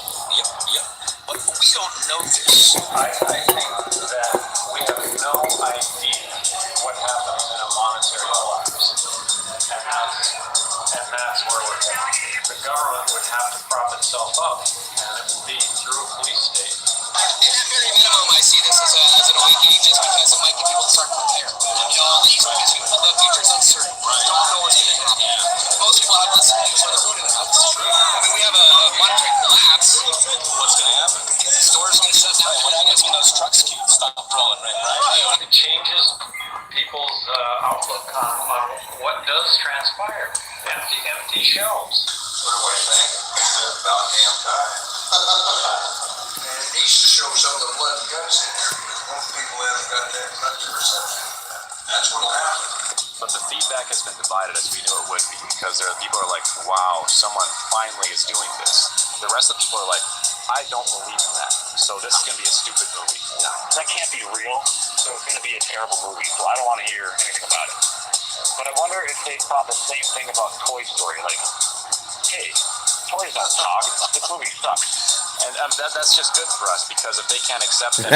But we don't know this. I think that we have no idea what happens in a monetary collapse. And that's where we're headed. The government would have to prop itself up, and it would be through a police state. At very minimum, I see this as an awakening just because it might get people to start preparing. These the future's uncertain. Right. Don't know what's going to happen. Most people have less things on the road in their house. We have a monetary collapse. What's going to happen? Stores are going to shut down. What happens when those trucks stop rolling, right? It changes people's outlook on what does transpire. Empty shelves. What do I think? They're about damn time. And it needs to show some of the blood and guts in there because most people haven't got that much perception. That's what'll happen. But the feedback has been divided as we knew it would be, because there are people who are like, wow, someone finally is doing this. The rest of the people are like, I don't believe in that. So this is going to be a stupid movie. No, that can't be real, so it's going to be a terrible movie, so I don't want to hear anything about it. But I wonder if they thought the same thing about Toy Story, like, hey, toys don't talk, this movie sucks. And that's just good for us, because if they can't accept that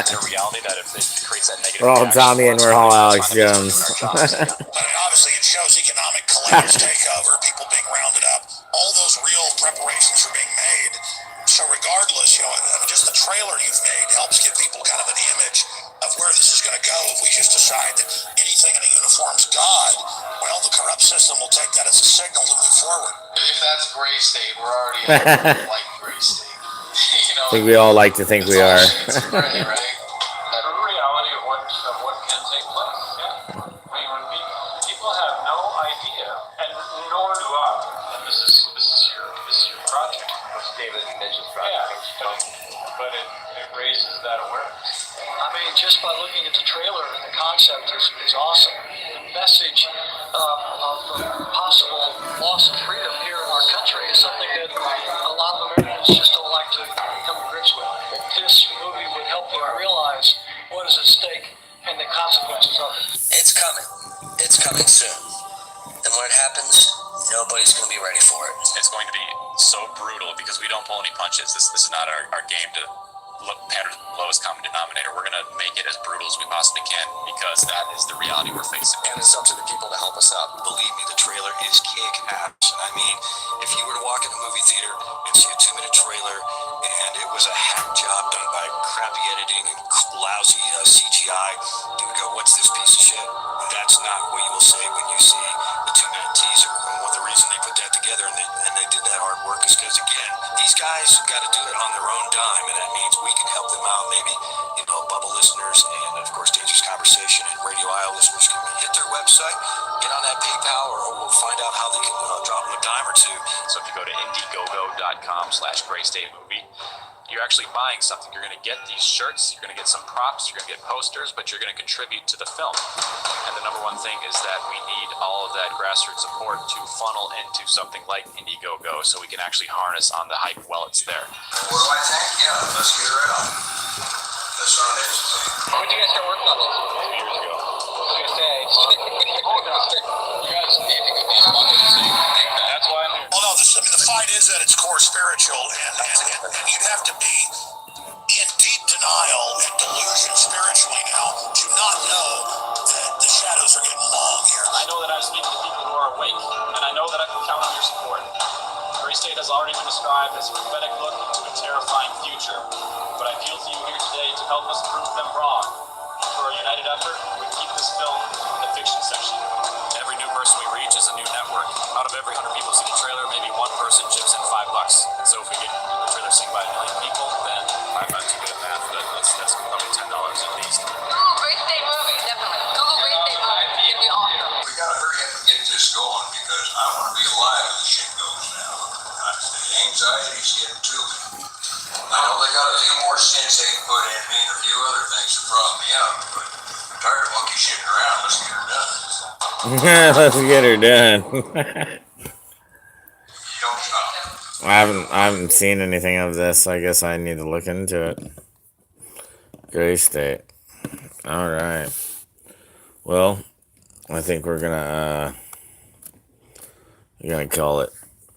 it's a reality, that if it creates that negative We're all reaction, Tommy and we're all Alex Jones. Obviously, it shows economic collapse, takeover, people being rounded up, all those real preparations are being made. So regardless, just the trailer you've made helps give people kind of an image of where this is going to go. If we just decide that anything in a uniform's God, well, the corrupt system will take that as a signal to move forward. If that's Gray State, we're already like Gray State. I think we all like to think we are. Right? The reality of what can take place. Yeah. I mean, when people have no idea, and nor do I. And this is your project. It's David Mitchell's project. Yeah. But it raises that awareness. I mean, just by looking at the trailer, the concept is awesome. The message of the possible loss of freedom here in our country is something that a lot of Americans just don't like to come to grips with. This movie would help them realize what is at stake and the consequences of it. It's coming. It's coming soon. And when it happens, nobody's going to be ready for it. It's going to be so brutal because we don't pull any punches. This is not our game to pander to the lowest common denominator. We're going to make it as brutal as we possibly can, because that is the reality we're facing. And it's up to the people to help us out. Believe me, the trailer is kick ass. I mean, if you were to walk in a movie theater and see a 2-minute trailer and it was a hack job done by crappy editing and lousy CGI, you would go, what's this piece of shit? That's not what you will say when you see the 2-minute teaser. And what the reason they put that together and they did that hard work is because, again, these guys got to do it on their own dime, and that means we can help them out. Maybe, Bubble listeners and, of course, Dangerous Conversation and Radio Isle listeners can hit their website, get on that PayPal, or we'll find out how they can drop them a dime or two. So if you go to indiegogo.com/GrayStateMovie, you're actually buying something. You're going to get these shirts, you're going to get some props, you're going to get posters, but you're going to contribute to the film. And the number one thing is that we need all of that grassroots support to funnel into something like Indiegogo, so we can actually harness on the hype while it's there. What do I think? Yeah, let's get her out. That's not it. When did you guys start working on this? 2 years ago. I was going to say, you guys need to get baseball to see. That's why I'm here. Well, no, the fight is at its core spiritual, and you'd have to be in deep denial and delusion spiritually now to not know that the shadows are getting long here. I know that I'm speaking to people who are awake, and I know that I can count on your support. Gray State has already been described as a prophetic look into a terrifying future, but I appeal to you here today to help us prove them wrong. For a united effort, we keep this film in the fiction section. Every new person we reach is a new network. Out of every 100 people who see the trailer, maybe one person chips in $5. So if we get the trailer seen by 1 million people, then I'm not too good at math, but that's probably $10 at least. Google Gray State Movie, definitely. Google Gray State Movie. It'd be awesome. We gotta hurry up and get this going because I want to be alive when the shit goes now. The anxiety's getting to me. I know they got a few more stints they can put in me and a few other things to prop me up, but I'm tired of monkey shitting around. Let's get her done. Let's get her done. You don't stop. I haven't seen anything of this. I guess I need to look into it. Gray State. All right. Well, I think we're gonna call it.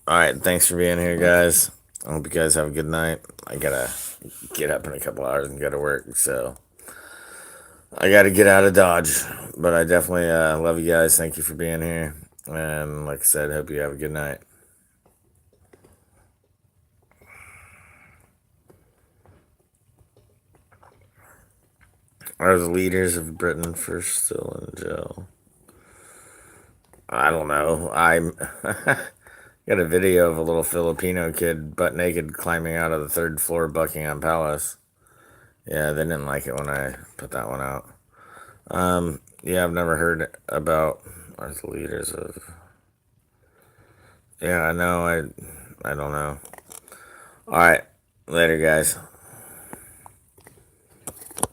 All right. Thanks for being here, guys. I hope you guys have a good night. I gotta get up in a couple hours and go to work, so I gotta get out of Dodge. But I definitely love you guys. Thank you for being here, and like I said, hope you have a good night. Are the leaders of Britain first still in jail? I don't know. I'm got a video of a little Filipino kid butt naked climbing out of the 3rd floor of Buckingham Palace. Yeah, they didn't like it when I put that one out. Yeah, I've never heard about are the leaders of. Yeah, I know. I don't know. All right, later, guys.